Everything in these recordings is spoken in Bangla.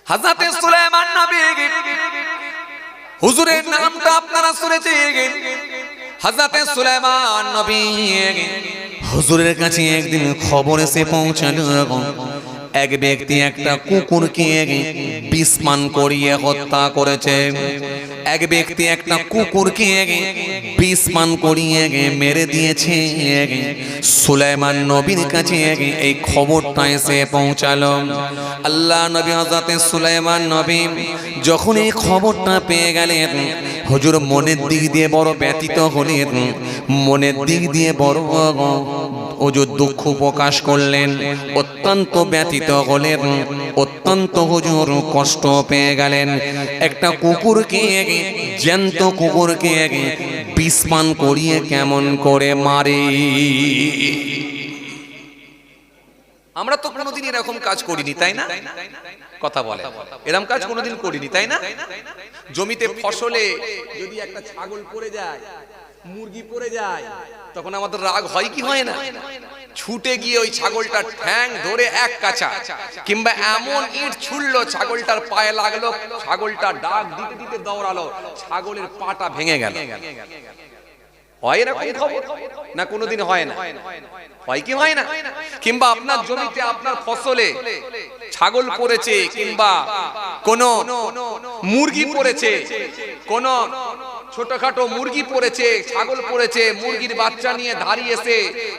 হযরতে সুলাইমান নবী হুজুরের নামটা আপনারা শুনেছেন। হযরতে সুলাইমান নবী হুজুরের কাছে একদিন খবর এসে পৌঁছালো, এক ব্যক্তি একটা কুকুরকে বিষ পান করিয়ে হত্যা করেছে। এক ব্যক্তি একটা কুকুরকে বিষ পান করিয়ে মেরে দিয়েছে। সুলাইমান নবীর কাছে এই খবরটা এসে পৌঁছালো। আল্লাহ নবী হযরতে সুলাইমান নবী যখন এই খবরটা পেয়ে গেলেন, হুজুর মনের দিক দিয়ে বড় ব্যথিত হলেন, মনের দিক দিয়ে বড় হুজুর দুঃখ প্রকাশ করলেন, অত্যন্ত ব্যথিত হলেন, অত্যন্ত হুজুর কষ্ট পেয়ে গেলেন। একটা কুকুরকে, জ্যান্ত কুকুরকে বিষ পান করিয়ে কেমন করে মারে? আমরা তো কোনোদিন এরকম কাজ করিনি, তাই না? কথা বলে, এরকম কাজ কোনোদিন করিনি, তাই না? জমিতে ফসলে যদি একটা ছাগল পড়ে যায়, মুরগি পড়ে যায়, তখন আমাদের রাগ হয় কি হয় না? ছুটে গিয়ে ওই ছাগলটার ঠ্যাং ধরে এক কাঁচা, কিংবা এমন ইট ছুড়লো ছাগলটার পায়ে লাগলো, ছাগলটা ডাক দিতে দিতে দৌড়ালো, ছাগলের পাটা ভেঙে গেল। হয় এরকম খবর না? কোনোদিন হয় না? হয় কি হয় না? কিংবা আপনার জমিতে আপনার ফসলে ছাগল পড়েছে, কিংবা কোন মুরগি পড়েছে, কোন ছোটখাটো মুরগি পড়েছে, ছাগল পড়েছে, মুরগির বাচ্চা নিয়ে ধাড়ি এসে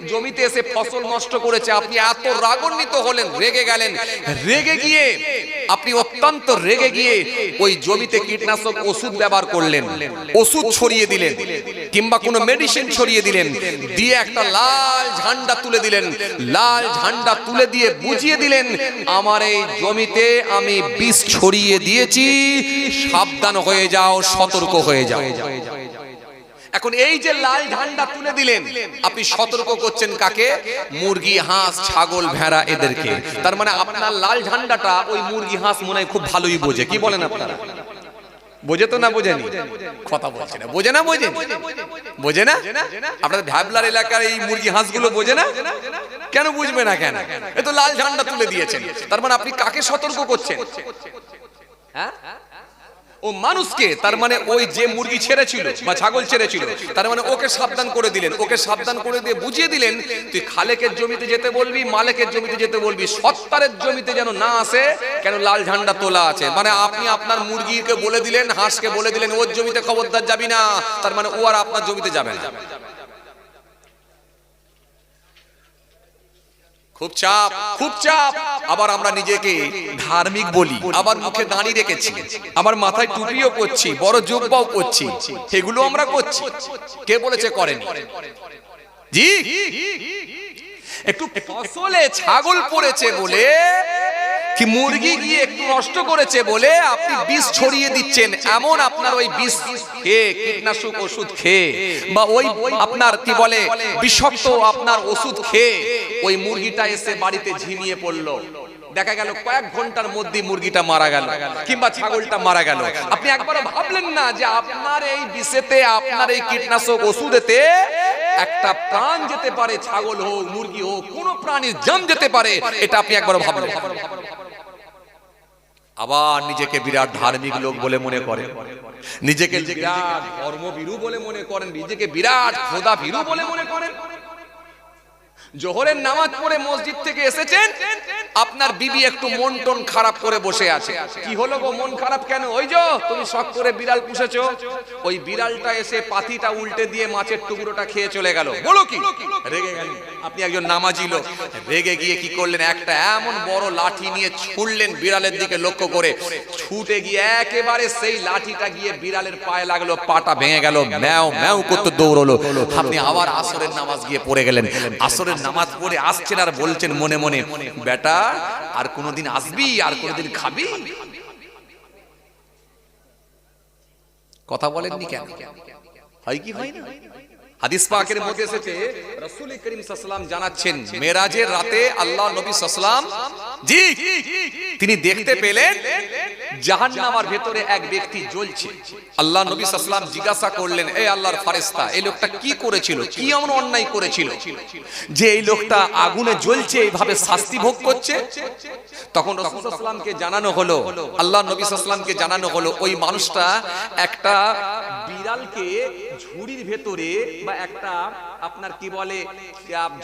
জমিতে এসে ফসল নষ্ট করেছে। আপনি এত রাগান্বিত হলেন, রেগে গেলেন, রেগে গিয়ে আপনি অত্যন্ত রেগে গিয়ে ওই জমিতে কীটনাশক ওষুধ ব্যবহার করলেন, ওষুধ ছড়িয়ে দিলেন, কিংবা কোনো মেডিসিন ছড়িয়ে দিলেন, দিয়ে একটা লাল ঝান্ডা তুলে দিলেন, লাল ঝান্ডা তুলে দিয়ে বুঝিয়ে দিলেন, আমার এই জমিতে আমি বিষ ছড়িয়ে দিয়েছি, সাবধান হয়ে যাও, সতর্ক হয়ে যাও। এখন এই যে লাল ঝান্ডা তুলে দিলেন, আপনি সতর্ক করছেন কাকে? মুরগি, হাঁস, ছাগল, ভেড়া এদেরকে। তার মানে আপনার লাল ঝান্ডাটা ওই মুরগি, হাঁস মনে হয় খুব ভালোই বোঝে। কি বলেন আপনারা? বোঝে তো না বোঝেনি? কথা বলছে না, বোঝে না? বোঝে বোঝে না? আপনাদের ভ্যাবলার এলাকার এই মুরগি হাঁসগুলো বোঝে না? কেন বুঝবে না? কেন? এ তো লাল ঝান্ডা তুলে দিয়েছেন। তার মানে আপনি কাকে সতর্ক করছেন? হ্যাঁ, ও মানুষকে। তার মানে ওই যে মুরগি ছেড়েছিল বা ছাগল ছেড়েছিল, তার মানে ওকে সাবধান করে দিলেন। ওকে সাবধান করে দিয়ে বুঝিয়ে দিলেন, তুই খালেকের জমিতে যেতে বলবি, মালিকের জমিতে যেতে বলবি, সত্তারের জমিতে যেন না আসে। কেন? লাল ঝান্ডা তোলা আছে। মানে আপনি আপনার মুরগিকে বলে দিলেন, হাঁসকে বলে দিলেন, ওর জমিতে খবরদার যাবি না। তার মানে ও আর আপনার জমিতে যাবে না। খুব চাপ, খুব চাপ। আবার আমরা নিজেকে ধার্মিক বলি, আবার মুখে দাঁড়ি রেখেছি, আবার মাথায় টুপিও করছি, বড় জুব্বাও করছি, এগুলো আমরা করছি। কে বলেছে করেন? জি, একটু ফসলে ছাগল পড়েছে বলে, কি মুরগি গিয়ে একটু নষ্ট করেছে বলে আপনি বিষ ছড়িয়ে দিচ্ছেন। এমন আপনার ওই বিষ খেয়ে, কীটনাশক ওষুধ খেয়ে, বা ওই আপনার কি বলে বিষাক্ত আপনার ওষুধ খেয়ে ওই মুরগিটা এসে বাড়িতে ঝিমিয়ে পড়লো। দেখা গেল কয়েক ঘন্টার মধ্যে মুরগিটা মারা গেল, কিংবা ছাগলটা মারা গেল। আপনি একবারও ভাবলেন না যে আপনার এই বিষেতে, আপনার এই কীটনাশক ওষুধেতে একটা প্রাণ যেতে পারে, ছাগল হোক, মুরগি হোক, কোন প্রাণীর জান যেতে পারে। এটা আপনি একবারও ভাবলেন? আবার নিজেকে বিরাট ধার্মিক লোক বলে মনে করেন, নিজেকে বিরাট ধর্মভীরু বলে মনে করেন, নিজেকে বিরাট খোদা ভীরু বলে মনে করেন। জোহরের নামাজ পড়ে মসজিদ থেকে এসেছেন, আপনার বিবি একটু মন টন খারাপ করে বসে আছে। কি হলো গো, মন খারাপ কেন? ওই যে তুমি শখ করে বিড়াল পুষেছো, ওই বিড়ালটা এসে পাতিটা উল্টে দিয়ে মাছের টুকরোটা খেয়ে চলে গেল। বলো কি? রেগে গেলেন। আপনি একজন নামাজি লোক, রেগে গিয়ে কি করলেন? একটা এমন বড় লাঠি নিয়ে ছুঁড়লেন বিড়ালের দিকে লক্ষ্য করে। ছুটে গিয়ে একেবারে সেই লাঠিটা গিয়ে বিড়ালের পায়ে লাগলো, পাটা ভেঙে গেল, ম্যাও ম্যাও করতে দৌড়লো। আপনি আবার আসরের নামাজ গিয়ে পড়ে গেলেন। আসরের নামাজ পড়ে আসছেন আর বলছেন মনে মনে, বেটা আর কোনদিন আসবি, আর কোনদিন খাবি? কথা বলেননি কেন? হয় কি হয় না? হাদিস পাকের মধ্যে এসেছে, রাসূল করিম সাল্লাল্লাহু আলাইহি ওয়াসাল্লাম জানাচ্ছেন, মেরাজের রাতে আল্লাহ নবী সাল্লাল্লাহু আলাইহি ওয়াসাল্লাম জি তিনি দেখতে পেলেন জাহান্নামের ভেতরে এক ব্যক্তি জ্বলছে। আল্লাহ নবী সাল্লাল্লাহু আলাইহি ওয়াসাল্লাম জিজ্ঞাসা করলেন, এই আল্লাহর ফেরেশতা, এই লোকটা কি করেছিল, কি এমন অন্যায় করেছিল যে এই লোকটা আগুনে জ্বলছে, এইভাবে শাস্তি ভোগ করছে? তখন রাসূল সাল্লাল্লাহু আলাইহি ওয়াসাল্লামকে জানানো হলো, আল্লাহ নবী সাল্লাল্লাহু আলাইহি ওয়াসাল্লামকে জানানো হলো ওই মানুষটা একটা বিড়ালকে ঝুড়ির ভেতরে বা একটা আপনার কি বলে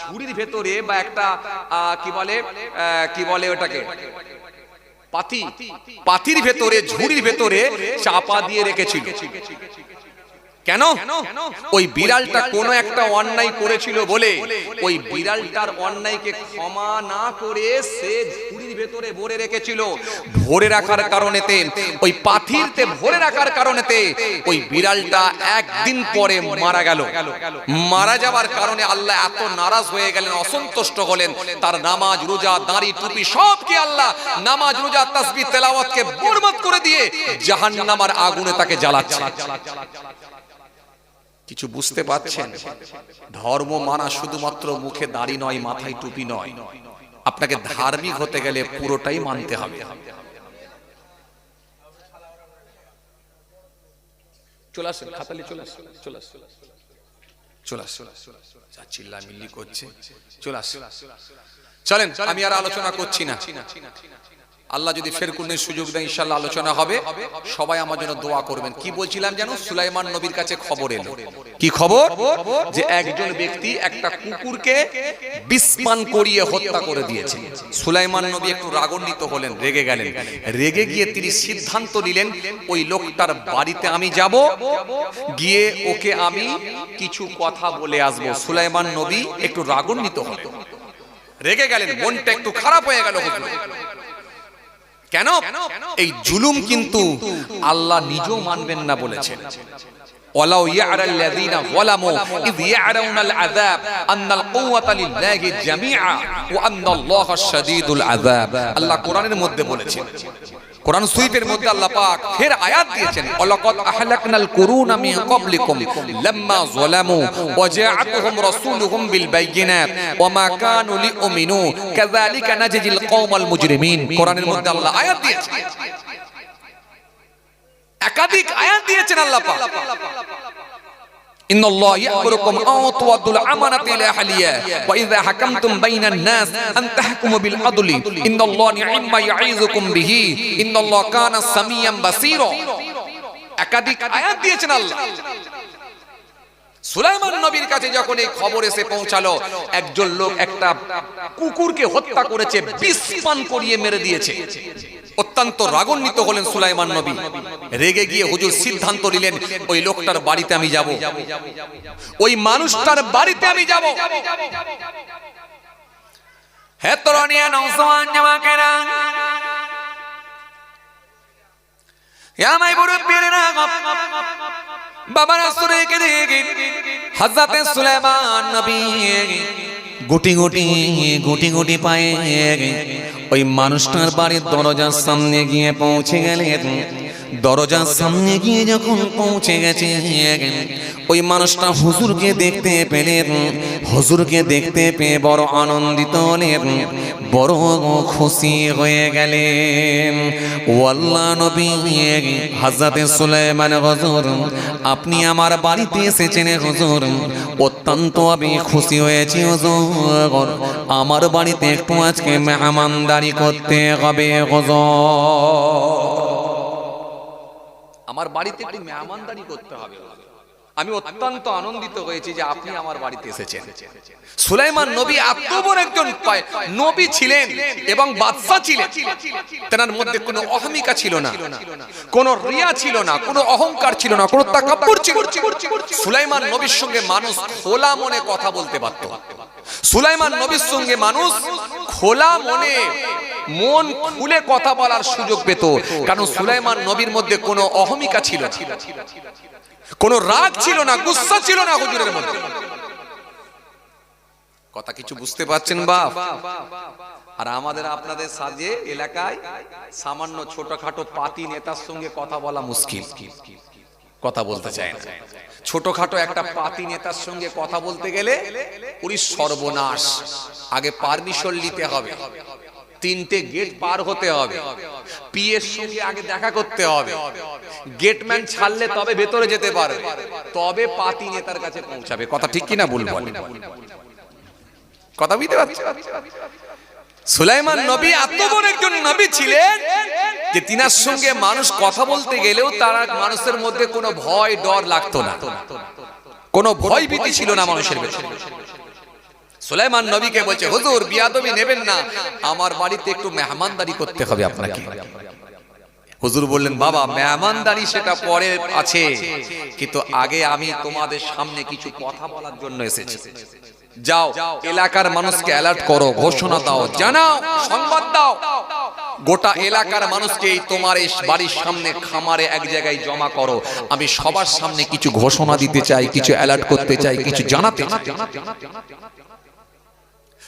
ঝুড়ির ভেতরে বা একটা কি বলে ওটাকে পাতির ভেতরে ঝুড়ির ভেতরে চাপা দিয়ে রেখেছিল। কেন? ওই বিড়ালটা কোনো একটা অন্যায় করেছিল বলে ওই বিড়ালটার অন্যায়কে ক্ষমা না করে সে ঝুড়ির ভেতরে ভরে রেখেছিল। ভরে রাখার কারণেতে ওই পাথিরতে ভরে রাখার কারণেতে ওই বিড়ালটা একদিন পরে মারা গেল। মারা যাওয়ার কারণে আল্লাহ এত নারাজ হয়ে গেলেন, অসন্তুষ্ট হলেন। তার নামাজ রোজা দাড়ি টুপি সবকে আল্লাহ নামাজ রোজা তাসবিহ তেলাওয়াতকে বরবাদ করে দিয়ে জাহান্নামের আগুনে তাকে জ্বালাচ্ছে। কিছু বুঝতে পারছেন? ধর্ম মানা শুধুমাত্র মুখে দাড়ি নয়, মাথায় টুপি নয়, আপনাকে ধার্মিক হতে গেলে পুরোটাই মানতে হবে। চলে আসেন, খাতালি চলে আসেন, চলে আসেন, চলে আসেন, যা চিল্লামিল্লি করছে, চলে আসেন, চলেন। আমি আর আলোচনা করছি না। আল্লাহ যদি ফের কোন সুযোগ দেয় ইনশাআল্লাহ আলোচনা হবে। সবাই আমার জন্য দোয়া করবেন। কি বলছিলাম জানো? সুলাইমান নবীর কাছে খবর এলো। কি খবর? যে একজন ব্যক্তি একটা কুকুরকে বিষ পান করিয়ে হত্যা করে দিয়েছে। সুলাইমান নবী একটু রাগান্বিত হলেন, রেগে গেলেন। রেগে গিয়ে তিনি সিদ্ধান্ত নিলেন ওই লোকটার বাড়িতে আমি যাব, গিয়ে ওকে আমি কিছু কথা বলে আসবো। সুলাইমান নবী একটু রাগান্বিত হলেন, রেগে গেলেন, মনটা একটু খারাপ হয়ে গেল। কেন? এই জুলুম কিন্তু আল্লাহ নিজেও মানবেন না বলেছেন। ওয়ালাউ ইয়ারাল্লাযিনা যালামু ইয ইয়ারাউনাল আযাব আন্নাল কুওয়াতা লিল্লাহি জামিআ ওয়া আন্নাল্লাহা শাদীদুল আযাব। আল্লাহ কোরআনের মধ্যে বলেছেন, কোরআন শরীফের মধ্যে আল্লাহ পাক ফের আয়াত দিয়েছেন, ওয়ালাকাদ আহলাকনাল কুরুনা মিন ক্বাবলিকুম লাম্মা যালামু ওয়া জাআতুহুম রাসূলুহুম বিল বাইয়িনাত ওয়া মা কানু লিউমিনু কাযালিকা নাজজিল কওমাল মুজরিমিন। কোরআনের মধ্যে আল্লাহ আয়াত দিয়েছেন, একাধিক আয়াত দিয়েছেন আল্লাহ পাক। ইন্নাল্লাহা ইয়া'মুরুকুম আন তু'আদ্দুল আমানাতি ইলা আহলিহা ওয়া ইযা হাকামতুম বাইনান নাস আন তাহকুমু বিল আদলি ইন্নাল্লাহা নি'ম্মা ইয়া'iযুকুম বিহি ইন্নাল্লাহা কানা সামিয়াম বাসীরা। একাধিক আয়াত দিয়েছেন আল্লাহ। সুলাইমান নবীর কাছে যখন এই খবর এসে পৌঁছালো একজন লোক একটা কুকুরকে হত্যা করেছে, বিষ পান করিয়ে মেরে দিয়েছে, অত্যন্ত রাগান্বিত হলেন সুলাইমান নবী। রেগে গিয়ে হুজুর সিদ্ধান্ত নিলেন ওই লোকটার বাড়িতে আমি যাব, ওই মানুষটার বাড়িতে আমি যাব। হে তরুণিয়া নওজওয়ান জামাকেরা, ইয়া মাই মুরব্বিরা, বাবারা সুরে কে দেখে হযরত সুলাইমান নবী গুটি গুটি পায়ে ওই মানুষটার বাড়ির দরজার সামনে গিয়ে পৌঁছে গেলেন। দরজার সামনে গিয়ে যখন পৌঁছে গেছে ওই মানুষটা হুজুরকে দেখতে পেলেন। হুজুরকে দেখতে পেয়ে বড় আনন্দিত হলেন, বড় খুশি হয়ে গেলেন। ও আল্লাহ নবী হযরত সুলাইমান, হুজুর আপনি আমার বাড়িতে এসেছেন হুজুর, অত্যন্ত আমি খুশি হয়েছি হুজুর। আমার বাড়িতে একটু আজকে মেহমানদারি করতে হবে হুজুর, আমার বাড়িতে একটু মেহমানদারি করতে হবে। আমি অত্যন্ত আনন্দিত হয়েছি যে আপনি আমার বাড়িতে এসেছেন। সুলাইমান নবী এত বড় একজন নবী ছিলেন এবং বাদশা ছিলেন, তার মধ্যে কোনো অহমিকা ছিল না, কোনো রিয়া ছিল না, কোনো অহংকার ছিল না, কোনো তাকাব্বুর ছিল না। সুলাইমান নবীর সঙ্গে মানুষ খোলা মনে কথা বলতে পারত। সুলাইমান নবীর সঙ্গে মানুষ খোলা মনে, মন খুলে কথা বলার সুযোগ পেত, কারণ সুলাইমান নবীর মধ্যে কোনো অহমিকা ছিল না, কোনো রাগ ছিল না, গুসা ছিল না হুজুরের মধ্যে। কথা কিছু বুঝতে পারছেন বাপ? আর আমাদের আপনাদের সাজে এলাকায় সামান্য ছোটখাটো পাতি নেতার সঙ্গে কথা বলা মুশকিল, কথা বলতে চায় না। ছোটখাটো একটা পাতি নেতার সঙ্গে কথা বলতে গেলে পুরি সর্বনাশ। আগে পারমিশন নিতে হবে, 3টে গেট পার হতে হবে, পিএর সঙ্গে আগে দেখা করতে হবে, গেটম্যান ছাড়লে তবে ভেতরে যেতে পারে, তবে পাতি নেতার কাছে পৌঁছাবে। কথা ঠিক কিনা বলবো? কথা বুঝতে পারছেন? সুলাইমান নবী এত বড় একজন নবী ছিলেন যে তিনার সঙ্গে মানুষ কথা বলতে গেলেও তার মানুষের মধ্যে কোনো ভয় ডর লাগতো না, কোনো ভয় ভীতি ছিল না মানুষের ভেতরে। সুলাইমান নবীকে বলছে, হুজুর বিয়াদবি নেবেন না, আমার বাড়িতে একটু মেহমানদারি করতে হবে আপনাকে। হুজুর বললেন, বাবা মেহমানদারি সেটা পরে আছে, কিন্তু আগে আমি তোমাদের সামনে কিছু কথা বলার জন্য এসেছি। যাও এলাকার মানুষকে অ্যালার্ট করো, ঘোষণা দাও, জানাও, সংবাদ দাও, গোটা এলাকার মানুষকে তোমার এই বাড়ির সামনে খামারে এক জায়গায় জমা করো, আমি সবার সামনে কিছু ঘোষণা দিতে চাই, কিছু অ্যালার্ট করতে চাই, কিছু জানাতে চাই।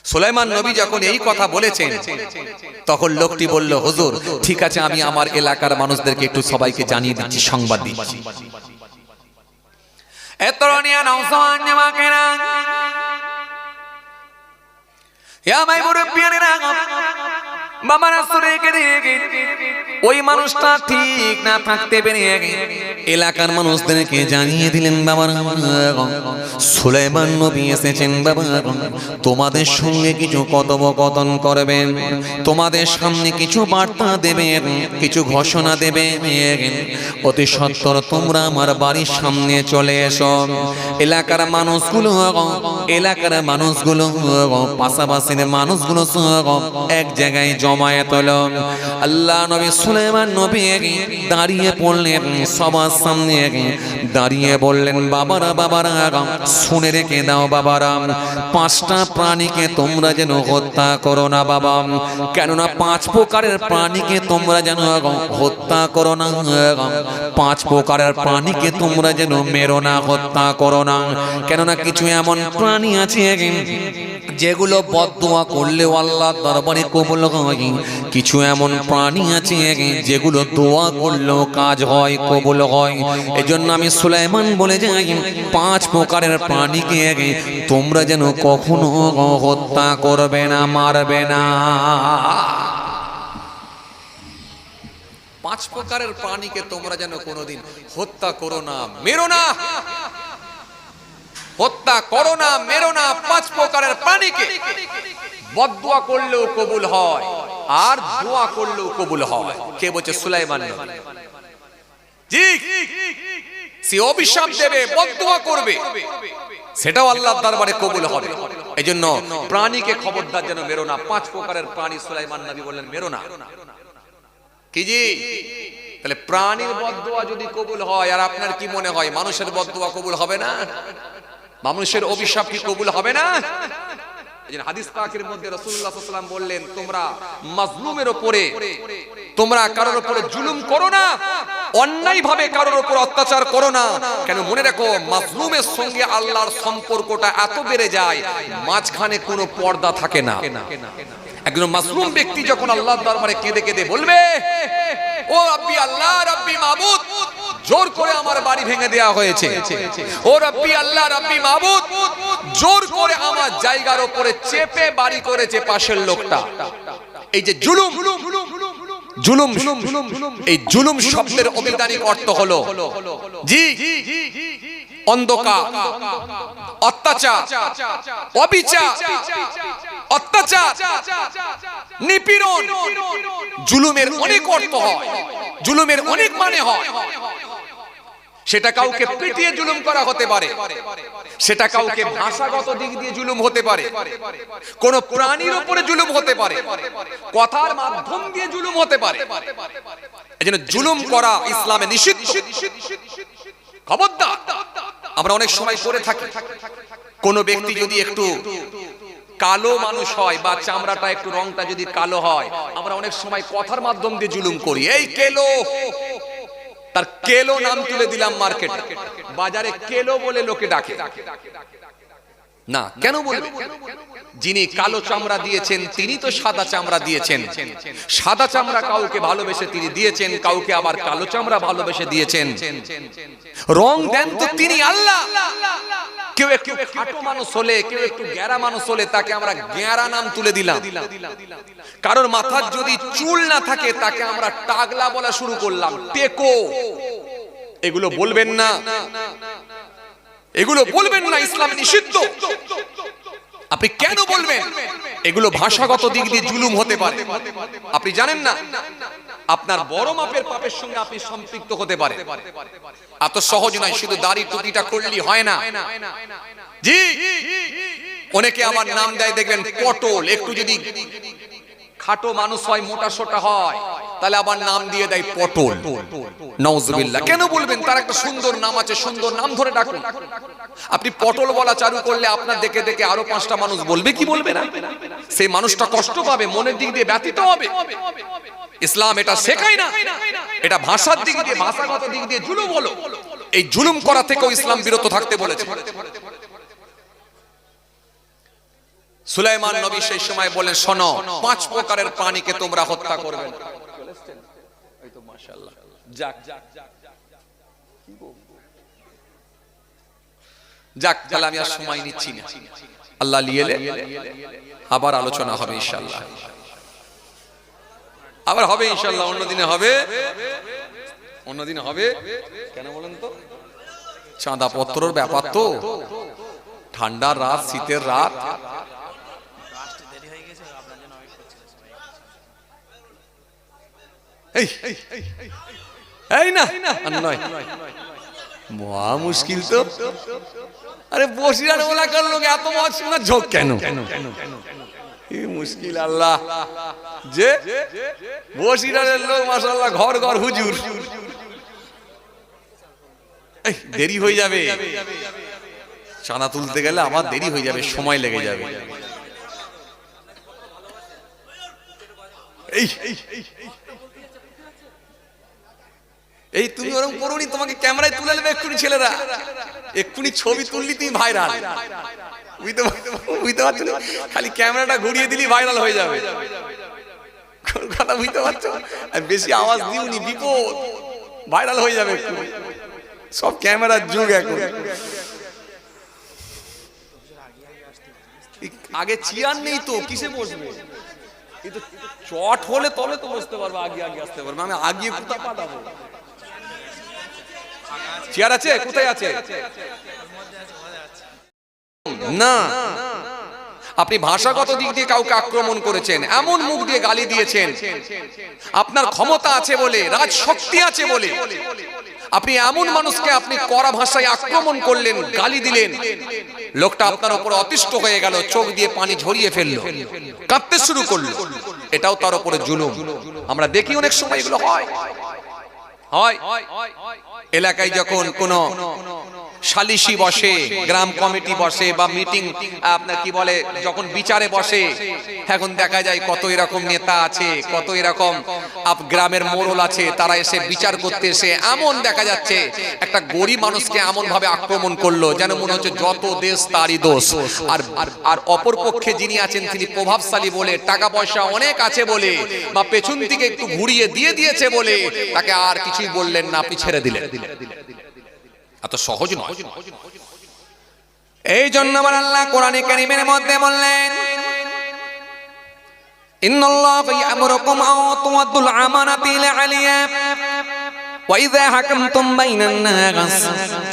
সুলাইমান নবী যখন এই কথা বলেছেন তখন লোকটি বলল, হুজুর ঠিক আছে, আমি আমার এলাকার মানুষদেরকে একটু সবাইকে জানিয়ে দিচ্ছি, সংবাদ দিচ্ছি। এতরনিয়া নওজওয়ান জামাকেরা, ইয়া মাই মুরব্বিয়ানেরা, বাবারা সুরেকে দেখে ওই মানুষটা ঠিক না থাকতে পেরে এলাকার মানুষদেরকে জানিয়ে দিলেন, বাবারা সুলাইমান নবী এসেছেন, বাবা তোমাদের সঙ্গে কিছু কথোপকথন করবেন, তোমাদের সামনে কিছু বার্তা দেবেন, কিছু ঘোষণা দেবেন, অতি সত্বর তোমরা আমার বাড়ির সামনে চলে এসো। এলাকার মানুষগুলো পাশাপাশির মানুষগুলো এক জায়গায় জমায়েত হলো। আল্লাহ নবী সুলাইমান নবী দাঁড়িয়ে পড়লেন, সবার সামনে দাঁড়িয়ে বললেন, বাবারা শুনে রেখে দাও, বাবারা পাঁচটা প্রাণীকে তোমরা যেন হত্যা করো না বাবা, কেননা পাঁচ প্রকারের প্রাণীকে তোমরা যেন হত্যা করো না, পাঁচ প্রকারের প্রাণীকে তোমরা যেন মেরো না, হত্যা করো না, কেননা কিছু এমন প্রাণী আছে যেগুলো বদদোয়া করলেও আল্লাহর দরবারে কবুল হয়, কিছু এমন প্রাণী আছে যেগুলো দোয়া করলেও কাজ হয়, কবুল হয়। এজন্য আমি সুলাইমান বলে যাই, পাঁচ প্রকারের প্রাণীকে তোমরা যেন কখনো হত্যা করবে না, মারবে না। পাঁচ প্রকারের প্রাণীকে তোমরা যেন কোনোদিন হত্যা করো না, মেরো না, হত্যা করো না, মেরো না। পাঁচ প্রকারের প্রাণীকে বদদোয়া করলেও কবুল হয় আর দোয়া করলেও কবুল হয়। কে বলছে? সুলাইমান নবী। জি, সে অভিশাপ দেবে, বদদোয়া করবে, সেটাও আল্লাহর দরবারে কবুল হবে। এজন্য প্রাণীকে খবরদার যেন মেরো না। পাঁচ প্রকারের প্রাণী সুলাইমান নবী বললেন মেরো না। কি জি? তাহলে প্রাণীর বদদোয়া যদি কবুল হয়, আর আপনার কি মনে হয় মানুষের বদদোয়া কবুল হবে না? মানুষের অভিশাপ কি কবুল হবে না? হাদিস পাকের মধ্যে রাসূলুল্লাহ সাল্লাল্লাহু আলাইহি ওয়াসাল্লাম বললেন, তোমরা মাজলুমের উপরে, তোমরা কারোর উপরে জুলুম করো না, অন্যায় ভাবে কারোর উপর অত্যাচার করো না। কেন মনে রাখো, মাজলুমের সঙ্গে আল্লাহর সম্পর্কটা এত বেড়ে যায়, মাঝখানে কোনো পর্দা থাকে না। একজন মাজলুম ব্যক্তি যখন আল্লাহর দরবারে কেঁদে কেঁদে বলবে, ও রব্বি আল্লাহ, রব্বি মাবুদ, জোর করে আমার বাড়ি ভেঙে দেওয়া হয়েছে, ও রব্বি আল্লাহ, রব্বি মাবুদ, জোর করে আমার জায়গার উপরে চেপে বাড়ি করেছে পাশের লোকটা। এই যে জুলুম, জুলুম, এই জুলুম শব্দের অভিধানিক অর্থ হলো জি অন্ধকার, অত্যাচার, অবিচার, অত্যাচার, নিপীড়ন। জুলুমের অনেক অর্থ হয়, জুলুমের অনেক মানে হয়। সেটা কাউকে পিটিয়ে জুলুম করা হতে পারে, সেটা কাউকে ভাষাগত দিক দিয়ে জুলুম হতে পারে, কোন প্রাণীর উপরে জুলুম হতে পারে, কথার মাধ্যম দিয়ে জুলুম হতে পারে। এজন্য জুলুম করা ইসলামে নিষিদ্ধ। খবরদার। আমরা অনেক সময় করে থাকি, কোন ব্যক্তি যদি একটু কালো মানুষ হয় বা চামড়াটা একটু রংটা যদি কালো হয়, আমরা অনেক সময় কথার মাধ্যম দিয়ে জুলুম করি। এই কেলো, তার কেলো নাম তুলে দিলাম মার্কেটে, বাজারে কেলো বলে লোকে ডাকে না। কেন বলবে? যিনি কালো চামড়া দিয়েছেন তিনি তো সাদা চামড়া দিয়েছেন। সাদা চামড়া কাউকে ভালোবেসে তিনি দিয়েছেন, কাউকে আবার কালো চামড়া ভালোবেসে দিয়েছেন। রং দেন তো তিনি আল্লাহ। কেউ একটু খাটো মানুষ হলে, কেউ একটু গ্যারা মানুষ হলে তাকে আমরা গ্যারা নাম তুলে দিলাম। কারোর মাথার যদি চুল না থাকে তাকে আমরা টাগলা বলা শুরু করলাম, টেকো। এগুলো বলবেন না, এগুলো বলবেন না, ইসলাম নিষিদ্ধ। আপনি কেন বলবেন এগুলো ভাষাগত দিক দিয়ে জুলুম হতে পারে? আপনি জানেন না আপনার বড় মাপের পাপের সঙ্গে আপনি সম্পৃক্ত হতে পারে। এত সহজ নয়, শুধু দাড়ি টুপিটা করলেই হয় না। জি, অনেকে আমার নাম দেয় দেখবেন পটল, একটু যদি খাটো মানুষ হয়, মোটা সোটা হয়, তাহলে আবার নাম দিয়ে দেয় পটল। নাউজুবিল্লাহ। কেন বলবেন? তার একটা সুন্দর নাম আছে, সুন্দর নাম ধরে ডাকুন। আপনি পটল বলা চালু করলে আপনার দেখে দেখে আরো 5টা মানুষ বলবে কি বলবে না? সেই মানুষটা কষ্ট পাবে, মনের দিক দিয়ে ব্যথিত হবে। ইসলাম এটা শেখায় না, এটা ভাষার দিক দিয়ে, ভাষাগত দিক দিয়ে জুলুম হলো। এই জুলুম করা থেকেও ইসলাম বিরত থাকতে বলেছে। সুলাইমান নবী সেই সময় বলেন, শোনো, 5 প্রকারের প্রাণীকে তোমরা হত্যা করবে না। এই তো মাশাআল্লাহ। যাক যাক, তাহলে আমি আর সময় নিচ্ছি না, আল্লাহ লিয়েলে আবার আলোচনা হবে ইনশাআল্লাহ, আবার হবে ইনশাআল্লাহ, অন্যদিনে হবে, অন্যদিনে হবে। কেন বলেন তো? চাঁদা পত্রর ব্যাপার তো, ঠান্ডার রাত, শীতের রাত। এই না নয়, মহা মুশকিল তো। আরে বসিরার এলাকার লোক এত শোনা ঝোঁক কেন? মুশকিল আল্লাহ, যে বসিরারের লোক মাশাআল্লাহ ঘর ঘর হুজুর। দেরি হয়ে যাবে, চাঁদা তুলতে গেলে আমার দেরি হয়ে যাবে, সময় লেগে যাবে। এই তুমি ওরকম করোনি, তোমাকে ক্যামেরায় তুলে নেবে এক্ষুনি ছেলেরা, এক্ষুনি ছবি তুললি তুমি ভাইরাল। বুঝতে পারছো? খালি ক্যামেরাটা ঘুরিয়ে দিলি ভাইরাল হয়ে যাবে। কথা বুঝতে পারছো? বেশি আওয়াজ দিওনি, বিপদ, ভাইরাল হয়ে যাবে এক্ষুনি। সব ক্যামেরার যুগ এখন। আগে চেয়ার নেই তো, কিসে বসবে? কিন্তু চট হলে তবে তো বসতে পারবো, আগে আগে আসতে পারবো। আমি আগে কোথা পাঠাবো? চেয়ার আছে? কোথায় আছে? না, আপনি ভাষাগত দিক দিয়ে কাউকে আক্রমণ করেছেন, এমন মুখ দিয়ে গালি দিয়েছেন, আপনার ক্ষমতা আছে বলে, রাজশক্তি আছে বলে আপনি এমন মানুষকে আপনি কড়া ভাষায় আক্রমণ করলেন, গালি দিলেন, লোকটা আপনার উপর অতিষ্ঠ হয়ে গেল, চোখ দিয়ে পানি ঝরিয়ে ফেললো, কাঁদতে শুরু করলো। এটাও তার উপরে জুলুম। আমরা দেখি অনেক সময় এগুলো হয়। এলাকায় যখন কোনো সালিশি বসে, গ্রাম কমিটি বসে, বা মিটিং আপনার কি বলে, যখন বিচারে বসে, এখন দেখা যায় কত এরকম নেতা আছে, কত এরকম গ্রামের মোড়ল আছে, তারা এসে বিচার করতে এসে এমন দেখা যাচ্ছে একটা গরিব মানুষকে এমন ভাবে আক্রমণ করলো যেন মনে হচ্ছে যত দেশ তারই দোষ। আর অপর পক্ষে যিনি আছেন তিনি প্রভাবশালী বলে, টাকা পয়সা অনেক আছে বলে, বা পেছন থেকে একটু ঘুরিয়ে দিয়ে দিয়েছে বলে তাকে আর কিছুই বললেন না, আপনি ছেড়ে দিলেন। এত সহজ নয়। এই জন্য আমার আল্লাহ কোরআনে কারীমের মধ্যে বললেন, ইন্নাল্লাহা ইয়া'মুরুকুম আন তু'আদ্দুল আমানাতি ইলা আহলিহা ওয়া ইযা হাকামতুম বাইনান নাস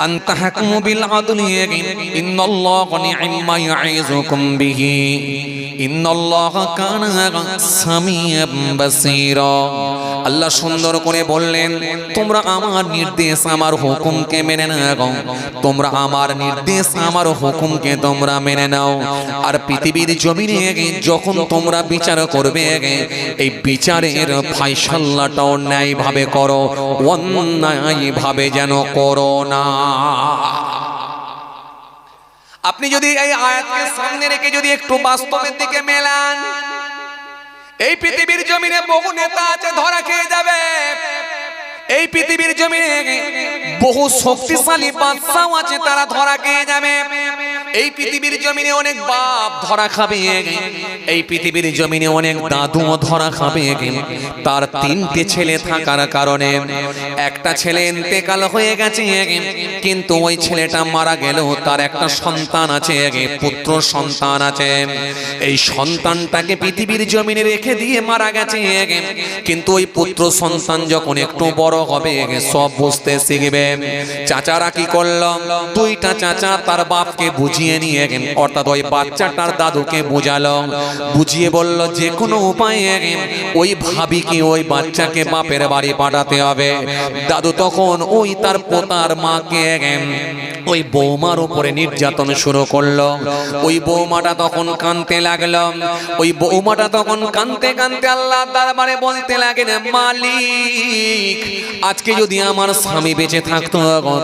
আন তাহকুমু বিল আদলি ইন্নাল্লাহা নি'মা ইয়া'iযুকুম বিহি ইন্নাল্লাহা কানা সামিয়াম বাসীরা। আল্লাহ সুন্দর করে বললেন, তোমরা আমার নির্দেশ, আমার হুকুমকে মেনে নাও, তোমরা আমার নির্দেশ, আমার হুকুমকে তোমরা মেনে নাও। আর পৃথিবীর জমিনে যখন তোমরা বিচার করবে, এই বিচারের ফায়সালাটাও ন্যায়ভাবে করো, অন্যায়ভাবে যেন করো না। আপনি যদি এই আয়াতকে সামনে রেখে যদি একটু বাস্তবের দিকে মেলান, এই পৃথিবীর জমিনে বহু নেতা আছে, ধরা খেয়ে যাবে। এই পৃথিবীর জমিনে বহু শক্তিশালী বাদশাও আছে, তারা ধরা খেয়ে যাবে। এই পৃথিবীর জমিনে অনেক বাপ ধরা খাবে, এই পৃথিবীর জমিনে অনেক দাদু ধরা খাবে, তার তিনটে ছেলে থাকার কারণে একটা ছেলে ইন্তেকাল হয়ে গেছে, কিন্তু ওই ছেলেটা মারা গেলেও তার একটা সন্তান আছে, পুত্র সন্তান আছে। এই সন্তানটাকে পৃথিবীর জমিনে রেখে দিয়ে মারা গেছে, কিন্তু ওই পুত্র সন্তান যখন একটু বড় হবে সব বুঝতে শিখবে। চাচারা কি করলো, দুইটা চাচা তার বাপকে বুঝিয়ে নিয়ে, অর্থাৎ ওই বাচ্চাটার দাদুকে বুঝালো, বুঝিয়ে বলল যে কোনো উপায়ে ওই ভাবিকে ওই বাচ্চাকে বাপের বাড়ি পাঠাতে হবে। দাদু তখন ওই তার পোতার মাকে ওই বৌমার উপরে নির্যাতন শুরু করলো। ওই বৌমাটা তখন কাঁদতে লাগলো, ওই বৌমাটা তখন কাঁদতে কাঁদতে আল্লাহ দরবারে বলতে লাগলেন, মালিক আজকে যদি আমার স্বামী বেঁচে থাকতো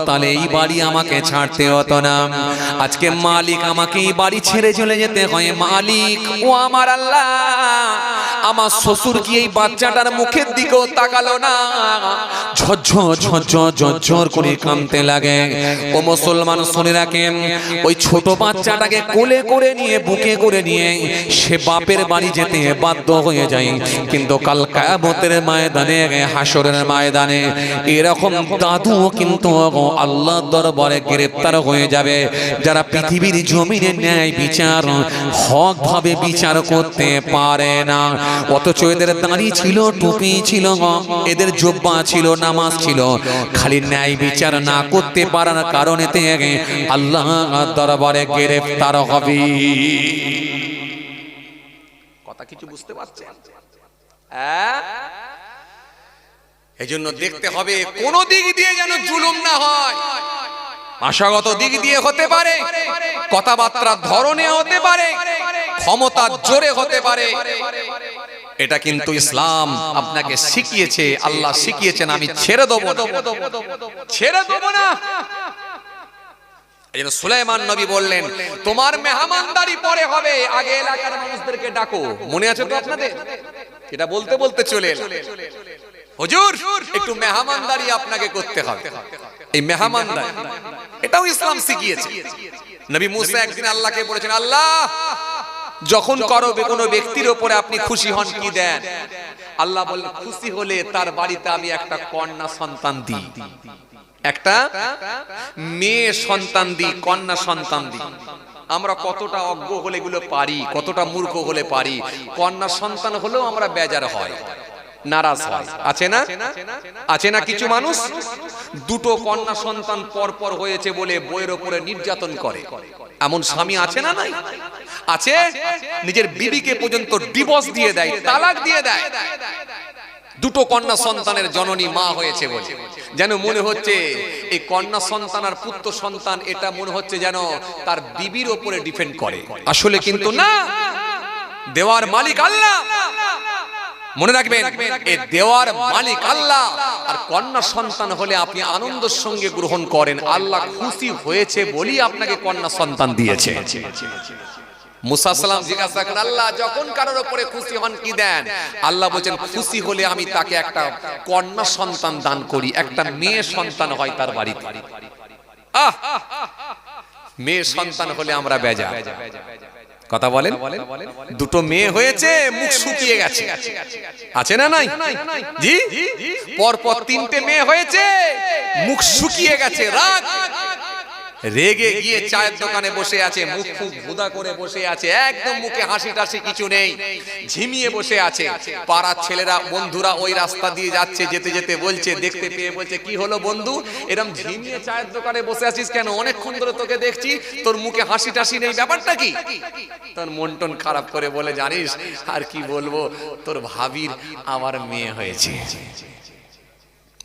তাহলে এই বাড়ি আমাকে ছাড়তে হতো না, আজকে মালিক আমাকে এই বাড়ি ছেড়ে চলে যেতে হয়। মালিক ও আমার আল্লাহ, আমার শ্বশুর কি এই বাচ্চাটার মুখের দিকেও তাকালো না? ঝরঝর ঝরঝর ঝরঝর করে কাঁদতে লাগে। ও মুসলমান শুনে রাখেন, ওই ছোট বাচ্চাটাকে কোলে করে নিয়ে বুকে করে নিয়ে সে বাপের বাড়ি যেতে বাধ্য হয়ে যায়। কিন্তু কাল কিয়ামতের ময়দানে, হাসরের ময়দানে এরকম দাদুও কিন্তু আল্লাহর দরবারে গ্রেফতার হয়ে যাবে, যারা পৃথিবীর জমিনে ন্যায় বিচার হক ভাবে বিচার করতে পারে না। অথচ এদের দাড়ি ছিল, টুপি ছিল, এদের জুব্বা ছিল, নামাজ ছিল, খালি ন্যায় বিচার না করতে পারার কারণে আল্লাহর দরবারে গ্রেফতার হবে। কথা কিছু বুঝতে পারছেন? এই জন্য দেখতে হবে কোন দিক দিয়ে যেন জুলুম না হয়। ভাষাগত দিক দিয়ে হতে পারে, কথাবার্তার ধরনে হতে পারে, ক্ষমতার জোরে হতে পারে। এটা কিন্তু ইসলাম আপনাকে শিখিয়েছে, আল্লাহ শিখিয়েছেন, আমি ছেড়ে দেবো না, ছেড়ে দেবো না। এই জন্য সুলাইমান নবী বললেন, তোমার মেহমানদারি পরে হবে, আগে এলাকার মানুষদেরকে ডাকো। মনে আছে তো আপনাদের? এটা বলতে বলতে চলে এলাম। হুজুর একটু মেহমানদারি আপনাকে করতে হবে। এই মেহমানদারি এটাও ইসলাম শিখিয়েছে। নবী মুসা একদিন আল্লাহকে বলেছেন, আল্লাহ যখন করো কোনো ব্যক্তির উপরে আপনি খুশি হন কি দেন? আল্লাহ বললেন, খুশি হলে তার বাড়িতে আমি একটা কন্যা সন্তান দিই, একটা মেয়ে সন্তান দিই, কন্যা সন্তান দিই। আমরা কতটা অজ্ঞ হলে এগুলো পারি, কতটা মূর্খ হলে পারি। কন্যা সন্তান হলেও আমরা বেজার হয়, নারাজ হয়। আছে না? আছে না কিছু মানুষ দুটো কন্যা সন্তান পর পর হয়েছে বলে বইয়ের উপরে নির্যাতন করে? এমন স্বামী আছে না? নাই আছে, নিজের বিবিকে পর্যন্ত ডিভোর্স দিয়ে দেয়, তালাক দিয়ে দেয়, দুটো কন্যা সন্তানের জননী মা হয়েছে বলে। যেন মনে হচ্ছে এই কন্যা সন্তান আর পুত্র সন্তান এটা মনে হচ্ছে যেন তার বিবির উপরে ডিপেন্ড করে। আসলে কিন্তু না, দেওয়ার মালিক আল্লাহ। মনে রাখবেন, এই দেওয়ার মালিক আল্লাহ। আর কন্যা সন্তান হলে আপনি আনন্দের সঙ্গে গ্রহণ করেন, আল্লাহ খুশি হয়েছে বলেই আপনাকে কন্যা সন্তান দিয়েছে। মুসা সালাম জিজ্ঞাসা করেন, আল্লাহ যখন কারোর উপরে খুশি হন কি দেন? আল্লাহ বলেন, খুশি হলে আমি তাকে একটা কন্যা সন্তান দান করি, একটা মেয়ে সন্তান হয় তার বাড়িতে। মেয়ে সন্তান হলে আমরা বেজা। কথা বলেন, দুটো মেয়ে হয়েছে, মুখ শুকিয়ে গেছে, আছে না? নাই জি, পরপর তিনটে মেয়ে হয়েছে, মুখ শুকিয়ে গেছে, রাগ রেগে গিয়ে চায়ের দোকানে বসে আছে, মুখ ফুক ভুদা করে বসে আছে, একদম মুখে হাসি টাসি কিছু নেই, ঝিমিয়ে বসে আছে। পাড়ার ছেলেরা বন্ধুরা ওই রাস্তা দিয়ে যাচ্ছে, যেতে যেতে বলছে, দেখতে পেয়ে বলছে, কি হলো বন্ধু, এরকম ঝিমিয়ে চায়ের দোকানে বসে আছিস কেন? অনেকক্ষণ ধরে তোকে দেখছি, তোর মুখে হাসি টাসি নেই, ব্যাপারটা কি? তোর মন টন খারাপ করে বলে, জানিস আর কি বলবো, তোর ভাবির আমার মেয়ে হয়েছে।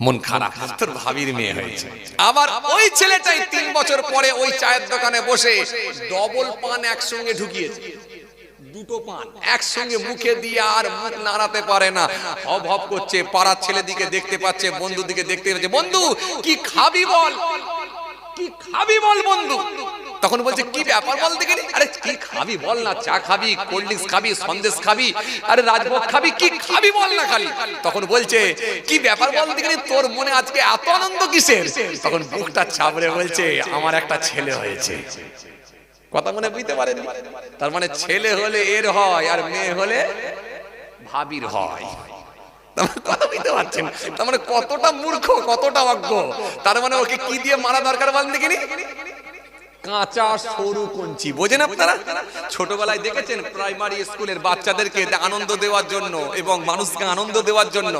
মন খারাপ, তোর ভাবির মেয়ে হয়েছে। আবার ওই ছেলেটাই 3 বছর পরে ওই চায়ের দোকানে বসে ডবল পান একসঙ্গে ঢুকিয়েছে, দুটো পান একসঙ্গে মুখে দিয়ে আর মুখ নাড়াতে পারে না, হব হব করছে। পাড়ার ছেলে দিকে দেখতে পাচ্ছে, বন্ধু দিকে দেখতে পাচ্ছে, বন্ধু কি খাবি বল, কি খাবি বল বন্ধু। তখন বলছে, কি ব্যাপার বল দেখি? আরে কি খাবি বল না, চা খাবি, কোল্ড ড্রিঙ্কস খাবি, সন্দেশ খাবি, আরে রাজভোগ খাবি, কি খাবি বল না খালি। তখন বলছে, কি ব্যাপার বল দেখি, তোর মনে আজকে এত আনন্দ কিসের? তখন বুকটা চাপড়ে বলছে, আমার একটা ছেলে হয়েছে। কথা মনে বুঝতে পারেন? তার মানে ছেলে হলে এর হয় আর মেয়ে হলে ভাবির হয়। কথা বুঝতে পারছেন? তার মানে কতটা মূর্খ, কতটা অজ্ঞ। তার মানে ওকে কি দিয়ে মারা দরকার বলেন দেখিনি? কাঁচা সরু কঞ্চি। বোঝেন আপনারা? ছোটবেলায় দেখেছেন প্রাইমারি স্কুলের বাচ্চাদেরকে আনন্দ দেওয়ার জন্য এবং মানুষকে আনন্দ দেওয়ার জন্য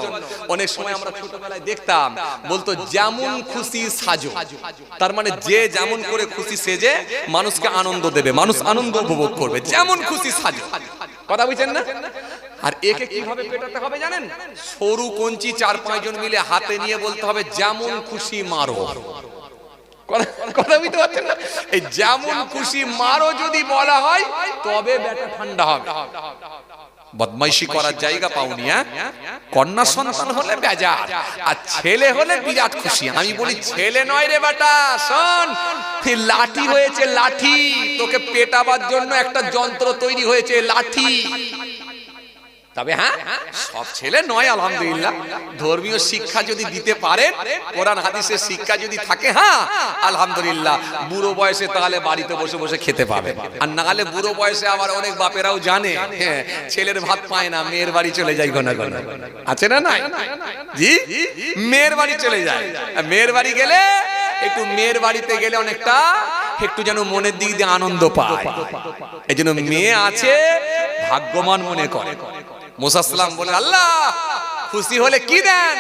অনেক সময় আমরা ছোটবেলায় দেখতাম, বলতো যেমন খুশি সাজো। তার মানে যে যেমন করে খুশি সেজে মানুষকে আনন্দ দেবে, মানুষ আনন্দ উপভোগ করবে, যেমন খুশি সাজো। কথা বুঝছেন না? আর একে কিভাবে পেটাতে হবে জানেন? সরু কঞ্চি 4-5 জন মিলে হাতে নিয়ে বলতে হবে যেমন খুশি মারো। কথা বুঝতে পারছেন না? এই যেমন খুশি মারো যদি বলা হয় তবে ব্যাটা ঠান্ডা হবে। বদমাইশি করার জায়গা পাওনি। কন্যা সন্তান হলে বেজার, আর ছেলে হলে বিরাট খুশি। আমি বলি ছেলে নয় রে বেটা, শোন, লাঠি হয়েছে লাঠি। তোকে পেটাবার জন্য একটা যন্ত্র তৈরি হয়েছে, লাঠি। তবে হ্যাঁ, সব ছেলে নয় আলহামদুলিল্লাহ। ধর্মীয় শিক্ষা যদি দিতে পারে, কোরআন হাদিসের শিক্ষা যদি থাকে, হ্যাঁ আলহামদুলিল্লাহ, বুড়ো বয়সে তাহলে বাড়িতে বসে বসে খেতে পাবে। আর না হলে বুড়ো বয়সে আবার অনেক বাপেরাও জানে ছেলের ভাত পায় না, মেয়ের বাড়ি চলে যায় গোনা গোনা। আছে না? নাই জি, মেয়ের বাড়ি চলে যায়। মেয়ের বাড়ি গেলে একটু, মেয়ের বাড়িতে গেলে অনেকটা একটু যেন মনের দিক দিয়ে আনন্দ পায়। এই জন্য মেয়ে আছে ভাগ্যবান মনে করে। মুসা সালাম বলে, আল্লাহ খুশি হলে কি দেন?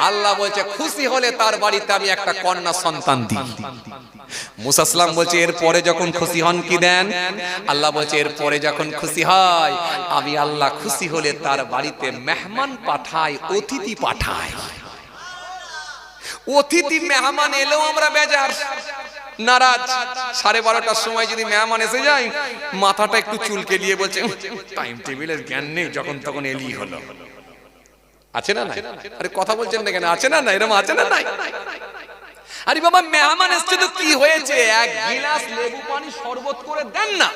আল্লাহ বলছে খুশি হলে তার বাড়িতে আমি একটা কন্যা সন্তান দিই। মুসা সালাম বলছে এরপরে যখন খুশি হন কি দেন? আল্লাহ বলছে এরপরে যখন খুশি হয় আমি আল্লাহ খুশি হলে তার বাড়িতে মেহমান পাঠাই, অতিথি পাঠাই। অতিথি মেহমান এলেও আমরা বেজার, নারাজ। 12:30টার সময় যদি মেহমান এসে যায়, মাথাটা একটু চুলকে দিয়ে বলছে টাইম টেবিলের জ্ঞান নেই, যখন তখন এলি হলো। আছে না নাই? আরে কথা বলছেন না কেন? আছে না নাই? এরকম আছে না নাই? আরে বাবা, মেহমান এসছে তো কি হয়েছে, এক গিলাস লেবু পানি শরবত করে দেন না।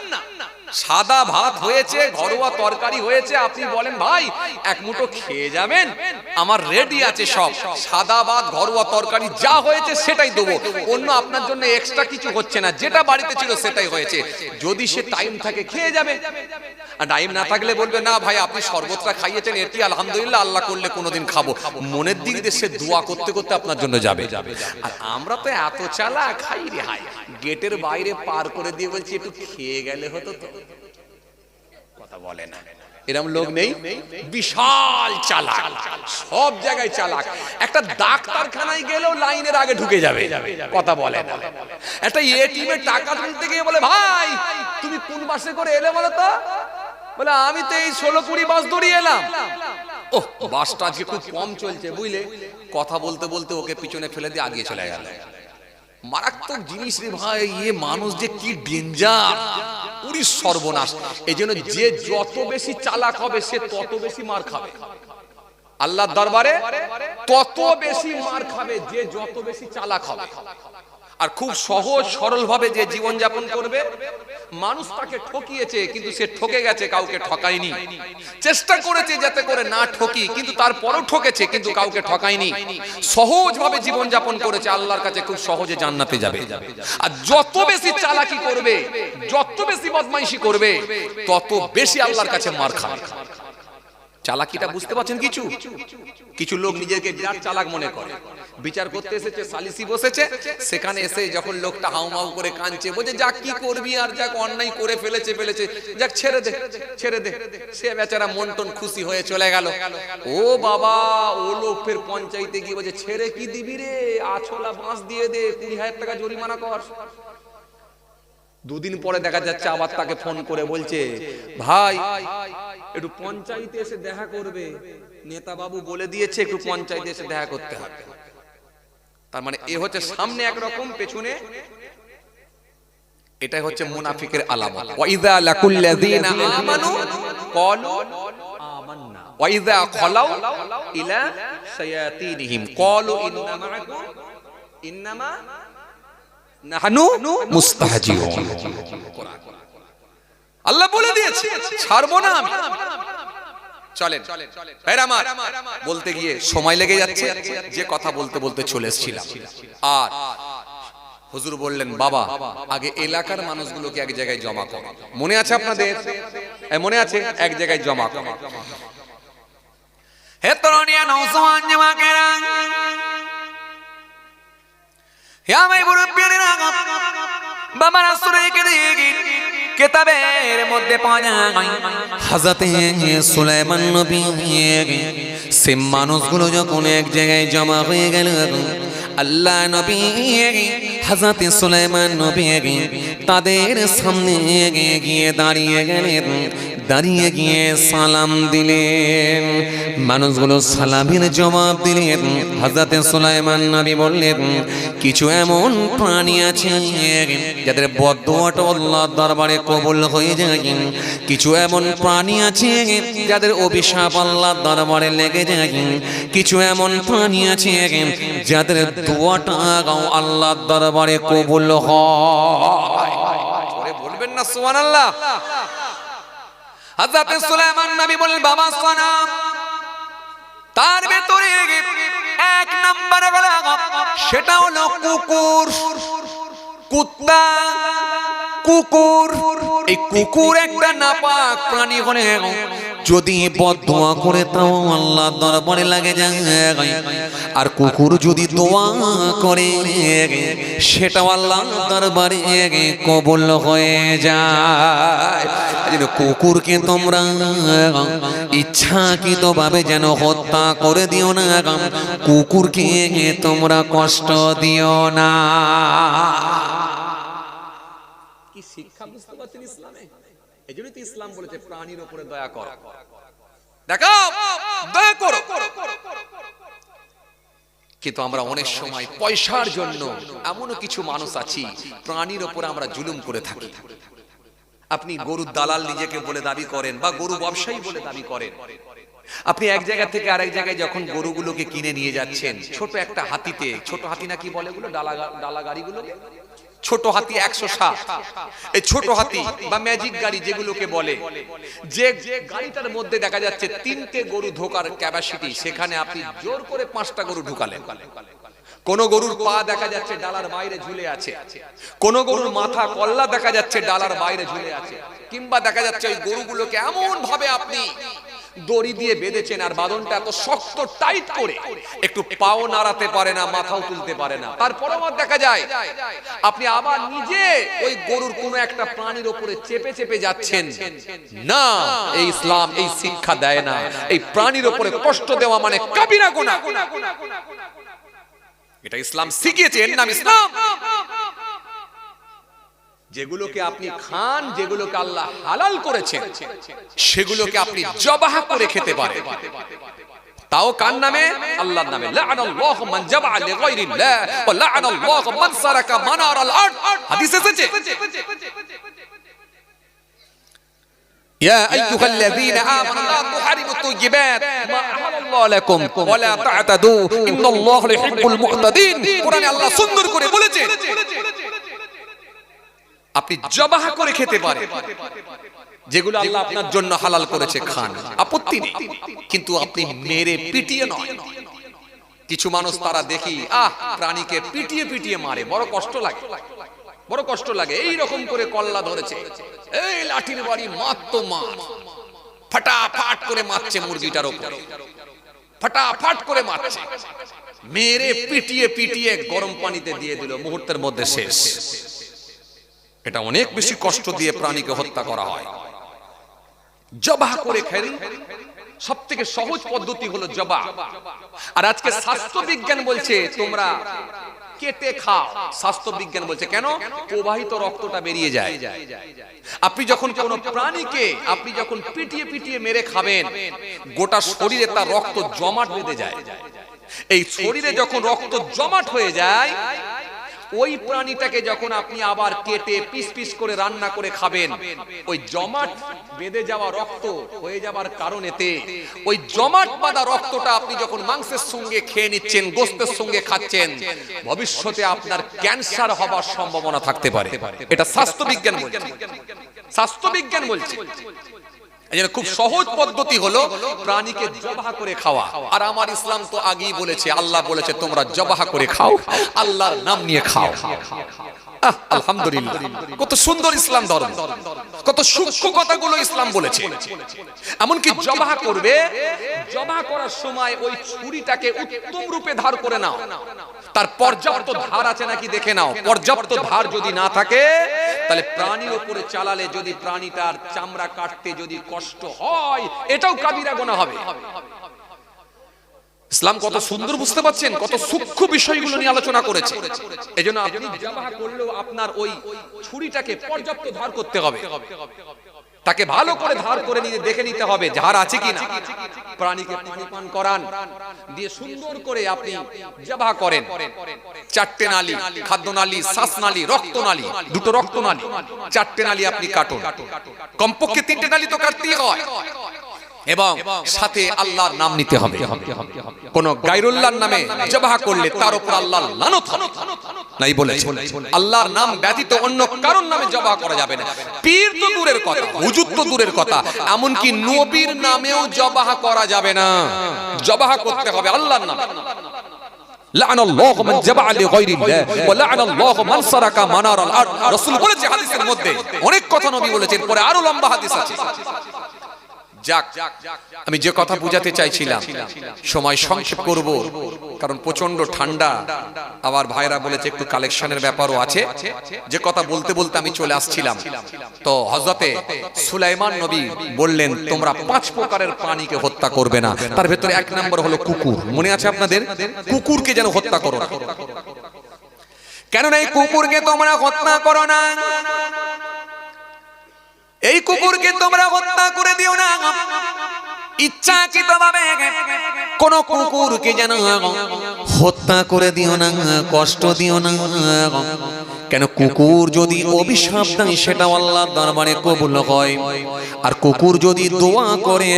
সাদা ভাত হয়েছে, ঘরোয়া তরকারি হয়েছে, আপনি বলেন ভাই এক মুঠো খেয়ে যাবেন, আমার রেডি আছে সব। সাদা ভাত, ঘরোয়া তরকারি যা হয়েছে সেটাই দেবো, অন্য আপনার জন্য এক্সট্রা কিছু হচ্ছে না, যেটা বাড়িতে ছিল সেটাই হয়েছে। যদি সে টাইম থাকে খেয়ে যাবে, আর টাইম না থাকলে বলবে না ভাই আপনি শরবতটা খাইয়েছেন, এটি আলহামদুলিল্লাহ, আল্লাহ করলে কোনোদিন খাবো। মনের দিক দিয়ে সে দোয়া করতে করতে আপনার জন্য যাবে। আর আমরা তো এত চালাক, খাই রে হাই, গেটের বাইরে পার করে দিয়ে বলছি একটু খেয়ে গেলে হতো তো। কথা বলে না, এরকম লোক নেই? বিশাল চালাক, সব জায়গায় চালাক। একটা ডাক্তারখানায় গেলেও লাইনের আগে ঢুকে যাবে। কথা বলে না। একটা এটিএম এ টাকা তুলতে গিয়ে বলে ভাই তুমি কোন বাসে করে এলে বলো তো? বলে আমি তো এই 16-20 বাস দৌড়িয়ে এলাম। ও বাসটা আজকে খুব কম চলছে বুঝলে। কথা বলতে বলতে ওকে পিছনে ফেলে দিয়ে আগিয়ে চলে গেল। মারাত্মক জিনিস রে ভাই, ইয়ে মানুষ যে কি ডেঞ্জার, পুরি সর্বনাশ। এই জন্য যে যত বেশি চালাক হবে সে তত বেশি মার খাবে আল্লাহর দরবারে, তত বেশি মার খাবে যে যত বেশি চালাক হবে। আর খুব সহজ সরল ভাবে যে জীবন যাপন করবে, মানুষ তাকে ঠকিয়েছে কিন্তু সে ঠকে গেছে, কাউকে ঠকায়নি। চেষ্টা করেছে যাতে করে না ঠকি, কিন্তু তারপরও ঠকেছে কিন্তু কাউকে ঠকায়নি। সহজ ভাবে জীবন যাপন করেছে, আল্লাহর কাছে খুব সহজে জান্নাতে যাবে। আর যত বেশি চালাকি করবে, যত বেশি বদমাইশি করবে, তত বেশি আল্লাহর কাছে মার খাবে। চালাকিটা বুঝতে পারছেন? কিছু কিছু লোক নিজেকে বিরাট চালাক মনে করে। বিচার করতে এসেছে, সালিসি বসেছে, সেখানে এসে যখন লোকটা হাউমাউ করে কাঁদছে, বলছে যাক কি করবি, আর যাক অন্যায় করে ফেলেছে, যাক ছেড়ে দে ছেড়ে দে। সে বেচারা মন টন খুশি হয়ে চলে গেল। ও বাবা, ও লোক ফের পঞ্চায়েতে গিয়ে বলছে ছেড়ে কি দিবি রে, আছলা বাঁশ দিয়ে দে, 20,000 টাকা জরিমানা কর। দুদিন পরে দেখা যাচ্ছে আবার তাকে ফোন করে বলছে ভাই একটু পঞ্চায়েতে এসে দেখা করবে, নেতা বাবু বলে দিয়েছে একটু পঞ্চায়েতে এসে দেখা করতে হবে। তার মানে এ হচ্ছে সামনে একরকম, পেছনে এটাই হচ্ছে মুনাফিকের আলামত। ওয়াইযা লাকুল্লাযীনা আমানু ক্বালু আমান্না ওয়াইযা খালাউ ইলা শায়াতিনহিম ক্বালু ইন্না মাআকুম ইন্নামা নাহনু মুস্তাহজিউন। আল্লাহ বলে দিয়েছে ছাড়বো না আমি। চলেন ভাইরা আমার, বলতে গিয়ে সময় লেগে যাচ্ছে, যে কথা বলতে বলতে চলে এসেছিলাম। আর হুজুর বললেন, বাবা আগে এলাকার মানুষগুলোকে এক জায়গায় জমা করো। মনে আছে আপনাদের? মনে আছে? এক জায়গায় জমা করো। হে তরুণিয়া নওজওয়ান জামাকেরা, হে আমার মুরব্বিরা, বাবা রাসূলকে দেখি কিতাবের মধ্যে পাওয়া যায় হযরত সুলাইমান নবী সে মানুষগুলো যখন এক জায়গায় জমা হয়ে গেল, আল্লাহ নবী হযরত সুলাইমান নবী তাদের সামনে গিয়ে দাঁড়িয়ে গেলেন। দাঁড়িয়ে গিয়ে সালাম দিলেন। মানুষগুলো সালামের জবাব দিলেন। হযরত সুলাইমান নবী বললেন, কিছু এমন প্রাণী আছে যাদের বদদুয়াটা আল্লাহর দরবারে কবুল হয়ে যায়। কিছু এমন প্রাণী আছে যাদের অভিশাপ আল্লাহর দরবারে লেগে যায়। কিছু এমন প্রাণী আছে যাদের দোয়াটা আল্লাহর দরবারে কবুল হয়। বলবেন না সুবহানাল্লাহ? হযরত সুলাইমান নবী বলেন, বাবা শোনো, তার ভেতরে এক নম্বর হলো সেটা হলো কুকুর, কুত্তা, কুকুর। এই কুকুর একটা নাপাক প্রাণী হলে যদি বদদোয়া করে তাও আল্লাহর দরবারে লাগে যায়। আর কুকুর যদি দোয়া করে সেটাও আল্লাহর দরবারে কবুল হয়ে যায়। কুকুরকে তোমরা ইচ্ছাকৃতভাবে যেন হত্যা করে দিও না, কুকুরকে তোমরা কষ্ট দিও না। কি শিক্ষা বুঝতে পারছেন ইসলামে? এজন্যই তো ইসলাম বলেছে প্রাণীর উপরে দয়া করো। দেখো, দয়া করো। কিন্তু আমরা অনেক সময় পয়সার জন্য এমনও কিছু মানুষ আছি প্রাণীর উপরে আমরা জুলুম করে থাকি। আপনি গরুর দালাল নিজেকে বলে দাবি করেন বা গরু ব্যবসায়ী বলে দাবি করেন। আপনি এক জায়গা থেকে আরেক জায়গায় যখন গরুগুলোকে কিনে নিয়ে যাচ্ছেন, ছোট একটা হাতিতে, ছোট হাতি নাকি বলে গুলো, ডালা গাড়িগুলো, ছোট হাতি 160, এই ছোট হাতি বা ম্যাজিক গাড়ি যেগুলোকে বলে, যে গাড়িটার মধ্যে দেখা যাচ্ছে 3টে গরু ঢোকার ক্যাপাসিটি, সেখানে আপনি জোর করে 5টা গরু ঢুকালেন। কোন গরুর পা দেখা যাচ্ছে ডালার বাইরে ঝুলে আছে, কোন গরুর মাথা কল্লা দেখা যাচ্ছে ডালার বাইরে ঝুলে আছে, কিংবা দেখা যাচ্ছে ওই গরুগুলোকে এমন ভাবে আপনি দড়ি দিয়ে বেঁধেছেন আর বাঁধনটা এত শক্ত টাইট করে একটু পাও নাড়াতে পারে না, মাথাও তুলতে পারে না। তারপরেও দেখা যায় আপনি আবার নিজে ওই গরুর কোন একটা প্রাণীর উপরে চেপে চেপে যাচ্ছেন। না, এই ইসলাম এই শিক্ষা দেয় না। এই প্রাণীর উপরে কষ্ট দেওয়া মানে কাবিরা গুনাহ। এটা ইসলাম শিখিয়েছে, এর নাম ইসলাম। যেগুলোকে আপনি খান, যেগুলোকে আল্লাহ হালাল করেছেন, সেগুলোকে আপনি জবাহ করে খেতে পারেন, তাও কার নামে? আল্লাহর নামে। লা'নাল্লাহু মান জাবা'a লিগায়রিল্লাহ ওয়া লা'নাল্লাহু মান সারাকা মানারাল আরদ। হাদিস এসেছে, ইয়া আইয়ুহাল্লাযীনা আমানু লা তুহারিমু তাইয়্যিবাত মা আহাল্লাহু লাকুম ওয়া লা তা'তাদু ইন্নাল্লাহা ইউহিব্বুল মু'তাদিন। কোরআনে আল্লাহ সুন্দর করে বলেছে আপনি জবাহ করে খেতে পারেন, যেগুলো আল্লাহ আপনার জন্য হালাল করেছে খান, আপত্তি নেই। কিন্তু আপনি মেরে পিটিয়ে নয়। কিছু মানুষ তারা দেখি প্রাণীকে পিটিয়ে পিটিয়ে মারে, বড় কষ্ট লাগে, বড় কষ্ট লাগে। এই রকম করে কল্লা ধরেছে, এই লাঠির বাড়ি মার তো মার, ফাটাফাট করে মারছে মুরগিটার উপরে, ফাটাফাট করে মারছে, মেরে পিটিয়ে পিটিয়ে গরম পানিতে দিয়ে দিল, মুহূর্তের মধ্যে শেষ। এটা অনেক বেশি কষ্ট দিয়ে প্রাণীকে হত্যা করা হয়। জবাহ করে খেলেন, সবথেকে সহজ পদ্ধতি হলো জবাহ। আর আজকে স্বাস্থ্য বিজ্ঞান বলছে তোমরা কেটে খাও। স্বাস্থ্য বিজ্ঞান বলছে কেন? প্রবাহিত রক্তটা বেরিয়ে যায়। আপনি যখন কোনো প্রাণীকে আপনি যখন পিটিয়ে পিটিয়ে মেরে খাবেন, গোটা শরীরে তার রক্ত জমাট বেঁধে যায়। এই শরীরে যখন রক্ত জমাট হয়ে যায়, ওই প্রাণীটাকে যখন আপনি আবার কেটে পিস পিস করে রান্না করে খাবেন, ওই জমাট বেঁধে যাওয়া রক্ত হয়ে যাবার কারণেতে ওই জমাট বাঁধা রক্তটা আপনি যখন মাংসের সঙ্গে খেয়ে নিচ্ছেন, গোশতের সঙ্গে খাচ্ছেন, ভবিষ্যতে আপনার ক্যান্সার হবার সম্ভাবনা থাকতে পারে। এটা স্বাস্থ্য বিজ্ঞান বলছে, স্বাস্থ্য বিজ্ঞান বলছে। এজন্য খুব সহজ পদ্ধতি হলো প্রাণীকে জবাহ করে খাওয়া। আর আমার ইসলাম তো আগেই বলেছে, আল্লাহ বলেছে তোমরা জবাহ করে খাও, আল্লাহর নাম নিয়ে খাও। আলহামদুলিল্লাহ, কত সুন্দর ইসলাম ধর্ম, কত সূক্ষ্ম কথাগুলো ইসলাম বলেছে। এমনকি জবাহ করবে, জবাহ করার সময় ওই ছুরিটাকে উত্তম রূপে ধার করে নাও, তার পর্যাপ্ত ধার আছে নাকি দেখে নাও। পর্যাপ্ত ধার যদি না থাকে তাহলে প্রাণীর উপরে চালালে যদি প্রাণীটার চামড়া কাটতে যদি কষ্ট হয়, এটাও কাবিরা গুনাহ হবে। ইসলাম কত সুন্দর, বুঝতে পারছেন কত সূক্ষ্ম বিষয়গুলো নিয়ে আলোচনা করেছে। এজন্য আপনি জবাহ করলেও আপনার ওই ছুরিটাকে পর্যাপ্ত ধার করতে হবে, তাকে ভালো করে ধার করে নিয়ে দেখে নিতে হবে ধার আছে কিনা। প্রাণীকে পানি পান করান, দিয়ে সুন্দর করে আপনি জবাহ করেন। চারটে নালী, খাদ্য নালী, শ্বাস নালী, রক্ত নালী, দুটো রক্ত নালী, চারটে নালী আপনি কাটুন। কমপক্ষে তিনটে নালী তো কাটতেই হয়, এবং সাথে আল্লাহর নাম নিতে হবে। কোন গায়রুল্লাহর নামে জবাহ করলে তার উপর আল্লাহর লানত হবে, নাই বলেছে। আল্লাহর নাম ব্যতীত অন্য কারোর নামে জবাহ করা যাবে না। পীর তো দূরের কথা, হুজুর তো দূরের কথা, এমনকি নবীর নামেও জবাহ করা যাবে না। জবাহ করতে হবে আল্লাহর নামে। লাআনাল্লাহু মান জাবাআ লিগায়রিল্লাহ ওয়া লাআনাল্লাহু মান সারাকা মানারাল আরদ। রাসূল বলেছে হাদিসের মধ্যে, অনেক কথা নবী বলেছেন, পরে আরো লম্বা হাদিস আছে। যাক, আমি যে কথা বুঝাতে চাইছিলাম, সময় সংক্ষেপ করব কারণ প্রচন্ড ঠান্ডা। আবার ভাইরা বলেছে একটু কালেকশনের ব্যাপারও আছে। যে কথা বলতে বলতে আমি চলে আসছিলাম, তো হযরতে সুলাইমান নবী বললেন তোমরা 5 প্রকারের প্রাণীকে হত্যা করবে না। তার ভেতরে 1 নম্বর হলো কুকুর। মনে আছে আপনাদের? কুকুরকে যেন হত্যা করো না। কেন না এই কুকুরকে তোমরা হত্যা করো না, এই কুকুরকে তোমরা হত্যা করে দিও না। ইচ্ছাকৃতভাবে কোন কুকুরকে যেন হত্যা করে দিও না, কষ্ট দিও না। কেন কুকুর যদি অভিশাপ দেয় সেটা আল্লাহর দরবারে কবুল হয়, আর কুকুর যদি দোয়া করে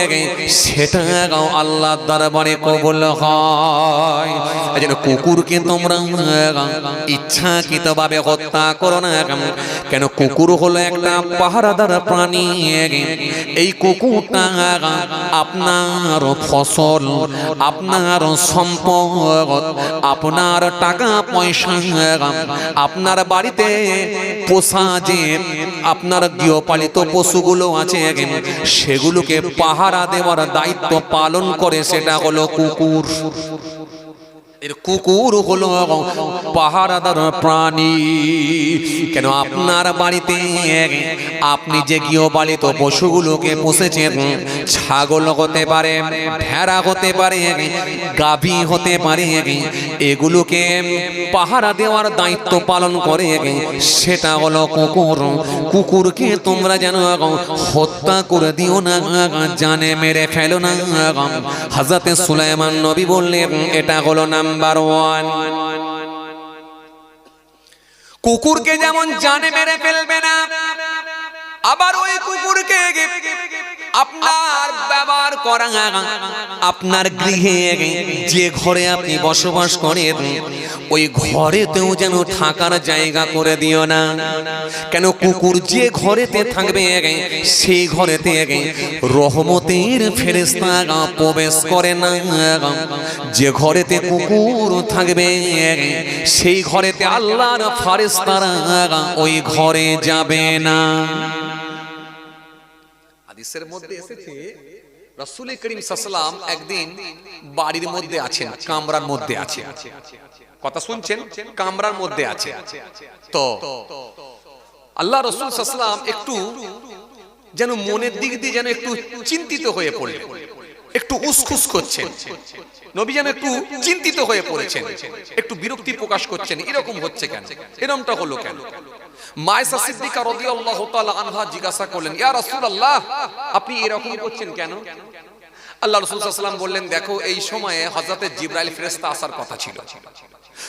সেটা আল্লাহর দরবারে কবুল হয়। এজন্য কুকুরকে তোমরা ইচ্ছাকৃতভাবে হত্যা করো না। কেন কুকুর হলো একটা পাহারাদার প্রাণী। এই কুকুরটা আপনার ফসল, আপনার সম্পদ, আপনার টাকা পয়সা, আপনার বাড়িতে পোষা যে আপনার গৃহপালিত পশুগুলো আছে সেগুলোকে পাহারা দেওয়ার দায়িত্ব পালন করে, সেটা হলো কুকুর। এর কুকুর হলো পাহারাদার প্রাণী। কেন আপনার বাড়িতে আপনি যে গৃহপালিত পশুগুলোকে পুষেছেন, ছাগল হতে পারে, ভেড়া হতে পারে, গাভী হতে পারে, এগুলোকে পাহারা দেওয়ার দায়িত্ব পালন করে সেটা হলো কুকুর। কুকুরকে তোমরা যেন হত্যা করে দিও না, জানে মেরে ফেলো না। হযরতে সুলাইমান নবী বললেন এটা হলো নাম্বার 1। কুকুরকে যেমন জানে মেরে ফেলবে না, আবার ওই কুকুরকে আপনার ব্যবহার করা, আপনার গৃহে যে ঘরে আপনি বসবাস করেন ওই ঘরেতেও যেন থাকার জায়গা করে দিও না। কেন কুকুর যে ঘরেতে থাকবে সেই ঘরেতে রহমতের ফেরেশতা প্রবেশ করে না। যে ঘরেতে কুকুর থাকবে সেই ঘরেতে আল্লাহর ফেরেশতারা ওই ঘরে যাবে না। হাদিসের মধ্যে এসেছে রাসূল করিম সাল্লাল্লাহু আলাইহি ওয়াসাল্লাম একদিন বাড়ির মধ্যে আছেন, কামরার মধ্যে আছেন। কথা শুনছেন? কামরার মধ্যে আছে। তো আল্লাহ রাসূল সাল্লাল্লাহু আলাইহি ওয়াসাল্লাম একটু যেন মনের দিক দিয়ে যেন একটু চিন্তিত হয়ে পড়লেন, একটু উসখুস করছেন। নবী যেন একটু চিন্তিত হয়ে পড়েছেন, একটু বিরক্তি প্রকাশ করছেন। এরকম হচ্ছে কেন? এরকমটা হলো কেন? মায়েশা সিদ্দিকা রাদিয়াল্লাহু তাআলা আনহা জিজ্ঞাসা করলেন, ইয়া রাসূলুল্লাহ, আপনি এরকম করছেন কেন? আল্লাহ রাসূল সাল্লাল্লাহু আলাইহি ওয়াসাল্লাম বললেন, দেখো এই সময়ে হযরতে জিবরাইল ফেরেশতা আসার কথা ছিল,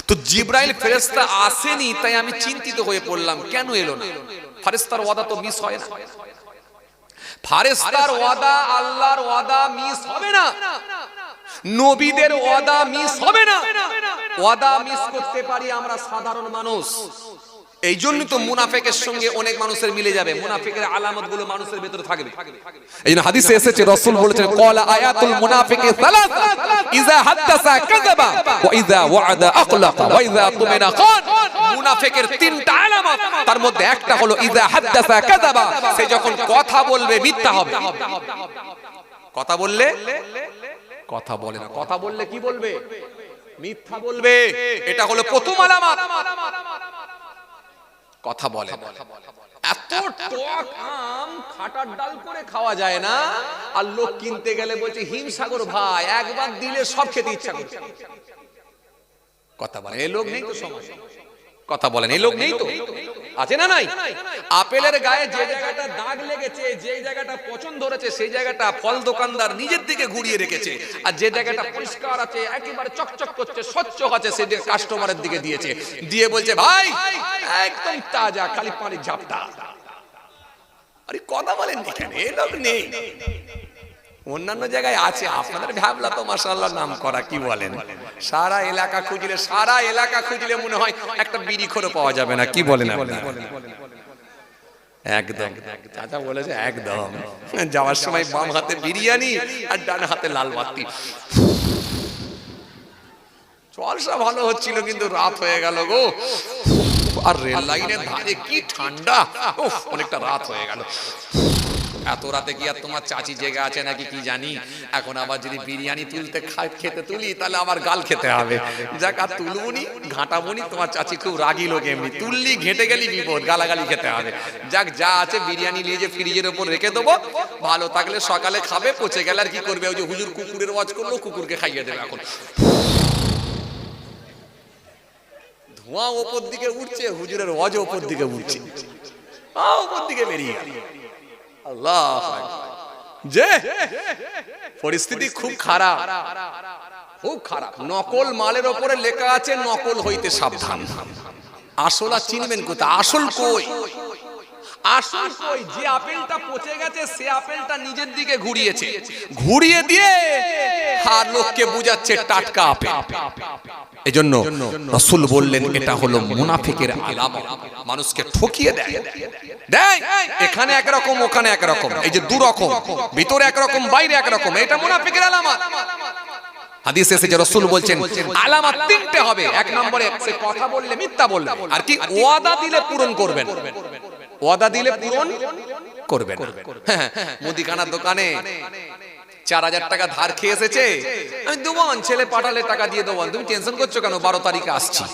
তো জিবরাইল ফেরেশতা আসেনি, তাই আমি চিন্তিত হয়ে পড়লাম কেন এলো না। ফেরেশতার ওয়াদা তো মিস হয় না, ফেরেশতার ওয়াদা আল্লাহর ওয়াদা মিস হবে না, নবীদের ওয়াদা মিস হবে না। ওয়াদা মিস করতে পারি আমরা সাধারণ মানুষ, এই জন্য তো মুনাফিকের সঙ্গে অনেক মানুষের মিলে যাবে, মুনাফিকের আলামতগুলো মানুষের ভিতরে থাকবে। এই জন্য হাদিসে এসেছে, রাসূল বলেছেন ক্বালা আয়াতুল মুনাফিকি সালাসা ইযা হাদাসা কাযাবা ওয়া ইযা ওয়া'আদা আখলাফা ওয়া ইযা তুমিনা খান। মুনাফিকের তিনটা আলামত, তার মধ্যে একটা হলো ইযা হাদাসা কাযাবা, সে যখন কথা বলবে মিথ্যা হবে। কথা বললে কথা বলে না, কথা বললে কি বলবে? মিথ্যা বলবে। এটা হলো প্রথম আলামত। কথা বলে এত টক আম খাটার ডাল করে খাওয়া যায় না, আর লোক কিনতে গেলে বলছে হিমসাগর ভাই একবার দিলে সব খেতে ইচ্ছা করছে। কথা বলে এই লোক নেই তো সমাজে? কথা বলেন এই লোক নেই তো? আছে না নাই? আপেলের গায়ে যে জায়গাটা দাগ লেগেছে, যে জায়গাটা পছন্দ ধরেছে, সেই জায়গাটা ফল দোকানদার নিজের দিকে ঘুরিয়ে রেখেছে, আর যে জায়গাটা পরিষ্কার আছে একেবারে চকচক করছে স্বচ্ছ আছে সেটা কাস্টমারের দিকে দিয়েছে, দিয়ে বলছে ভাই একদম তাজা, খালি পানির ঝাপটা। আরে কথা বলেন এখানে এই লোক নেই। অন্যান্য জায়গায় আছে, আপনাদের ভাবলা তো মাশাআল্লাহ নাম করা, কি বলেন? সারা এলাকা খুঁজলে মনে হয় একটা বিড়িখোরও পাওয়া যাবে না, কি বলেন আপনি? একদম চাচা বলেছে একদম। যাওয়ার সময় বাম হাতে বিরিয়ানি আর ডান হাতে লাল বাতি। জলসা ভালো হচ্ছিল, কিন্তু রাত হয়ে গেল গো। আর রেল লাইনের ধারে কি ঠান্ডা, অনেকটা রাত হয়ে গেল। এত রাতে কি আর তোমার চাচি জেগে আছে নাকি কি জানি। এখন আবার যদি বিরিয়ানি খেতে তুলি তাহলে আবার গাল খেতে হবে। যাক আর তুলবুনি, ঘাঁটাবুনি, তোমার চাচি খুব রাগি লোক, এমনি তুললি ঘেঁটে গেলি বিপদ, গালাগালি খেতে হবে। যাক যা আছে বিরিয়ানি নিয়ে যে ফ্রিজের উপর রেখে দেবো, ভালো থাকলে সকালে খাবে, পচে গেলে আর কি করবে? ওই যে হুজুর কুকুরের ওয়াজ করলো, কুকুরকে খাইয়ে দেবে। এখন ধোঁয়া ওপর দিকে উঠছে, হুজুরের ওয়াজ ওপর দিকে উঠছে, ওপর দিকে বেরিয়ে গেল। আল্লাহ, যে পরিস্থিতি খুব খারাপ, খুব খারাপ। নকল মালের ওপরে লেখা আছে নকল হইতে সাবধান। আসল আর চিনবেন কোথায়? আসল কই? আসল কই? যে আপেলটা পচে গেছে সে আপেলটা নিজের দিকে ঘুরিয়েছে, ঘুরিয়ে দিয়ে আর লোককে বুঝাচ্ছে টাটকা আপেল। এজন্য রাসূল বললেন এটা হলো মুনাফিকের আলামত, মানুষকে ঠকিয়ে দেয়। এখানে একরকম, ওখানে একরকম, এই যে দুরকম, ভিতরে একরকম বাইরে একরকম, এটা মুনাফিকের আলামত। হাদিসে এসেছে রাসূল বলছেন আলামত তিনটে হবে। এক নম্বরে সে কথা বললে মিথ্যা বলবে, আর কি ওয়াদা দিলে পূরণ করবেন, ওয়াদা দিলে পূরণ করবেন। মুদিখানার দোকানে 4000 টাকা ধার খেয়ে এসেছে, আমি দেবন, ছেলে পাঠালে টাকা দিয়ে দেবো। তুমি টেনশন করছো কেন? 12 তারিখে আসছি।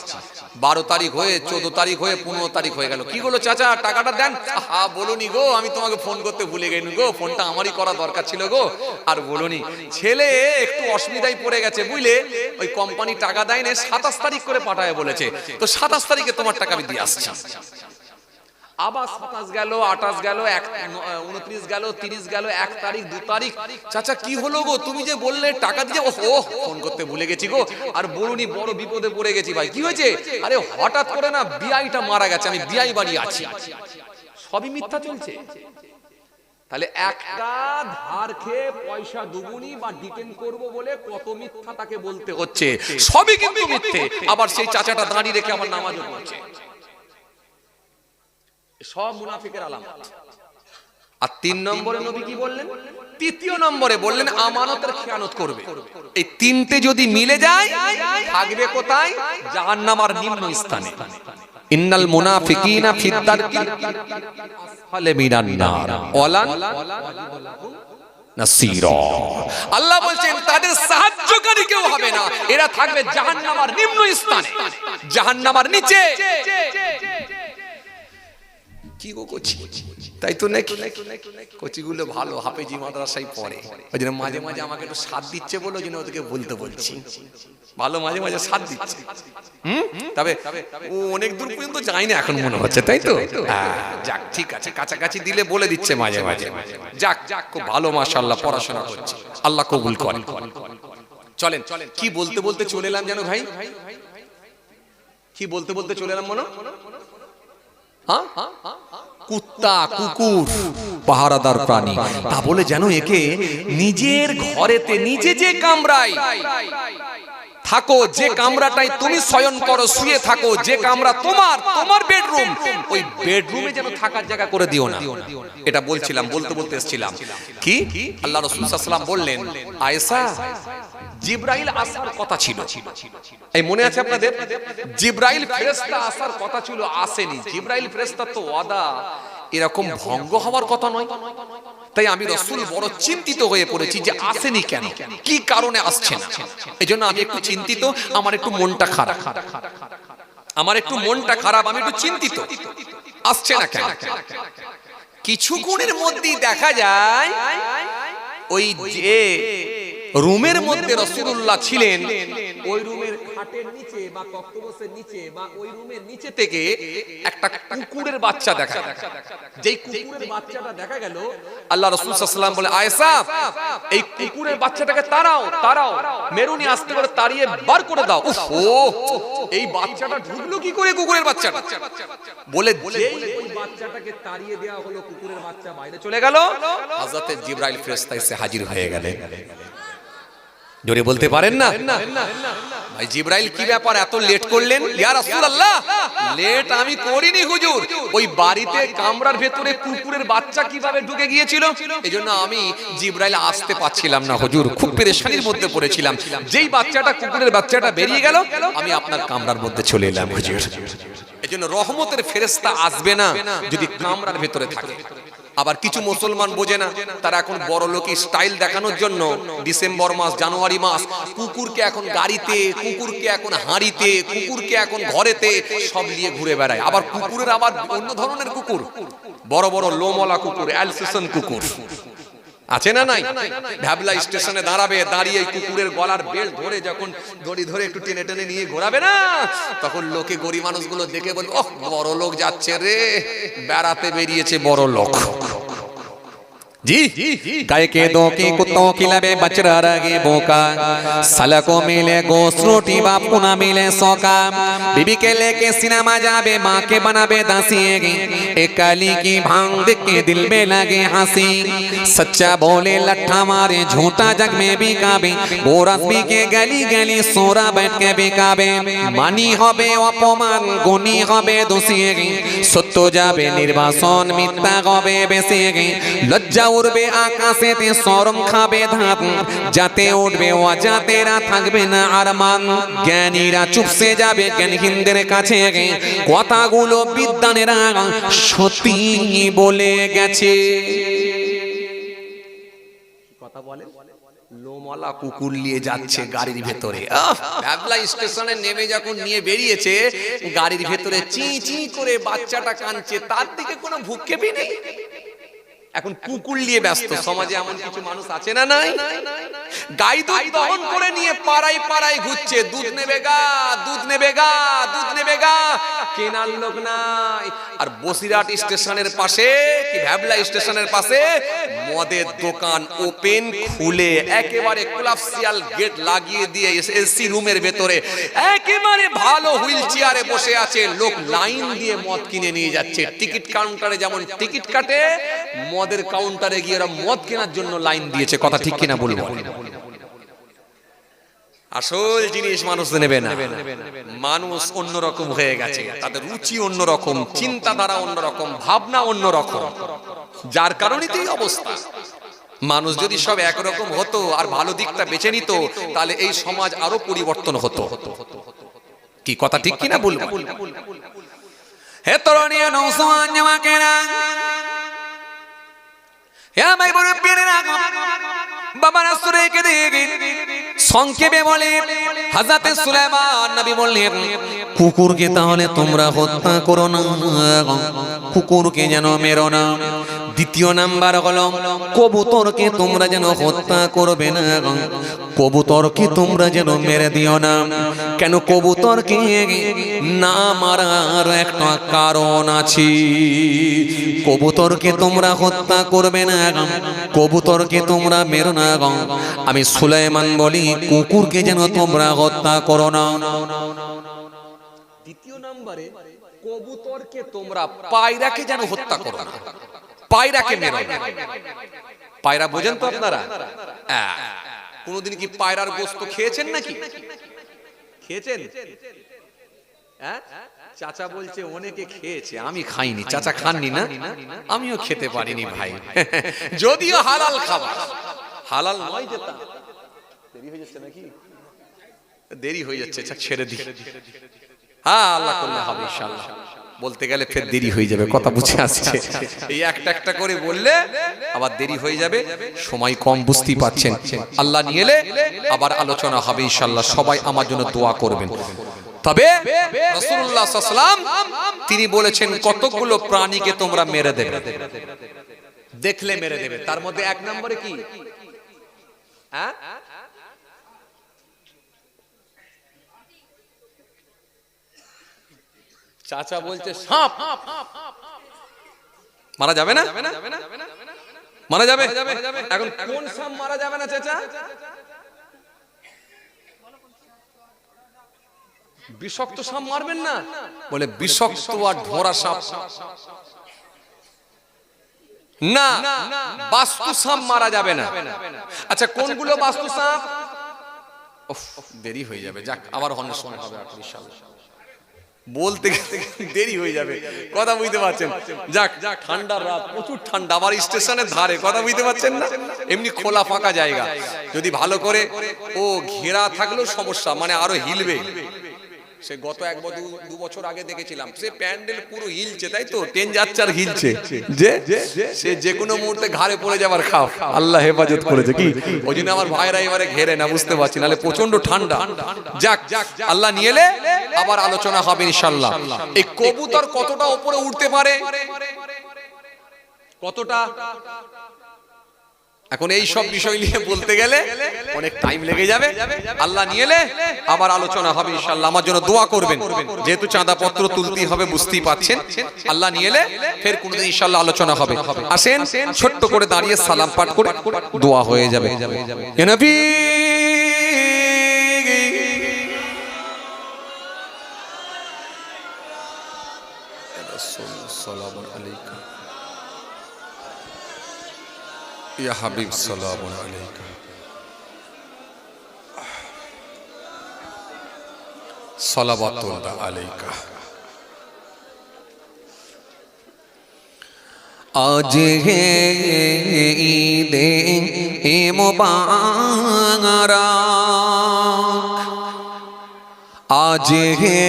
12 তারিখ হয়ে 14 তারিখ হয়ে 15 তারিখ হয়ে গেল। কি হলো চাচা, টাকাটা দেন। বলুনি গো, আমি তোমাকে ফোন করতে ভুলে গেছি গো, ফোনটা আমারই করা দরকার ছিল গো। আর বলুনি, ছেলে একটু অসুবিধায় পড়ে গেছে বুঝলে, ওই কোম্পানি টাকা দেয় না, 27 তারিখ করে পাঠায় বলেছে, তো 27 তারিখে তোমার টাকা আমি দিয়ে আসছি। আবার 27 গেল, 28 গেল, 29 গেল, 30 গেল, 1 তারিখ, 2 তারিখ। চাচা কি হলো গো, তুমি যে বললে টাকা দিয়ে, ফোন করতে ভুলে গেছি গো। আর বলুনি বড় বিপদে পড়ে গেছি ভাই। কি হয়েছে? আরে হঠাৎ করে না বিআইটা মারা গেছে, আমি বিআই বাড়ি আছি। সবই মিথ্যা চলছে। তাহলে একটা ধার খেয়ে পয়সা দুগুনি বা ডিটেন করব বলে কত মিথ্যা তাকে বলতে হচ্ছে, সবই কিন্তু মিথ্যে। আবার সেই চাচাটা দাঁড়িয়ে রেখে আমার নামাজও পড়ছে। সব মুনাফিকের আলামত। আর 3 নম্বরে নবী কি বললেন? তৃতীয় নম্বরে বললেন আমানতের খেয়ানত করবে। এই তিনটে যদি মিলে যায় থাকবে কোথায়? জাহান্নামের নিম্ন স্থানে। ইন্নাল মুনাফিকিনা ফিদ দারকি আসফালি মিনান নার ওয়ালান নাসীরা। আল্লাহ বলছেন তাদের সাহায্যকারী কেউ হবে না, এরা থাকবে জাহান্নামের নিম্ন স্থানে, জাহান্নামের নিচে। কি গো কচি, তাই তো নাকি? কচিগুলো ভালো হাফেজি মাদ্রাসায় পড়ে, ওই জন্য মাঝে মাঝে আমাকে একটু সাথ দিচ্ছে বলে ওই জন্য ওদেরকে বলতে বলছি। ভালো মাঝে মাঝে সাথ দিচ্ছে। তবে ও অনেক দূর পর্যন্ত যায় না এখন মনে হচ্ছে, তাই তো? যাক ঠিক আছে, কাছাকাছি দিলে বলে দিচ্ছে মাঝে মাঝে। যাক যাক, খুব ভালো, মাশাআল্লাহ পড়াশোনা করছে, আল্লাহ কবুল করেন। চলেন, কি বলতে বলতে চলে এলাম জানো ভাই? কি বলতে বলতে চলে এলাম মনে? কুত্তা, কুকুর, পাহারাদার প্রাণী, তা বলে যেন একে নিজের ঘরেতে নিজে যে কামড়ায়, থাকো, যে কামরাটাই তুমি শয়ন করো, শুয়ে থাকো, যে কামরা তোমার বেডরুম, ওই বেডরুমে যেন থাকার জায়গা করে দিও না। এটা বলছিলাম, বলতে এসেছিলাম কি আল্লাহ রাসূল সাল্লাল্লাহু আলাইহি ওয়াসাল্লাম বললেন, আয়েশা জিবরাইল আসার কথা ছিল, এই মনে আছে আপনাদের? জিবরাইল ফেরেশতা আসার কথা ছিল, আসেনি। জিবরাইল ফেরেশতা তো ওয়াদা এরকম ভঙ্গ হওয়ার কথা নয়। তাই আমি রাসূল বড় চিন্তিত হয়ে পড়েছি যে আসেনি কেন, কি কারণে আসছে না। এজন্য আমি একটু চিন্তিত, আমার একটু মনটা খারাপ, আমি একটু চিন্তিত, আসছে না কেন। কিছুক্ষণের মধ্যেই দেখা যায় ওই যে রুমের মধ্যে রাসূলুল্লাহ ছিলেন, ওই রুমের খাটের নিচে বা তক্তপোষের নিচে বা ওই রুমের নিচে থেকে একটা কুকুরের বাচ্চা দেখা গেল। যেই কুকুরের বাচ্চাটা দেখা গেল, আল্লাহ রাসূল সাল্লাল্লাহু আলাইহি ওয়াসাল্লাম বলে, আয়েশা এই কুকুরের বাচ্চাটাকে তাড়াও, মেরুনি আস্তে করে তাড়িয়ে বার করে দাও। ও এই বাচ্চাটা ঢুকলো কি করে কুকুরের বাচ্চাটা? বলে যেই ওই বাচ্চাটাকে তাড়িয়ে দেওয়া হলো, কুকুরের বাচ্চা বাইরে চলে গেল, হযরত জিবরাইল ফেরেশতা এসে হাজির হয়ে গেলেন। জোরে বলতে পারেন না? ভাই জিবরাইল কি ব্যাপার, এত লেট করলেন? ইয়া রাসূলুল্লাহ, লেট আমি করিনি হুজুর, ওই বাড়িতে কামরার ভেতরে কুকুরের বাচ্চা কিভাবে ঢুকে গিয়েছিল, এজন্য আমি জিবরাইল আসতে পারছিলাম না হুজুর, খুব পেরেশানির মধ্যে পড়েছিলাম। যেই বাচ্চাটা কুকুরের বাচ্চাটা বেরিয়ে গেল, আমি আপনার কামরার মধ্যে চলে এলাম হুজুর। এজন্য রহমতের ফেরেশতা আসবে না যদি কামরার ভেতরে থাকে। আবার কিছু মুসলমান বোঝে না, তারা এখন বড় লোকি স্টাইল দেখানোর জন্য ডিসেম্বর মাস, জানুয়ারি মাস কুকুরকে এখন গাড়িতে, কুকুরকে এখন হাঁড়িতে, কুকুরকে এখন ঘরেতে সব নিয়ে ঘুরে বেড়ায়। আবার কুকুরের আবার অন্য ধরনের কুকুর, বড় বড় লোমওয়ালা কুকুর, অ্যালসেশন কুকুর আছে না নাই? ভ্যাবলা স্টেশনে দাঁড়াবে, দাঁড়িয়ে কুকুরের গলার বেল্ট ধরে যখন দড়ি ধরে একটু টেনে টেনে নিয়ে ঘোরাবে না, তখন লোকে গরিব মানুষগুলো দেখে বলবে, ওহ বড় লোক যাচ্ছে রে, বেড়াতে বেরিয়েছে বড় লোক। जी गाय के दो की कुत्तों की लबे बचरा रगे बोका, साला को मिले गोश्त रोटी, बाप को ना मिले सौका, बीबी के लेके सिनेमा जाबे, माँ के बनाबे दासिएगी, एक काली की भांग देख के दिल में लगे हंसी, सच्चा बोले लट्ठा मारे, झूठा जग में भी काबे, बोरस भी के गली गली सोरा बैठ के भी काबे, मानी होबे अपमान, गुनी होबे दोषिएगी, सत्य जाबे निर्वासन, मिथ्या होबे बेसिएगी, लज्जा উড়বে আকাশেতে, শরম খাবে ধাত, যাতে উঠবে অজাতেরা থাকবে না আর মান, জ্ঞানীরা চুপসে যাবে জ্ঞানহীনদের কাছে, কথাগুলো বিদ্বানেরা সত্যি বলে গেছে। কথা বলে লোমওয়ালা কুকুর নিয়ে যাচ্ছে গাড়ির ভেতরে, ভ্যাবলা স্টেশনে নেমে যখন নিয়ে বেরিয়েছে, গাড়ির ভেতরে চি চি করে বাচ্চাটা কাঁদছে, তার দিকে কোনো ভ্রুক্ষেপই নেই। এখন কুকুর নিয়ে ব্যস্ত। সমাজে এমন কিছু মানুষ আছে না নাই? গাই দুধ দহন করে নিয়ে পাড়ায় পাড়ায় ঘুরছে, দুধ নেবে গা, দুধ নেবে গা, দুধ নেবে গা, কেনার লোক নাই। আর বসিরহাট স্টেশনের পাশে কি ভ্যাবলা স্টেশনের পাশে মদের দোকান ওপেন খুলে একেবারে কোলাপসিয়াল গেট লাগিয়ে দিয়ে এসি রুমের ভেতরে একেবারে ভালো হুইল চেয়ারে বসে আছে, লোক লাইন দিয়ে মদ কিনে নিয়ে যাচ্ছে। টিকিট কাউন্টারে যেমন টিকিট কাটে, মদের কাউন্টারে গিয়ে ওরা মদ কেনার জন্য লাইন দিয়েছে। কথা ঠিক কিনা বলবো? আসল জিনিস মানুষ নেবে না। মানুষ অন্যরকম হয়ে গেছে, তাদের রুচি অন্যরকম, চিন্তাধারা অন্যরকম, ভাবনা অন্যরকম, যার কারণেই এই অবস্থা। মানুষ যদি সব একরকম হতো আর ভালো দিকটা বেছে নিত, তাহলে এই সমাজ আরো পরিবর্তন হতো। কি কথা ঠিক কিনা বলবো? হে তরুণী নওজওয়ান জামাকেরা, হে ভাই মুরব্বিরা, বাবারা সুরে কে দেবে সংক্ষেপে বলে, হযরত সুলাইমান নবী বললেন, কুকুরকে তাহলে তোমরা হত্যা করো না, কুকুরকে যেন মেরো না। দ্বিতীয় নাম্বার হলো কবুতরকে তোমরা যেন হত্যা করবে না, কবুতরকে তোমরা যেন মেরে দিও না। কেন কবুতরকে না মারার একটা কারণ আছে। কবুতরকে তোমরা হত্যা করবে না, কবুতরকে তোমরা মেরো না। আমি সুলাইমান বলি কুকুরকে যেন তোমরা হত্যা করো না। দ্বিতীয় নম্বরে কবুতরকে তোমরা, পায়রাকে যেন হত্যা করো না, পায়রাকে মেরো না। পায়রা বোঝেন তো আপনারা? কোনদিন কি পায়রার গোশত খেয়েছেন নাকি? খেয়েছেন? হ্যাঁ, চাচা বলছে অনেকে খেয়েছে, আমি খাইনি। চাচা খাননি না? আমিও খেতে পারিনি ভাই। যদিও হালাল খাবার, হালাল নয় যেটা। দেরি হয়ে যাচ্ছে নাকি? দেরি হয়ে যাচ্ছে, ছেড়ে দিই। হ্যাঁ, আল্লাহ করলে হবে ইনশাআল্লাহ। বলতে গেলে ফের দেরি হয়ে যাবে, কথা বুঝে আসছে। এই একটা একটা করে বললে আবার দেরি হয়ে যাবে, সময় কম, বুঝতেই পাচ্ছেন। আল্লাহ নিয়ে এলে আবার আলোচনা হবে ইনশাআল্লাহ। সবাই আমার জন্য দোয়া করবেন। তবে রাসূলুল্লাহ সাল্লাল্লাহু আলাইহি ওয়াসাল্লাম তিনি বলেছেন কতগুলো প্রাণীকে তোমরা মেরে দেবে, দেখলে মেরে দেবে। তার মধ্যে এক নম্বরে কি? হ্যাঁ, চাচা বলছে সাপ। মারা যাবে না? মারা যাবে। এখন কোন সাপ মারা যাবে না চাচা? বিষাক্ত সাপ মারবেন না? বলে বিষাক্ত আর ঢোরা সাপ না, বাস্তু সাপ মারা যাবে না। আচ্ছা, কোনগুলো বাস্তু সাপ? দেরি হয়ে যাবে, যাক আবার অন্য সময় হবে ইনশাআল্লাহ। বলতে দেরি হয়ে যাবে, কথা বুঝতে পারছেন? যাক, ঠান্ডার রাত, প্রচুর ঠান্ডা, আবার স্টেশনের ধারে, কথা বুঝতে পারছেন না? এমনি খোলা ফাঁকা জায়গা, যদি ভালো করে ও ঘেরা থাকলেও সমস্যা, মানে আরো হিলবে। সে গত এক বছর 2 বছর আগে দেখেছিলাম, সে প্যান্ডেল পুরো হিলছে, তাই তো ট্রেন যাচ্ছে আর হিলছে, যে সে যে কোনো মুহূর্তে ঘাড়ে পড়ে যাবার খাপ, আল্লাহ হেফাজত করেছে কি? ওই জন্য আমার ভাইরা এবারে ঘেরে না, বুঝতে পারছি, নাহলে প্রচন্ড ঠান্ডা। যাক, আল্লাহ নিয়ে এলে আবার আলোচনা হবে ইনশাআল্লাহ। এই কবুতর কতটা উপরে উঠতে পারে, কতটা? এখন এই সব বিষয় নিয়ে বলতে গেলে অনেক টাইম লেগে যাবে। আল্লাহ নিয়ে এলে আবার আলোচনা হবে ইনশাআল্লাহ। আমার জন্য দোয়া করবেন, যেহেতু চাঁদা পত্র তুলতেই হবে, বুঝতেই পাচ্ছেন। আল্লাহ নিয়ে এলে ফের কোনদিন ইনশাআল্লাহ আলোচনা হবে। আসেন, ছোট্ট করে দাঁড়িয়ে সালাম পাঠ করে দোয়া হয়ে যাবে। ইয়া নবী সালামু আলাইকা, ইয়া হাবিব সালামু আলাইকা, সালাওয়াতুল্লাহ আলাইকা। আজ হে ঈদে মুবারক, আজ হে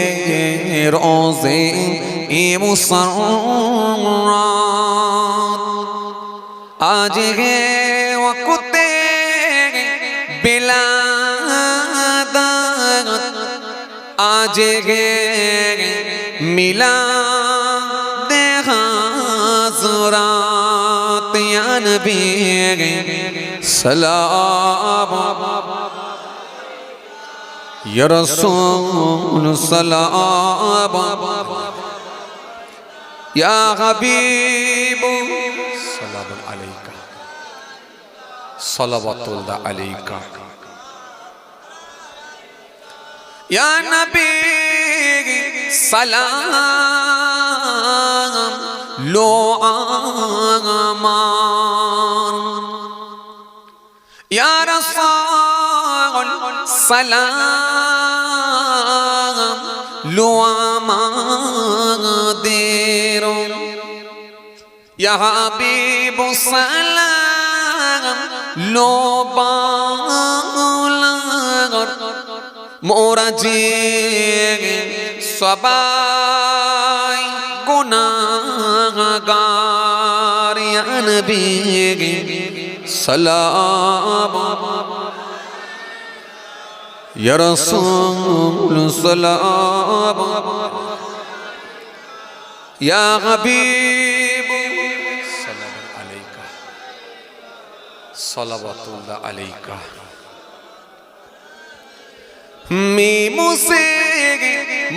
রোজে মুসররত, আজ হে ওয়াক্তে বিলাদত, আজ হে মিলাদে হাজরাত। ইয়া নবী সালাম, ইয়া রাসূল সালাম, ইয়া হাবিব সালাম আলাইকা, সালাওয়াতুল্লাহ আলাইকা। ইয়া নবী সালাম লো আমার, ইয়া রাসূল সালাম লো আমাদের, ইয়া হাবিব সালাম লো বাউলার। মোরা যে সবাই গুনাহগার, ইয়া নবী সালাম, ইয়া রাসূল সালাম, ইয়া হাবিব সালাম আলাইকা, সালাওয়াতুল্লাহ আলাইকা। मीमू से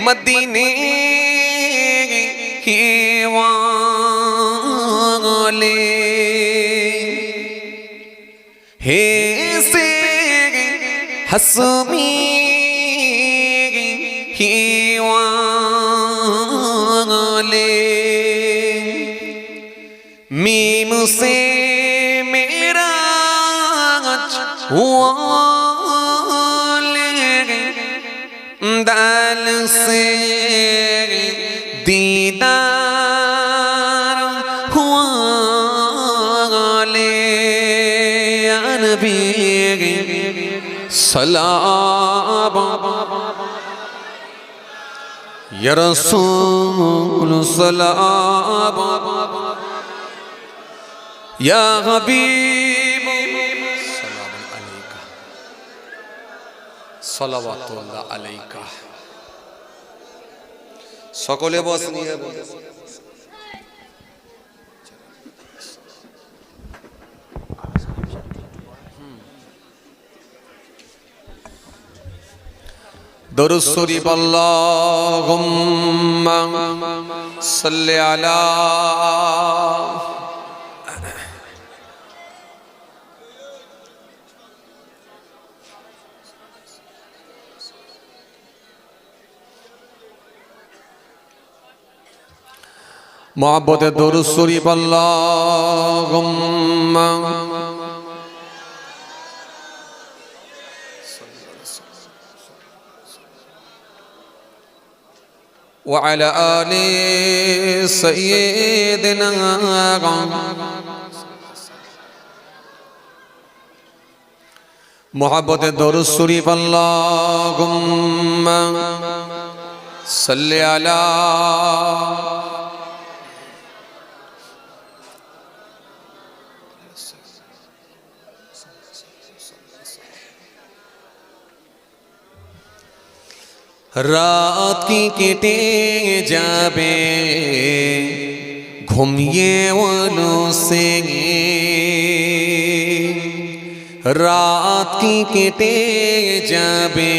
मदीने ही वाले, हे से हसमी ही वाले, मीमू से मेरा हुआ दल से दीदार हुआ ले नबी सलाम या रसूल सलाम या हबीब सलाम अलैका सलावातुल्लाह अलैका। সকলে বস নিয়ে দরুদ শরীফ আল্লাহুম্মা সাল্লি আলা मोहब्बत दुरूद शरीफ अल्लाहुम्मा व अला आलि सय्यिदिना मोहब्बत दुरूद शरीफ अल्लाहुम्मा सल्लि अला रात की केटे जाबे घूमिए वालों से रात की केटे जाबे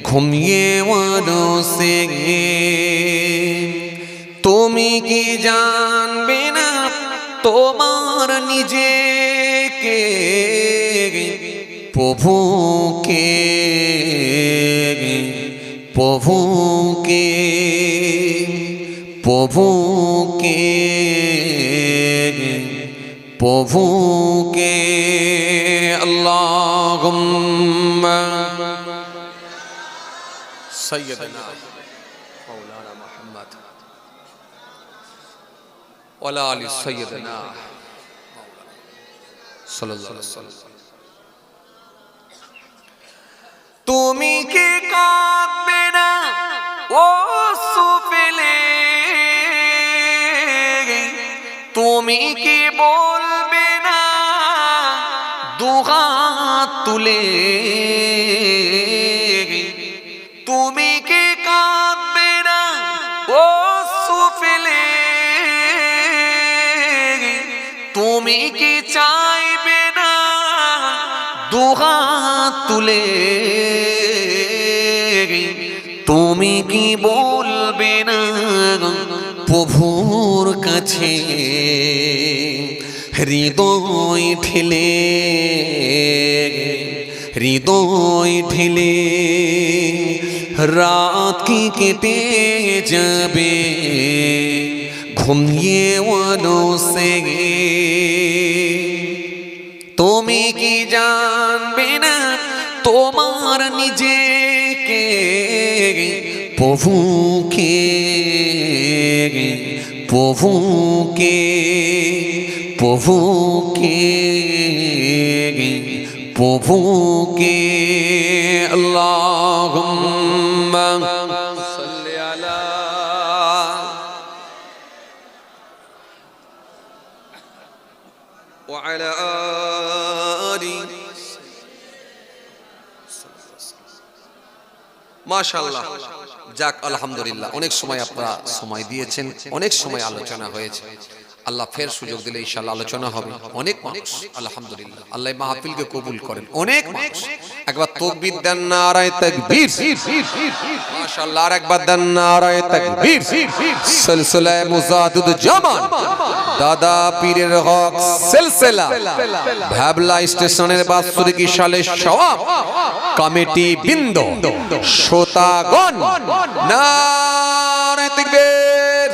घूमिए वालों से तुम्ही की जानबे ना তোমার নিজেকে প্রভুকে প্রভুকে প্রভুকে প্রভুকে আল্লাহুম্মা সাইয়্যিদানা মাওলানা মুহাম্মদ ওয়া আলা আলি সাইয়্যিদানা সাল্লাল্লাহু আলাইহি ওয়াসাল্লাম। তুমি কি কাঁদবে না ও সুফিলে, তুমি কি বলবে না দুহাত তুলে, তুমি কি কাঁদবে না ও সুফিলে, তুমি কি চাইবে না দুহাত তুলে, তুমি কি বলবে না প্রভুর কাছে হৃদয় ঢেলে, হৃদয় ঢেলে রাত কি কেটে যাবে ঘুমিয়ে ওয়ালোं से। তুমি কি জানবে না তোমার নিজেকে প্রভুকে প্রভুকে প্রভুকে প্রভুকে আল্লাহুম্মা সাল্লি আলা ওয়া আলা আলি মাশাআল্লাহ। যাক আলহামদুলিল্লাহ, অনেক সময় আপনারা সময় দিয়েছেন, অনেক সময় আলোচনা হয়েছে। আল্লাহ ফের সুযোগ দিলে ইনশাআল্লাহ আলোচনা হবে। অনেক মানুষ আলহামদুলিল্লাহ আল্লাহ মাহফিলকে কবুল করেন। অনেক মানুষ একবার তাকবীর দেন, নারায়ে তাকবীর, মাশাআল্লাহ। আর একবার দেন নারায়ে তাকবীর। সিলসিলায়ে মুজাদ্দিদ জামান দাদা পীরের হক সিলসিলা ভাবলা স্টেশনের বাৎসরিক সালে সওয়াব কমিটি বৃন্দ শ্রোতাগণ নারায়ে তাকবীর।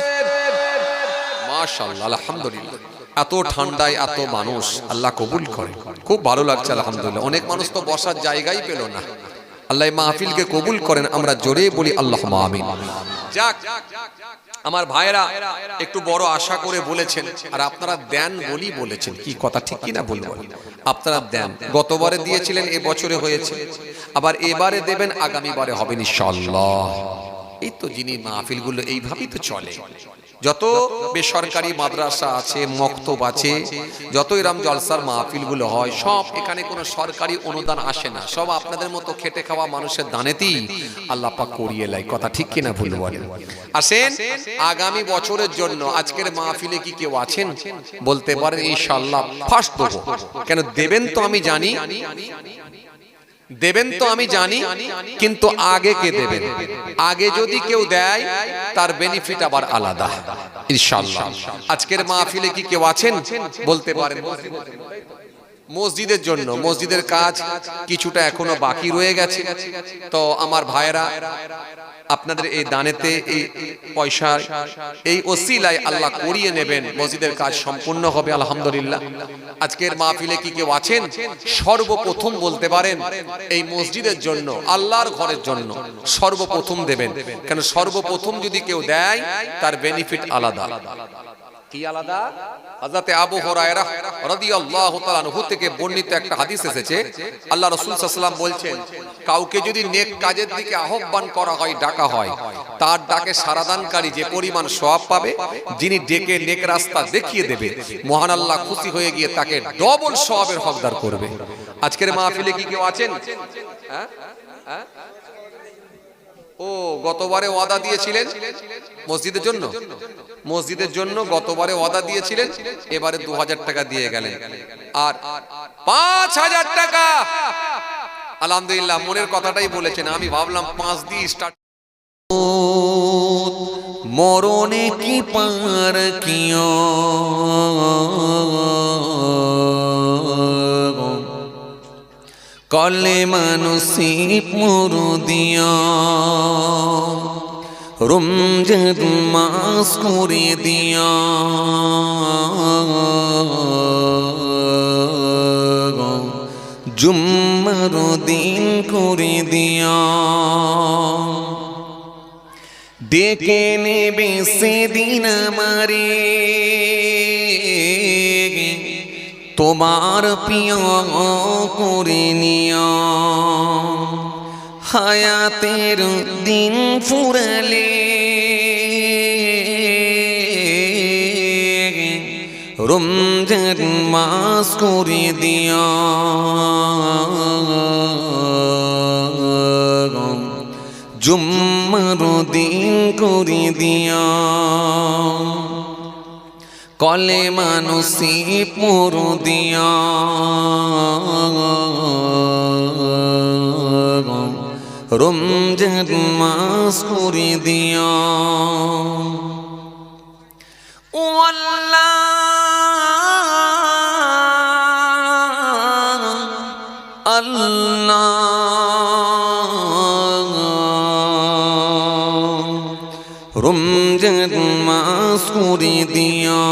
মাশাআল্লাহ আলহামদুলিল্লাহ। এত ঠান্ডায় এত মানুষ, আল্লাহ কবুল করে। খুব ভালো লাগছে আলহামদুলিল্লাহ। অনেক মানুষ তো বসার জায়গাই পেল না, আল্লাহ মাহফিলকে কবুল করেন, আমরা জোরে বলি আল্লাহুম্মা আমিন। যাক, আমার ভাইরা একটু বড় আশা করে বলেছেন, আর আপনারা দেন বলি বলেছেন, কি কথা ঠিক কিনা বলবো? আপনারা দেন, গতবারে দিয়েছিলেন, এবছরে হয়েছে, আবার এবারে দেবেন, আগামীবারে হবে ইনশাআল্লাহ। এই তো যিনি মাহফিলগুলো এইভাবেই তো চলে। যত বেসরকারি মাদ্রাসা আছে, মক্তব আছে, যত এরম জলসার মাহফিলগুলো হয়, সব এখানে কোনো সরকারি অনুদান আসে না, সব আপনাদের মতো খেটে খাওয়া মানুষের দানেতেই আল্লাহ পাক করিয়ে লাই। কথা ঠিক কিনা ভুল বলেন? আসেন, আগামী বছরের জন্য আজকের মাহফিলে কি কেউ আছেন? বলতে পারেন ইনশাআল্লাহ ফার্স্ট দেবো। কেন দেবেন তো আমি জানি, দেবেন তো আমি জানি, কিন্তু আগে কে দেবেন? আগে যদি কেউ দেয় তার বেনিফিট আবার আলাদা ইনশাআল্লাহ। আজকের মাহফিলে কি কেউ আছেন? বলতে পারেন। মসজিদের জন্য, মসজিদের কাজ কিছুটা এখনো বাকি রয়ে গেছে, তো আমার ভাইরা আপনাদের এই দানেতে, এই পয়সা, এই ওসিলায় আল্লাহ করিয়ে নেবেন, মসজিদের কাজ সম্পূর্ণ হবে আলহামদুলিল্লাহ। আজকের মাহফিলে কি কেউ আছেন? সর্বপ্রথম বলতে পারেন এই মসজিদের জন্য, আল্লাহর ঘরের জন্য সর্বপ্রথম দেবেন। কেন সর্বপ্রথম যদি কেউ দেয় তার বেনিফিট আলাদা। কি আলাদা? হযরত আবু হুরায়রা রাদিয়াল্লাহু তাআলা আনহু থেকে বর্ণিত একটা হাদিস এসেছে, আল্লাহ রাসূল সাল্লাল্লাহু আলাইহি ওয়াসাল্লাম বলছেন, কাউকে যদি নেক কাজের দিকে আহ্বান করা হয়, ডাকা হয়, তার ডাকে সাড়াদানকারী যে পরিমাণ সওয়াব পাবে, যিনি ডেকে নেক রাস্তা দেখিয়ে দেবে, মহান আল্লাহ খুশি হয়ে গিয়ে তাকে ডবল সওয়াবের হকদার করবে। আজকের মাহফিলে কি কেউ আছেন? হ্যাঁ হ্যাঁ, ও গতবারে ওয়াদা দিয়েছিলেন মসজিদের জন্য, মসজিদের জন্য গতবারে ওয়াদা দিয়েছিলেন, এবারে 2000 টাকা দিয়ে গেলেন, আর 5000 টাকা আলহামদুলিল্লাহ। মনের কথাটাই বলেছেন, আমি ভাবলাম 5 দিয়ে স্টার্ট। মরণে কি পার কিও কলে মানুষিপ মরু দিয়া, রমজান মাস করে দিয়া, জুম্মার দিন করে দিয়া, ডেকে নেবে সেদিন আমারে, তোমার প্রিয় করে নিয়া, হায়াতের দিন ফুরালে, রমজান মাস করে দিয়া, জুম্মার দিন করে দিয়া, কলে মানুষিপ মরু দিয়া, রমজান মাস করে দিয়া। ও আল্লাহ, আল্লাহ, রমজান মাস করে দিয়া,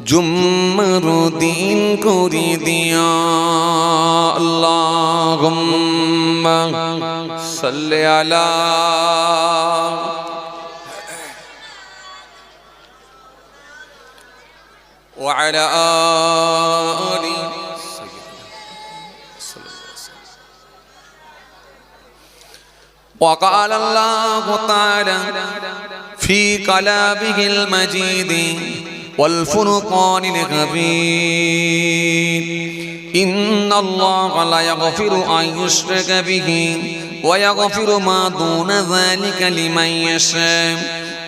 জুম্মার দিন করে দিয়া। আল্লাহুম্মা সাল্লি আলা ওয়া আলা আলি وقال الله تعالى في كلامه المجيد والفرقان الحميد، إن الله لا يغفر أن يشرك به ويغفر ما دون ذلك لمن يشاء،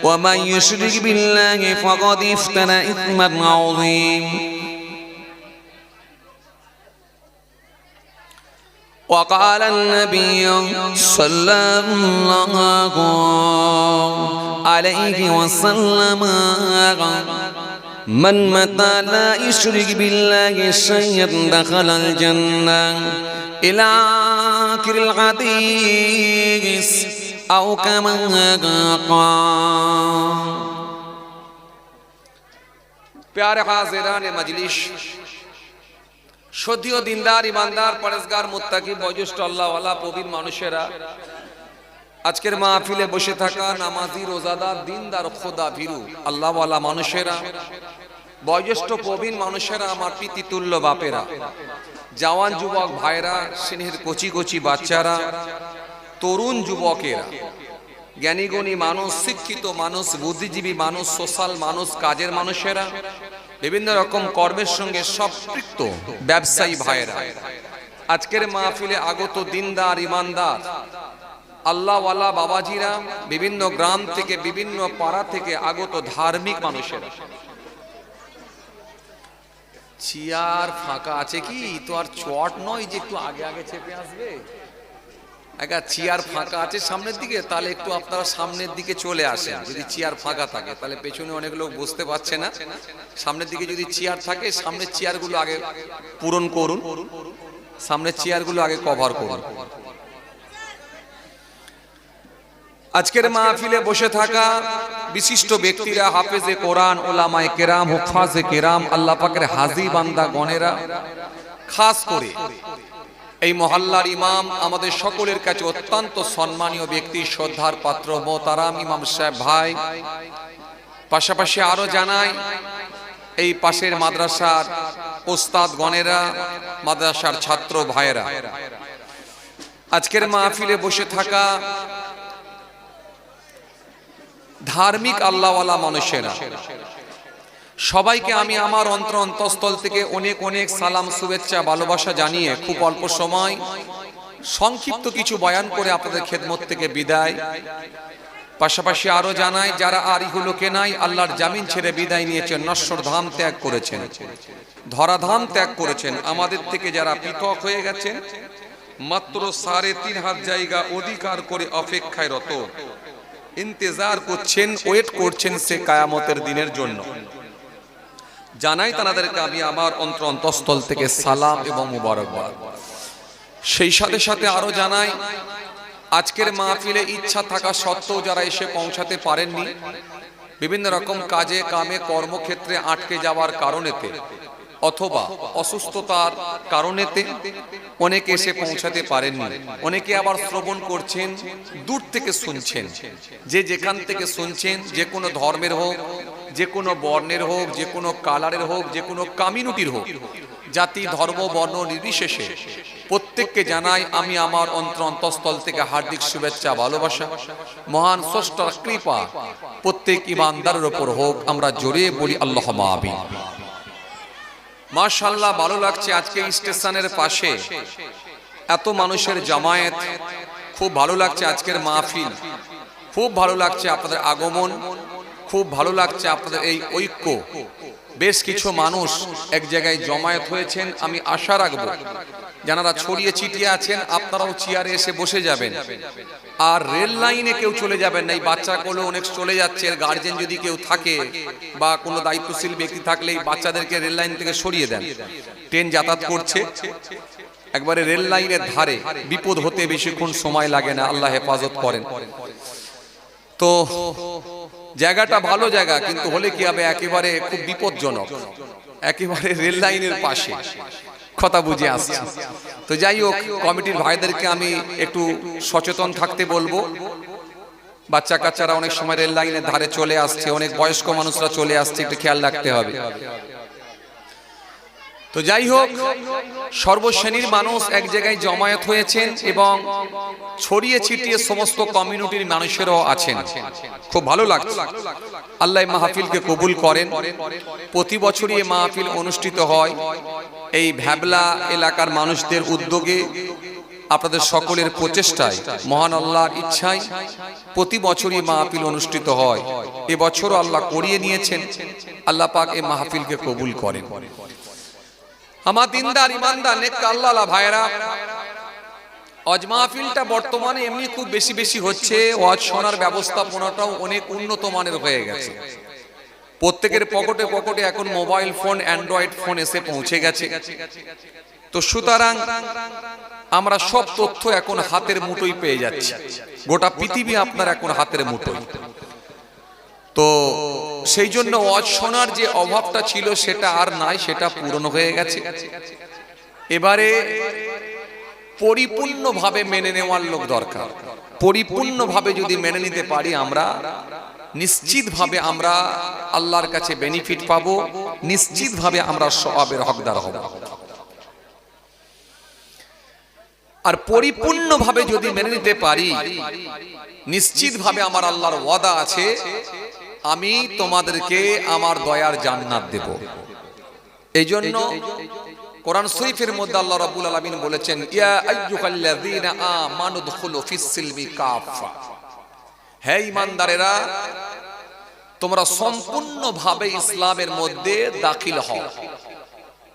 ومن يشرك بالله فقد افترى إثما عظيما. وقال النبي صلى الله عليه وسلم، من متى لا يشرك بالله شيئا دخل الجنة، إلى آخر الحديث أو كما قال. प्यारे हाज़िरान मजलिस, সত্যিও দিনদার, ইমানদার, পরেশগার, মুত্তাকি, বয়োজ্যেষ্ঠ আল্লাহওয়ালা প্রবীণ মানুষেরা আজকের মাহফিলে বসে থাকা নামাজি, রোজাদার, দিনদার, খোদা ভীরু আল্লাহওয়ালা মানুষেরা, বয়োজ্যেষ্ঠ প্রবীণ মানুষেরা, আমার পিতৃতুল্য বাপেরা, জওয়ান যুবক ভাইরা, স্নেহের কচি কচি বাচ্চারা, তরুণ যুবকেরা, জ্ঞানীগুণী মানুষ, শিক্ষিত মানুষ, বুদ্ধিজীবী মানুষ, সোশ্যাল মানুষ, কাজের মানুষেরা, বিভিন্ন রকম কর্মের সঙ্গে সম্পৃক্ত ব্যবসায়ী ভাইয়েরা, আজকের মাহফিলে আগত দিনদার, ইমানদার, আল্লাহওয়ালা বাবাজিরা, বিভিন্ন গ্রাম থেকে, বিভিন্ন পাড়া থেকে আগত ধার্মিক মানুষেরা। চেয়ার ফাঁকা আছে কি? তো আর চট নয় যে একটু আগে আগে চেপে আসবে। চেয়ার ফাঁকা আছে সামনের দিকে, তাহলে একটু আপনারা সামনের দিকে চলে আসেন। যদি চেয়ার ফাঁকা থাকে তাহলে পেছনে অনেক লোক বসতে পারছে না। সামনের দিকে যদি চেয়ার থাকে, সামনের চেয়ারগুলো আগে পূরণ করুন, সামনের চেয়ারগুলো আগে কভার করুন। আজকের মাহফিলে বসে থাকা বিশিষ্ট ব্যক্তিরা, হাফেজে কোরআন, ওলামায়ে কেরাম, হুফাজে কেরাম, আল্লাহ পাকের হাজী বান্দা গণেরা, খাস করে এই মহল্লার ইমাম, আমাদের সকলের কাছে অত্যন্ত সম্মানীয় ব্যক্তি, শ্রদ্ধার পাত্র মোহতারাম ইমাম সাহেব ভাই, পাশাপাশি আরো জানাই এই পাশের মাদ্রাসার ওস্তাদ গণেরা, মাদ্রাসার ছাত্র ভাইয়েরা, আজকের মাহফিলে বসে থাকা ধার্মিক আল্লাহওয়ালা মানুষেরা, সবাইকে আমি আমার অন্তঃস্থল থেকে অনেক অনেক সালাম, শুভেচ্ছা, ভালোবাসা জানিয়ে খুব অল্প সময় সংক্ষিপ্ত কিছু বয়ান করে আপনাদের খেদমত থেকে বিদায়। পাশাপাশি আরো জানাই, যারা আর ইহলোকে নাই, আল্লাহর জামিন ছেড়ে বিদায় নিয়েছেন, নশ্বর ধাম ত্যাগ করেছেন, ধরাধাম ত্যাগ করেছেন, আমাদের থেকে যারা পৃথক হয়ে গেছেন, মাত্র ৩.৫ হাত জায়গা অধিকার করে অপেক্ষায় রত, ইন্তজার করছেন, ওয়েট করছেন সে কিয়ামতের দিনের জন্য, জানাই তাদেরকে আমি আমার অন্তঃস্থল থেকে সালাম এবং মুবারকবাদ। সেই সাথে সাথে আরো জানাই, আজকের মাহফিলে ইচ্ছা থাকা সত্ত্বেও যারা এসে পৌঁছাতে পারেননি, বিভিন্ন রকম কাজে কামে কর্মক্ষেত্রে আটকে যাওয়ার কারণেতে অথবা অসুস্থতার কারণেতে অনেকে এসে পৌঁছাতে পারেননি, অনেকে আবার শ্রবণ করছেন, দূর থেকে শুনছেন। যে যেখান থেকে শুনছেন, যে কোনো ধর্মের হোক, যে কোনো বর্ণের হোক, যে কোনো কালারের হোক, যে কোনো কমিউনিটির হোক, জাতি ধর্ম বর্ণ নির্বিশেষে প্রত্যেককে জানাই আমি আমার অন্তঃস্থল থেকে হার্দিক শুভেচ্ছা, ভালোবাসা। মহান স্রষ্টার কৃপা প্রত্যেক ইমানদারের উপর হোক, আমরা জোরে বলি আল্লাহুম্মা আমিন। মাশাআল্লাহ, ভালো লাগছে আজকে স্টেশনের পাশে এত মানুষের জামায়াত, খুব ভালো লাগছে আজকের মাহফিল, খুব ভালো লাগছে আপনাদের আগমন, খুব ভালো লাগছে আপনাদের এই ঐক্য। বেশ কিছু মানুষ এক জায়গায় জমায়েত হয়েছেন, আমি আশা রাখবো যারা ছড়িয়ে ছিটিয়ে আছেন আপনারাও চেয়ারে এসে বসে যাবেন, আর রেল লাইনে কেউ চলে যাবেন না। এই বাচ্চাগুলো অনেক চলে যাচ্ছে, গার্জেন যদি কেউ থাকে বা কোনো দায়িত্বশীল ব্যক্তি থাকলে এই বাচ্চাদেরকে রেল লাইন থেকে সরিয়ে দেন। ট্রেন যাতায়াত করছে, একবারে রেল লাইনের ধারে, বিপদ হতে বেশিক্ষণ সময় লাগে না, আল্লাহ হেফাজত করেন। তো জায়গাটা ভালো জায়গা, কিন্তু হলে কি হবে, একেবারে খুব বিপজ্জনক, একেবারে রেল লাইনের পাশে, কথা বুঝে আসছে। তো যাই হোক, কমিটির ভাইদেরকে আমি একটু সচেতন থাকতে বলবো। বাচ্চা কাচ্চারা অনেক সময় রেল লাইনের ধারে চলে আসছে, অনেক বয়স্ক মানুষরা চলে আসছে, একটু খেয়াল রাখতে হবে। তো যাই হোক, সর্বশ্রেণীর মানুষ এক জায়গায় জমায়েত হয়েছেন এবং ছড়িয়ে ছিটিয়ে সমস্ত কমিউনিটির মানুষেরাও আছেন, খুব ভালো লাগছে। আল্লাহ মাহফিলকে কবুল করেন। প্রতি বছরই এই মাহফিল অনুষ্ঠিত হয় এই ভ্যাবলা এলাকার মানুষদের উদ্যোগে, আপনাদের সকলের প্রচেষ্টায়, মহান আল্লাহর ইচ্ছায় প্রতি বছরই মাহফিল অনুষ্ঠিত হয়। এবছরও আল্লাহ করিয়ে নিয়েছেন, আল্লাহ পাক এই মাহফিলকে কবুল করেন। আমার দিনদার, ইমানদার, নেক আল্লাহওয়ালা ভাইরা, আজ মাহফিলটা বর্তমানে এমনি খুব বেশি বেশি হচ্ছে, ওয়াজ শোনার ব্যবস্থাপনাটাও অনেক উন্নত মানের হয়ে গেছে। প্রত্যেকের পকেটে পকেটে এখন মোবাইল ফোন, অ্যান্ড্রয়েড ফোন এসে পৌঁছে গেছে। তো সুতরাং আমরা সব তথ্য এখন হাতের মুঠোয় পেয়ে যাচ্ছি, গোটা পৃথিবী আপনার এখন হাতের মুঠোয়। তো সেই জন্য ওয়াজ শোনার যে অভাবটা ছিল সেটা আর নাই, সেটা পূরণ হয়ে গেছে। এবারে পরিপূর্ণভাবে মেনে নেওয়ার লোক দরকার। পরিপূর্ণভাবে যদি মেনে নিতে পারি আমরা, নিশ্চিতভাবে আমরা আল্লাহর কাছে বেনিফিট পাবো, নিশ্চিতভাবে আমরা সওয়াবের হকদার হব। আর পরিপূর্ণভাবে যদি মেনে নিতে পারি, নিশ্চিতভাবে আমার আল্লাহর ওয়াদা আছে, আমি তোমাদেরকে আমার দয়ার জান্নাত দেব। এই জন্য কোরআন শরীফের মধ্যে আল্লাহ রাব্বুল আলামিন বলেছেন, ইয়া আইয়ুহাল্লাযীনা আমানু দুখুলু ফিস-সিলমি কাফা, হে ঈমানদারেরা তোমরা সম্পূর্ণভাবে ইসলামের মধ্যে দাখিল হও।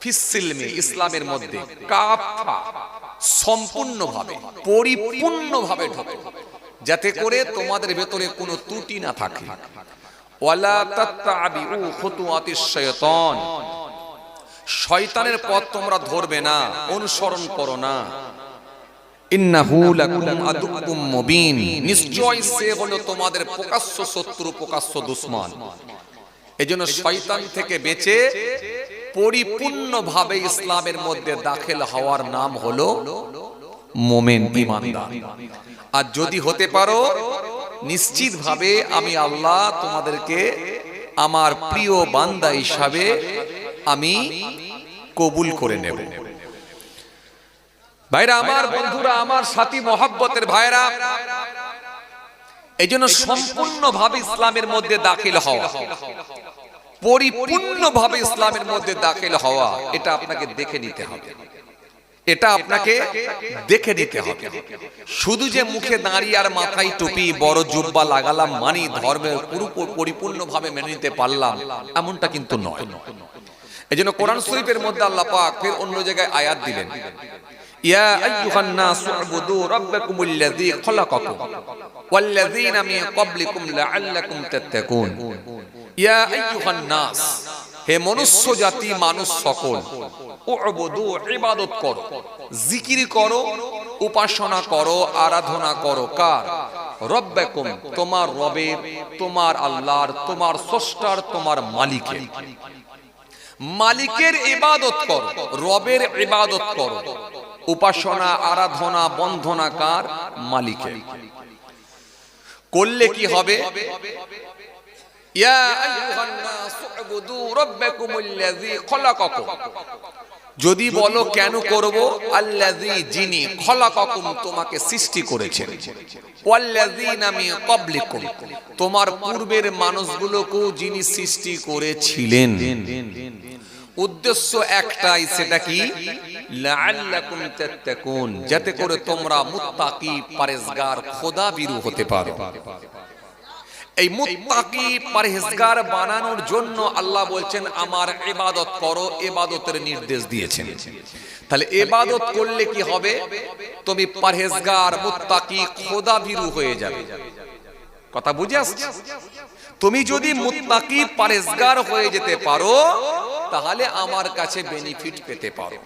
ফিস-সিলমি, ইসলামের মধ্যে, কাফা সম্পূর্ণভাবে, পরিপূর্ণভাবে ঢোকো, যাতে করে তোমাদের ভেতরে কোনো ত্রুটি না থাকে। ওয়ালা তাত্তাবিউ খুতুওয়াতিশ শাইতান, শয়তানের পথ তোমরা ধরবে না, অনুসরণ করো না। ইন্নাহু লাকুম আদুউম মুবিন, নিশ্চয় সে হলো তোমাদের প্রকাশ্য শত্রু, প্রকাশ্য দুশমন। এজন্য শয়তান থেকে বেঁচে পরিপূর্ণভাবে ইসলামের মধ্যে দাখিল হওয়ার নাম হলো মুমিন, ঈমানদার। আর যদি হতে পারো, নিশ্চিতভাবে আমি আল্লাহ তোমাদেরকে আমার প্রিয় বান্দা হিসাবে আমি কবুল করে নেব। ভাইরা আমার, বন্ধুরা আমার, সাথী মহব্বতের ভাইরা, এই জন্য সম্পূর্ণভাবে ইসলামের মধ্যে দাখিল হওয়া, পরিপূর্ণভাবে ইসলামের মধ্যে দাখিল হওয়া, এটা আপনাকে দেখে নিতে হবে, এটা আপনাকে দেখে নিতে হবে। শুধু যে মুখে দাঁড়িয়ে আর মাথায় টুপি, বড় জুব্বা লাগালাম মানি ধর্মের পরিপূর্ণভাবে মেনে নিতে পারলাম, এমনটা কিন্তু নয়। এজন্য কোরআন শরীফের মধ্যে আল্লাহ পাক ফের অন্য জায়গায় আয়াত দিলেন, ইয়া আইয়ুহান নাসু উবুদু রাব্বাকুমুল্লাযী খলাকাকুম ওয়াল্লাযীনা মিন ক্বাবলিকুম লাআল্লাকুম তাত্তাকুন। ইয়া আইয়ুহান নাস, হে মনুষ্য জাতি, মানুষ সকল, উবুদু, ইবাদত করো, জিকির করো, উপাসনা করো, আরাধনা করো, কার? রব্বাকুম, তোমার রবের, তোমার আল্লাহর, তোমার স্রষ্টার, তোমার মালিকের। মালিকের ইবাদত করো, রবের ইবাদত করো। উপাসনা, আরাধনা, বন্ধনা কার? মালিকের। করলে কি হবে? ইয়া আইয়ুহান নাসু উবুদু রাব্বাকুমুল্লাযী খলাকাকুম, যদি বলো কেন করব? আল্লাযী, যিনি, খলাকাকুম, তোমাকে সৃষ্টি করেছেন, ওয়াল্লাযীনা মিন ক্বাবলিকুম, তোমার পূর্বের মানুষগুলোকেও যিনি সৃষ্টি করেছিলেন। উদ্দেশ্য একটাই, সেটা কি? লাআল্লাকুম তাত্তাকুন, যাতে করে তোমরা মুত্তাকি, পরহেজগার, খোদাভীরু হতে পারো। এই মুত্তাকি, পরহেজগার বানানোর জন্য আল্লাহ বলছেন আমার ইবাদত করো, ইবাদতের নির্দেশ দিয়েছেন। তাহলে ইবাদত করলে কি হবে? তুমি পরহেজগার, মুত্তাকি, খোদাভীরু হয়ে যাবে। কথা বুঝে আসছে? তুমি যদি মুত্তাকি, পরহেজগার হয়ে যেতে পারো, তাহলে আমার কাছে বেনিফিট পেতে পারো।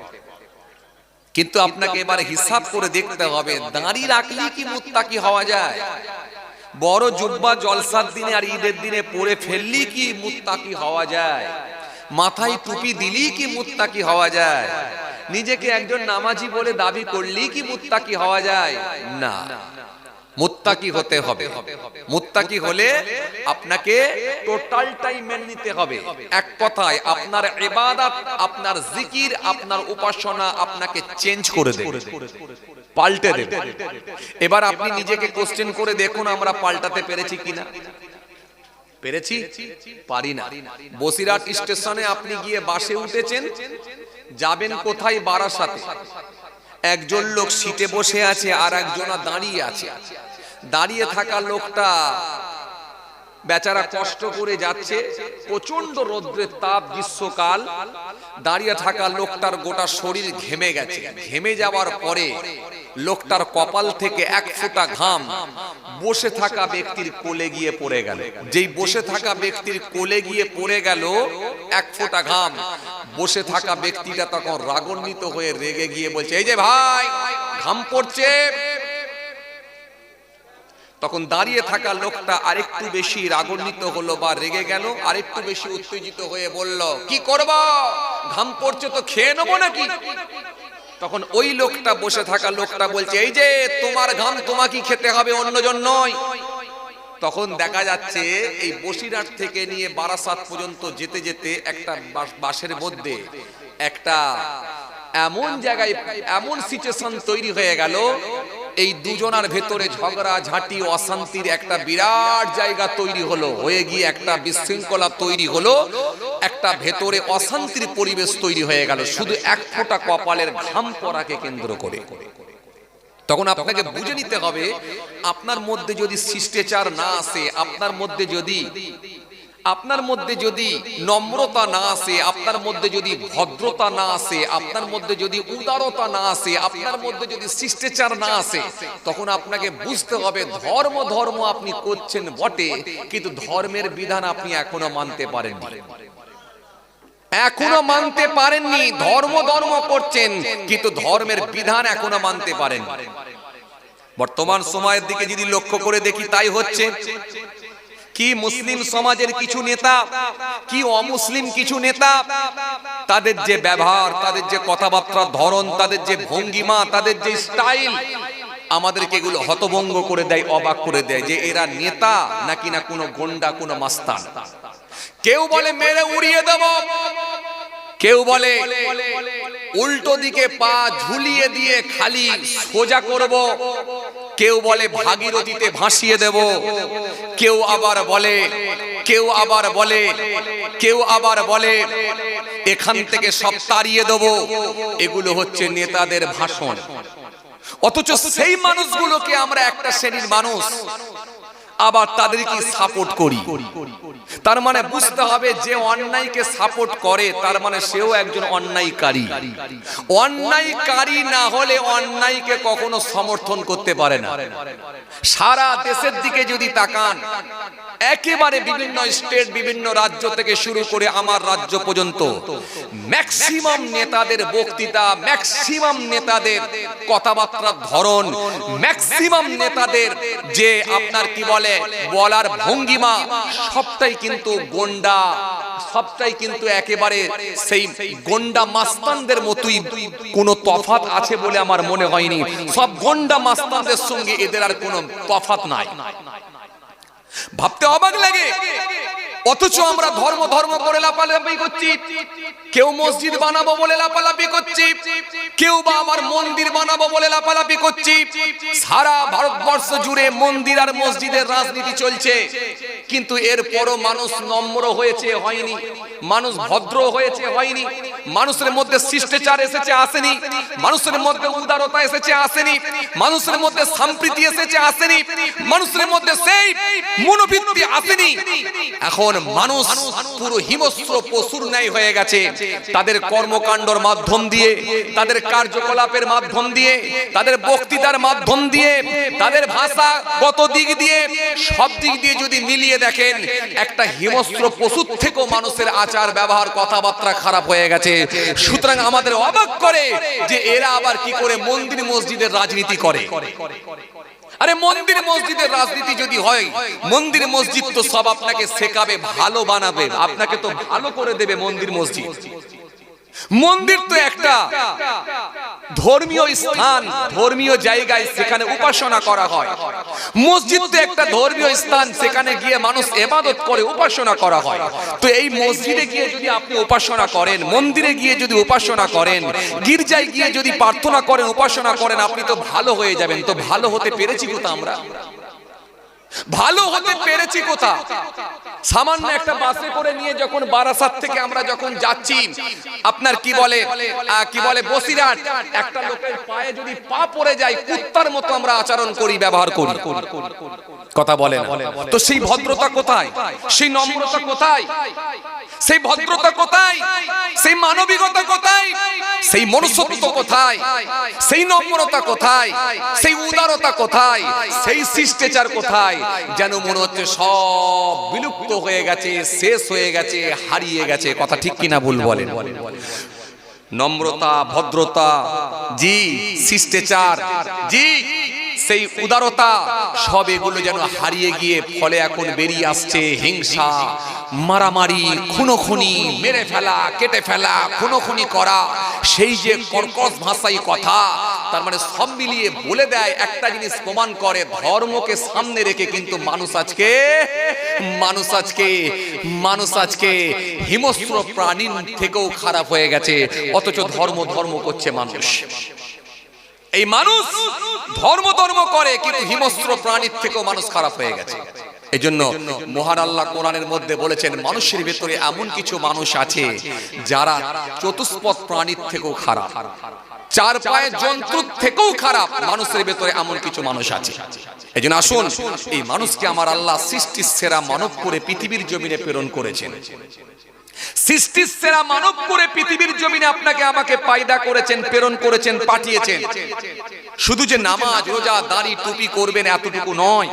কিন্তু আপনাকে এবার হিসাব করে দেখতে হবে, দাঁড়ি রাখলে কি মুত্তাকি হওয়া যায়? বড় জুব্বা জলসার দিনে আর ঈদের দিনে পরে ফেললি কি মুত্তাকি হওয়া যায়? মাথায় টুপি দিলি কি মুত্তাকি হওয়া যায়? নিজেকে একজন নামাজি বলে দাবি করলি কি মুত্তাকি হওয়া যায়? না, মুত্তাকি হতে হবে। মুত্তাকি হলে আপনাকে টোটালটাই মেনে নিতে হবে। এক কথায় আপনার ইবাদত, আপনার জিকির, আপনার উপাসনা আপনাকে চেঞ্জ করে দেবে, পাল্টে দেবে। এবার আপনি নিজেকে কোশ্চেন করে দেখুন, আমরা পাল্টাতে পেরেছি কিনা? পেরেছি? পারি না। বসিরহাট স্টেশনে আপনি গিয়ে বাসে উঠেছেন, যাবেন কোথায়? বারাসাতে। একজন লোক সিটে বসে আছে আর একজনা দাঁড়িয়ে আছে। দাঁড়িয়ে থাকা লোকটা বেচারা কষ্ট করে যাচ্ছে, প্রচন্ড রৌদ্রের তাপ, গ্রীষ্মকাল। দাঁড়িয়ে থাকা লোকটার গোটা শরীর ঘেমে গেছে। ঘেমে যাওয়ার পরে লোকটার কপাল থেকে এক ফোঁটা ঘাম বসে থাকা ব্যক্তির কোলে গিয়ে পড়ে গেল। যেই বসে থাকা ব্যক্তির কোলে গিয়ে পড়ে গেল এক ফোঁটা ঘাম, বসে থাকা ব্যক্তিটা তখন রাগান্বিত হয়ে রেগে গিয়ে বলছে, এই যে ভাই, ঘাম পড়ছে। তখন দাঁড়িয়ে থাকা লোকটা আরেকটু বেশি রাগান্বিত হলো বা রেগে গেল, আরেকটু বেশি উত্তেজিত হয়ে বলল, কি করব? ঘাম পড়ছে তো খেয়ে নেবো নাকি? তখন ওই লোকটা বসে থাকা লোকটা বলছে, এই যে তোমার ঘাম তোমাকেই খেতে হবে, অন্যজন নয়। তখন দেখা যাচ্ছে এই বসিরহাট থেকে নিয়ে বারাসাত পর্যন্ত যেতে যেতে একটা বাসের মধ্যে একটা এমন জায়গায় এমন সিচুয়েশন তৈরি হয়ে গেল, এই দুজনার ভেতরে ঝগড়া ঝাঁটি অশান্তির একটা বিরাট জায়গা তৈরি হলো, হয়ে গিয়ে একটা বিশৃঙ্খলা তৈরি হলো, একটা ভেতরে অশান্তির পরিবেশ তৈরি হয়ে গেল, শুধু এক ফোঁটা কপালের ঘাম পড়াকে কেন্দ্র করে। তখন আপনাকে বুঝে নিতে হবে, আপনার মধ্যে যদি শিষ্টাচার না আসে, আপনার মধ্যে যদি নম্রতা না আসে, আপনার মধ্যে যদি ভদ্রতা না আসে, আপনার মধ্যে যদি উদারতা না আসে, আপনার মধ্যে যদি শিষ্টাচার না আসে, তখন আপনাকে বুঝতে হবে ধর্ম আপনি করছেন বটে, কিন্তু ধর্মের বিধান আপনি এখনো মানতে পারেননি। ধর্ম করছেন কিন্তু ধর্মের বিধান এখনো মানতে পারেন। বর্তমান সময়ের দিকে যদি লক্ষ্য করে দেখি, তাই হচ্ছে কি মুসলিম সমাজের কিছু নেতা, কি অমুসলিম কিছু নেতা, তাদের যে ব্যবহার, তাদের যে কথাবার্তার ধরন, তাদের যে ভঙ্গিমা, তাদের যে স্টাইল, আমাদেরকে এগুলো হতভম্ব করে দেয়, অবাক করে দেয় যে এরা নেতা নাকি না কোনো গন্ডা, কোনো মাস্তান। কেউ বলে মেরে উড়িয়ে দেব, কেউ বলে উল্টো দিকে পা ঝুলিয়ে দিয়ে খালি সোজা করব, কেউ বলে ভাগীরথীতে ভাসিয়ে দেব, কেউ আবার বলে এখান থেকে সব তাড়িয়ে দেব। এগুলো হচ্ছে নেতাদের ভাষণ। অথচ সেই মানুষগুলোকে আমরা একটা শ্রেণীর মানুষ আবার তাদেরকে সাপোর্ট করি। তার মানে বুঝতে হবে, যে অন্যায়কে সাপোর্ট করে তার মানে সেও একজন অন্যায়কারী। অন্যায়কারী না হলে অন্যায়কে কখনো সমর্থন করতে পারে না। সারা দেশের দিকে যদি তাকান, একেবারে বিভিন্ন স্টেট, বিভিন্ন রাজ্য থেকে শুরু করে আমার রাজ্য পর্যন্ত ম্যাক্সিমাম নেতাদের বক্তৃতা, ম্যাক্সিমাম নেতাদের কথাবার্তার ধরন, ম্যাক্সিমাম নেতাদের যে আপনার কি বলে বলার ভঙ্গিমা, সবটাই কিন্তু গন্ডা, সবটাই কিন্তু একেবারে সেই গন্ডা মাস্তানদের মতোই। কোনো তফাৎ আছে বলে আমার মনে হয়নি। সব গন্ডা মাস্তানদের সঙ্গে এদের আর কোনো তফাৎ নাই। ভাবতে অবাক লাগে। অথচ আমরা ধর্ম করে লাপালাপি করছি। কেউ মসজিদ বানাবো বলে লাপালাপি করছি, কেউ বা আবার মন্দির বানাবো বলে লাপালাপি করছি। সারা ভারতবর্ষ জুড়ে মন্দির আর মসজিদের রাজনীতি চলছে, কিন্তু এরপরও মানুষ নম্র হয়েছে হয়নি, মানুষ ভদ্র হয়েছে হয়নি, মানুষের মধ্যে শিষ্টাচার এসেছে আসেনি, মানুষের মধ্যে উদারতা এসেছে আসেনি, মানুষের মধ্যে সম্প্রীতি এসেছে আসেনি, মানুষের মধ্যে সেই মনোবৃত্তি আসেনি। এখন মানুষ পুরো হিংস্র পশুর ন্যায় হয়ে গেছে। তাদের কর্মকাণ্ডের মাধ্যম দিয়ে, তাদের কার্যকলাপের মাধ্যম দিয়ে, তাদের বক্তৃতার মাধ্যম দিয়ে, তাদের ভাষাগত দিক দিয়ে, সব দিক দিয়ে যদি মিলিয়ে দেখেন, একটা হিংস্র পশুর থেকেও মানুষের আচার ব্যবহার কথাবার্তা খারাপ হয়ে গেছে। সুতরাং আমাদের অবাক করে যে এরা আবার কি করে মন্দির মসজিদের রাজনীতি করে। আরে মন্দির মসজিদের রাজনীতি যদি হয়, মন্দির মসজিদ তো সব আপনাকে শেখাবে, ভালো বানাবে, আপনাকে তো ভালো করে দেবে মন্দির মসজিদ। মন্দির তো একটা ধর্মীয় স্থান, ধর্মীয় জায়গায়, সেখানে উপাসনা করা হয়। মসজিদ তো একটা ধর্মীয় স্থান, সেখানে গিয়ে মানুষ ইবাদত করে, উপাসনা করা হয়। তো এই মসজিদে গিয়ে যদি আপনি উপাসনা করেন, মন্দিরে গিয়ে যদি উপাসনা করেন, গির্জায় গিয়ে যদি প্রার্থনা করেন, উপাসনা করেন, আপনি তো ভালো হয়ে যাবেন। তো ভালো হতে পেরেছি কোথা আমরা? ভালো হতে পেরেছি কোথা? সামান্য একটা বাসে করে নিয়ে যখন বারাসাত থেকে আমরা যখন যাচ্ছি, আপনার কি বলে বসিরহাট, একটা লোকের পায়ে যদি পা পড়ে যায়, কুত্তার মতো আমরা আচরণ করি, ব্যবহার করি, কথা বলে না। তো সেই ভদ্রতা কোথায়? সেই নম্রতা কোথায়? সেই ভদ্রতা কোথায়? সেই মানবিকতা কোথায়? সেই মনুষ্যত্ব কোথায়? সেই নম্রতা কোথায়? সেই উদারতা কোথায়? সেই শিষ্টাচার কোথায়? যেন মনে হচ্ছে সব বিলুপ্ত হয়ে গেছে, শেষ হয়ে গেছে, হারিয়ে গেছে। কথা ঠিক কিনা ভুল বলেন? নম্রতা, ভদ্রতা, জি, শিষ্টাচার, জি, সেই উদারতা সব এগুলো যেন হারিয়ে গিয়ে ফলে এখন বেরিয়ে আসছে হিংসা, মারামারি, খুনোখুনি, মেরে ফেলা, কেটে ফেলা, খুনোখুনি করা, সেই যে কর্কশ ভাষাই কথা। তার মানে সব মিলিয়ে বলে দেয় একটা জিনিস, প্রমাণ করে ধর্মকে সামনে রেখে কিন্তু মানুষ আজকে হিংস্র প্রাণীর থেকেও খারাপ হয়ে গেছে। অথচ ধর্ম করছে মানুষ। এই মানুষ ধর্ম করে কিন্তু হিংস্র প্রাণীর থেকেও মানুষ খারাপ হয়ে গেছে। এজন্য মহান আল্লাহ কোরআনের মধ্যে বলেছেন, মানুষের ভেতরে এমন কিছু মানুষ আছে যারা চতুষ্পদ প্রাণীর থেকেও খারাপ, চার পায়ের জন্তুর থেকেও খারাপ। মানুষের ভেতরে এমন কিছু মানুষ আছে। এজন্য আসুন, এই মানুষকে আমার আল্লাহ সৃষ্টির সেরা মানব করে পৃথিবীর জমিনে প্রেরণ করেছেন। সৃষ্টির সেরা মানব করে পৃথিবীর জমিনে আপনাকে আমাকে পয়দা করেছেন, প্রেরণ করেছেন, পাঠিয়েছেন। শুধু যে নামাজ, রোজা, দাড়ি, টুপি করবেন এতটুকু নয়।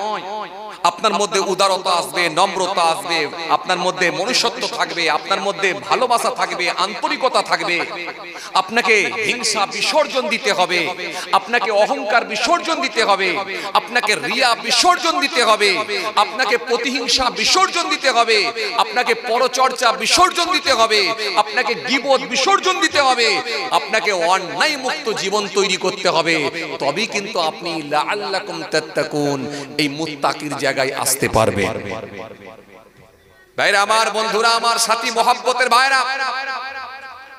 আপনার মধ্যে উদারতা আসবে, নম্রতা আসবে, আপনার মধ্যে মনুষ্যত্ব থাকবে, আপনার মধ্যে ভালোবাসা থাকবে, আন্তরিকতা থাকবে। আপনাকে হিংসা বিসর্জন দিতে হবে, আপনাকে অহংকার বিসর্জন দিতে হবে, আপনাকে রিয়া বিসর্জন দিতে হবে, আপনাকে প্রতিহিংসা বিসর্জন দিতে হবে, আপনাকে পরচর্চা বিসর্জন দিতে হবে, আপনাকে গীবত বিসর্জন দিতে হবে, আপনাকে অন্যায় মুক্ত জীবন তৈরি করতে হবে। তবেই কিন্তু আপনি লাআল্লাকুম তাত্তাকুন এই মুত্তাকির জায়গায় আসতে পারবে। ভাইরা আমার, বন্ধুরা আমার, সাথী মহব্বতের ভাইরা,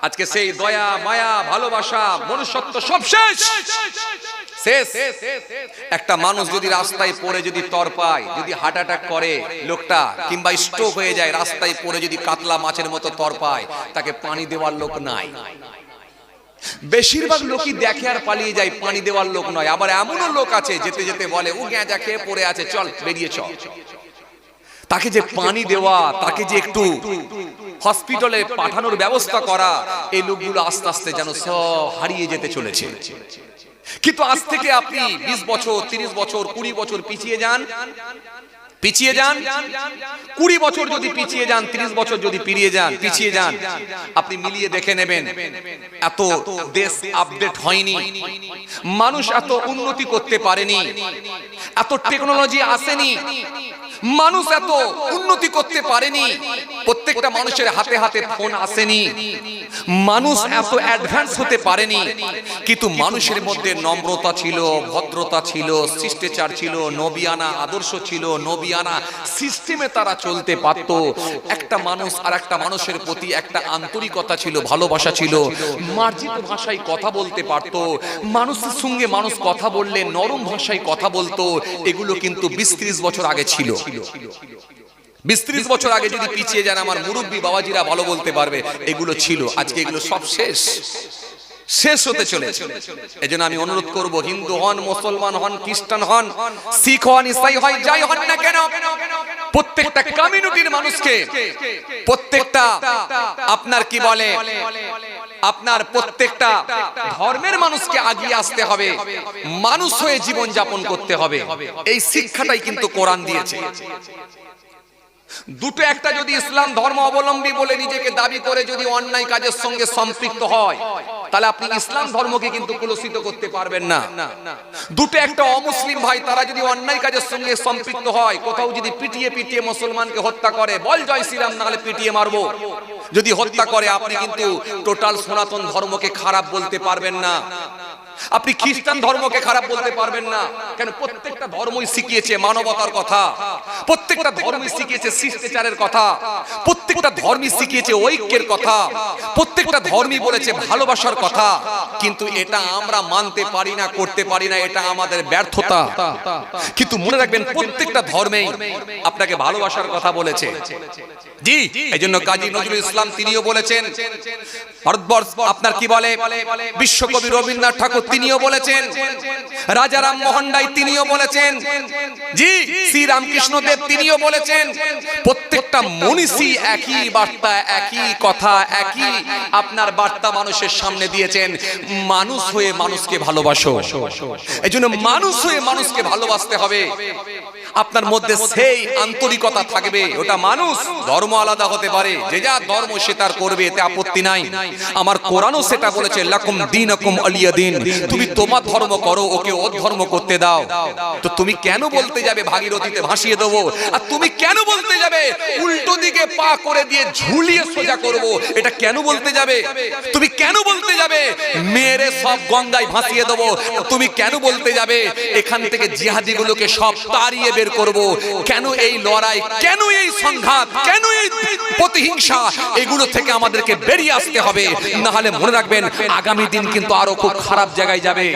আজকে সেই দয়া, মায়া, ভালোবাসা, মনুষ্যত্ব সব শেষ। একটা মানুষ যদি রাস্তায় পড়ে যদি তর পায়, যদি হার্ট অ্যাটাক করে লোকটা, কিংবা স্ট্রোক হয়ে যায়, রাস্তায় পড়ে যদি কাতলা মাছের মতো তর পায়, তাকে পানি দেওয়ার লোক নাই। বেশিরভাগ লোকই দেখে আর পালিয়ে যায়, পানি দেওয়ার লোক নয়। আবার এমনও লোক আছে যেতে যেতে বলে, ও গ্যাঁজা খেয়ে পড়ে আছে, চল বেরিয়ে চল। তাকে যে পানি দেওয়া, তাকে যে একটু হসপিটালে পাঠানোর ব্যবস্থা করা, এই লোকগুলো আস্তে আস্তে যেন সব হারিয়ে যেতে চলেছে। কিন্তু আজ থেকে আপনি 20 বছর, 30 বছর, 20 বছর পিছিয়ে যান, 20 বছর যদি পিছিয়ে যান, 30 বছর যদি পিছিয়ে যান, আপনি মিলিয়ে দেখে নেবেন, এত দেশ আপডেট হয়নি, মানুষ এত উন্নতি করতে পারেনি, এত টেকনোলজি আসেনি, মানুষ এত উন্নতি করতে পারেনি, প্রত্যেকটা মানুষের হাতে হাতে ফোন আসেনি, মানুষ এত অ্যাডভান্স হতে পারেনি। কিন্তু মানুষের মধ্যে নম্রতা ছিল, ভদ্রতা ছিল, শিষ্টাচার ছিল, নবিয়ানা আদর্শ ছিল, নবিয়ানা সিস্টেমে তারা চলতে পারত। একটা মানুষ আর একটা মানুষের প্রতি একটা আন্তরিকতা ছিল, ভালোবাসা ছিল, মার্জিত ভাষায় কথা বলতে পারত, মানুষের সঙ্গে মানুষ কথা বললে নরম ভাষায় কথা বলতো। এগুলো কিন্তু 20-30 বছর আগে ছিল। 20-30 বছর আগে যদি পিছিয়ে যান, আমার মুরব্বী বাবাজিরা ভালো বলতে পারবে, এগুলো ছিল। আজকে এগুলো সব শেষ হতে চলেছে। এজন্য আমি অনুরোধ করব, হিন্দু হন, মুসলমান হন, খ্রিস্টান হন, শিখ হন, ইসাই হয়, যাই হন না কেন, প্রত্যেকটা কমিউনিটির মানুষকে, প্রত্যেকটা আপনার কি বলে, আপনার প্রত্যেকটা ধর্মের মানুষকে আগিয়ে আসতে হবে, মানুষ হয়ে জীবন যাপন করতে হবে। এই শিক্ষাটাই কিন্তু কোরআন দিয়েছে। দুটো একটা যদি ইসলাম ধর্ম অবলম্বী বলে নিজেকে দাবি করে যদি অন্যায় কাজের সঙ্গে সম্পৃক্ত হয়, তাহলে আপনি ইসলাম ধর্মকে কিন্তু কুলসিত করতে পারবেন না। দুটো একটা অমুসলিম ভাই, তারা যদি অন্যায় কাজের সঙ্গে সম্পৃক্ত হয়, কোথাও যদি পিটিয়ে মুসলমানকে হত্যা করে, বল জয় শ্রীরাম, নাহলে পিটিয়ে মারবো, যদি হত্যা করে, আপনি কিন্তু টোটাল সনাতন ধর্মকে খারাপ বলতে পারবেন না। আপনি খ্রিস্টান ধর্মকে খারাপ বলতে পারবেন না। কেন? প্রত্যেকটা ধর্মই শিখিয়েছে মানবতার কথা, প্রত্যেকটা ধর্মই শিখিয়েছে শিষ্টাচারের কথা, প্রত্যেকটা ধর্মই শিখিয়েছে ঐক্যের কথা, প্রত্যেকটা ধর্মই বলেছে ভালোবাসার কথা। কিন্তু এটা আমরা মানতে পারি না, করতে পারি না, এটা আমাদের ব্যর্থতা। কিন্তু মনে রাখবেন, প্রত্যেকটা ধর্মেই আপনাকে ভালোবাসার কথা বলেছে। জি, এইজন্য কাজী নজরুল ইসলাম তিনিও বলেছেন, ভারতবর্ষ আপনার কি বলে, বিশ্বকবি রবীন্দ্রনাথ ঠাকুর তিনিও বলেছেন, রাজা রামমোহন রায় তিনিও বলেছেন, জি শ্রী রামকৃষ্ণ দেব তিনিও বলেছেন। প্রত্যেকটা মনীষী একই বার্তা, একই কথা, একই আপনার বার্তা মানুষের সামনে দিয়েছেন, মানুষ হয়ে মানুষকে ভালোবাসো। এইজন্য মানুষ হয়ে মানুষকে ভালোবাসতে হবে। আপনার মধ্যে সেই আন্তরিকতা থাকবে। ওটা মানুষ, ধর্ম আলাদা হতে পারে, যে যা ধর্ম সে তার করবে, এতে আপত্তি নাই। আমার কোরআনও সেটা বলেছে, লাকুম দীনুকুম ওয়ালিয়া দীন, তুমি তোমার ধর্ম করো, ওকে ওর ধর্ম করতে দাও। তো তুমি কেন বলতে যাবে ভাগীরথীতে ভাসিয়ে দেবো, আর তুমি কেন বলতে যাবে উল্টো দিকে পা করে দিয়ে ঝুলিয়ে সোজা করব, এটা কেন বলতে যাবে? তুমি কেন বলতে যাবে মেরে সব গঙ্গায় ভাসিয়ে দেবো, তুমি কেন বলতে যাবে এখান থেকে জিহাদিগুলোকে সব তাড়িয়ে বের করব? কেন এই লড়াই, কেন এই সংঘাত, কেন এই প্রতিহিংসা? এগুলো থেকে আমাদেরকে বেরিয়ে আসতে হবে, না হলে মনে রাখবেন আগামী দিন কিন্তু আরো খুব খারাপ জায়গায় যাবে।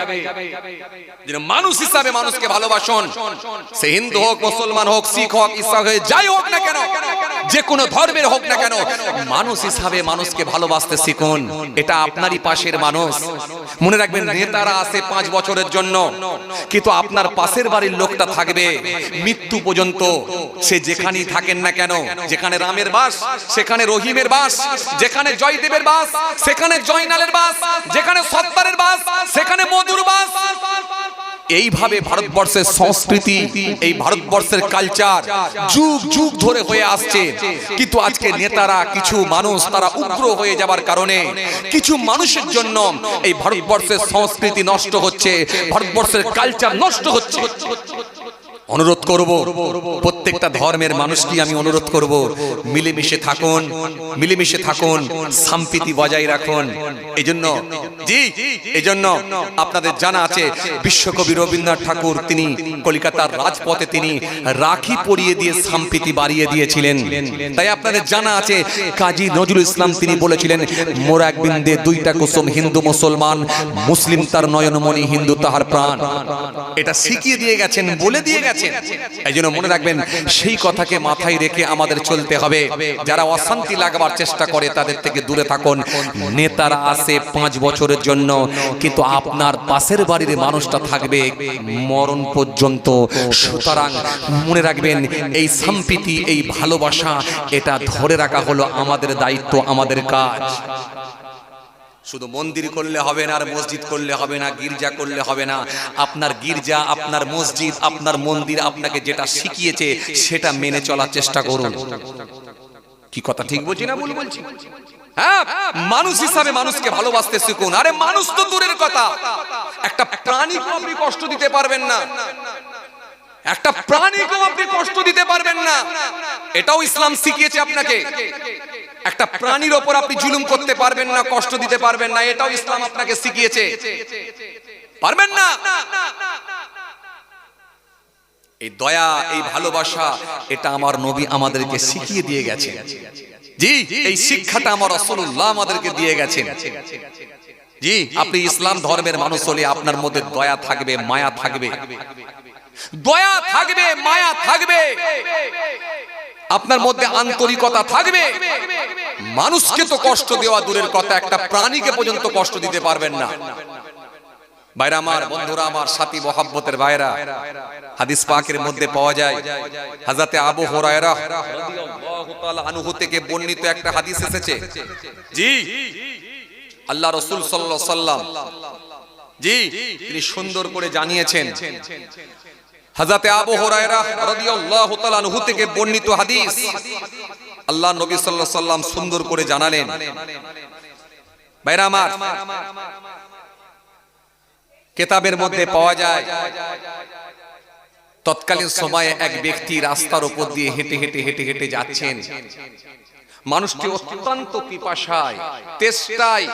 মানুষ হিসাবে মানুষকে ভালোবাসুন, সে হিন্দু হোক, মুসলমান হোক, শিখ হোক, ইসা হোক, যাই হোক না কেন, যে কোনো ধর্মের হোক না কেন, মানুষ হিসাবে মানুষকে ভালোবাসতে শিখুন। এটা আপনারই পাশের মানুষ। মনে রাখবেন নেতারা আসে 5 বছরের জন্য, কিন্তু আপনার পাশের বাড়ির লোকটা থাকবে মৃত্যু পর্যন্ত। সে যেখানেই থাকেন না কেন, যেখানে রামের বাস সেখানে রহিমের বাস, যেখানে জয়দেবের বাস সেখানে জয়নালের বাস, যেখানে সত্তারের বাস সেখানে মধুর বাস। এইভাবে ভারতবর্ষের সংস্কৃতি, এই ভারতবর্ষের কালচার যুগ যুগ ধরে হয়ে আসছে। কিন্তু আজকে নেতারা, কিছু মানুষ তারা উগ্র হয়ে যাবার কারণে কিছু মানুষের জন্য এই ভারতবর্ষের সংস্কৃতি নষ্ট হচ্ছে, ভারতবর্ষের কালচার নষ্ট হচ্ছে। অনুরোধ করব প্রত্যেকটা ধর্মের মানুষকে, আমি অনুরোধ করব মিলেমিশে থাকুন, মিলেমিশে থাকুন, সম্প্রীতি বজায় রাখুন। এজন্য এজন্য আপনাদের জানা আছে বিশ্বকবি রবীন্দ্রনাথ ঠাকুর তিনি কলকাতার রাজপথে তিনি রাখি পরিয়ে দিয়ে সম্প্রীতি বাড়িয়ে দিয়েছিলেন। তাই আপনাদের জানা আছে কাজী নজরুল ইসলাম তিনি বলেছিলেন, মোরা এক বিন্দে দুইটা কুসুম, হিন্দু মুসলমান, মুসলিম তার নয়নমণি, হিন্দু তাহার প্রাণ। এটা শিখিয়ে দিয়ে গেছেন, বলে দিয়ে গেছেন। এই জন্য মনে রাখবেন সেই কথাকে মাথায় রেখে আমাদের চলতে হবে। যারা অশান্তি লাগাবার চেষ্টা করে তাদের থেকে দূরে থাকুন। নেতারা আসে 5 বছরের জন্য, কিন্তু আপনার পাশের বাড়ির মানুষটা থাকবে মরণ পর্যন্ত। সুতরাং মনে রাখবেন এই সম্প্রীতি, এই ভালোবাসা, এটা ধরে রাখা হলো আমাদের দায়িত্ব, আমাদের কাজ। শুধু মন্দির করলে হবে না, আর মসজিদ করলে হবে না, গির্জা করলে হবে না। আপনার গির্জা, আপনার মসজিদ, আপনার মন্দির আপনাকে যেটা শিখিয়েছে সেটা মেনে চলার চেষ্টা করুন। কি কথা ঠিক বলছি না ভুল বলছি? হ্যাঁ, মানুষ হিসাবে মানুষকে ভালোবাসতে শিখুন। আরে মানুষ তো দূরের কথা, একটা প্রাণীকে আপনি কষ্ট দিতে পারবেন না, একটা প্রাণীকে আপনি কষ্ট দিতে পারবেন না, এটাও ইসলাম শিখিয়েছে আপনাকে। একটা প্রাণীর ওপর আপনি জুলুম করতে পারবেন না, কষ্ট দিতে পারবেন না, এটাও ইসলাম আপনাকে শিখিয়েছে। পারবেন না। এই দয়া, এই ভালোবাসা, এটা আমার নবী আমাদেরকে শিখিয়ে দিয়ে গেছেন। জি, এই শিক্ষাটা আমার রাসূলুল্লাহ আমাদেরকে দিয়ে গেছেন। জি, আপনি ইসলাম ধর্মের মানুষ হলে আপনার মধ্যে দয়া থাকবে, মায়া থাকবে, দয়া থাকবে, মায়া থাকবে, আপনার মধ্যে আন্তরিকতা থাকবে। মানুষকে তো কষ্ট দেওয়া দূরের কথা, একটা প্রাণীকে পর্যন্ত কষ্ট দিতে পারবেন না। ভাইরা আমার, বন্ধুরা আমার, সাথী মহব্বতের ভাইরা, হাদিস পাকের মধ্যে পাওয়া যায় হযরতে আবু হুরায়রা রাদিয়াল্লাহু তাআলা আনহু থেকে বর্ণিত একটা হাদিস এসেছে। জি, আল্লাহ রাসূল সাল্লাল্লাহু আলাইহি সাল্লাম জি তিনি সুন্দর করে জানিয়েছেন। হযরতে আবু হুরায়রা রাদিয়াল্লাহু তাআলা আনহু থেকে বর্ণিত হাদিস, আল্লাহ নবী সাল্লাল্লাহু আলাইহি সাল্লাম সুন্দর করে জানালেন। ভাইরা আমার, কিতাবের মধ্যে পাওয়া যায় তৎকালীন সময়ে এক ব্যক্তি রাস্তার উপর দিয়ে হেঁটে হেঁটে হেঁটে হেঁটে যাচ্ছেন। মানুষটি অত্যন্ত পিপাসায়, তেষ্টায়,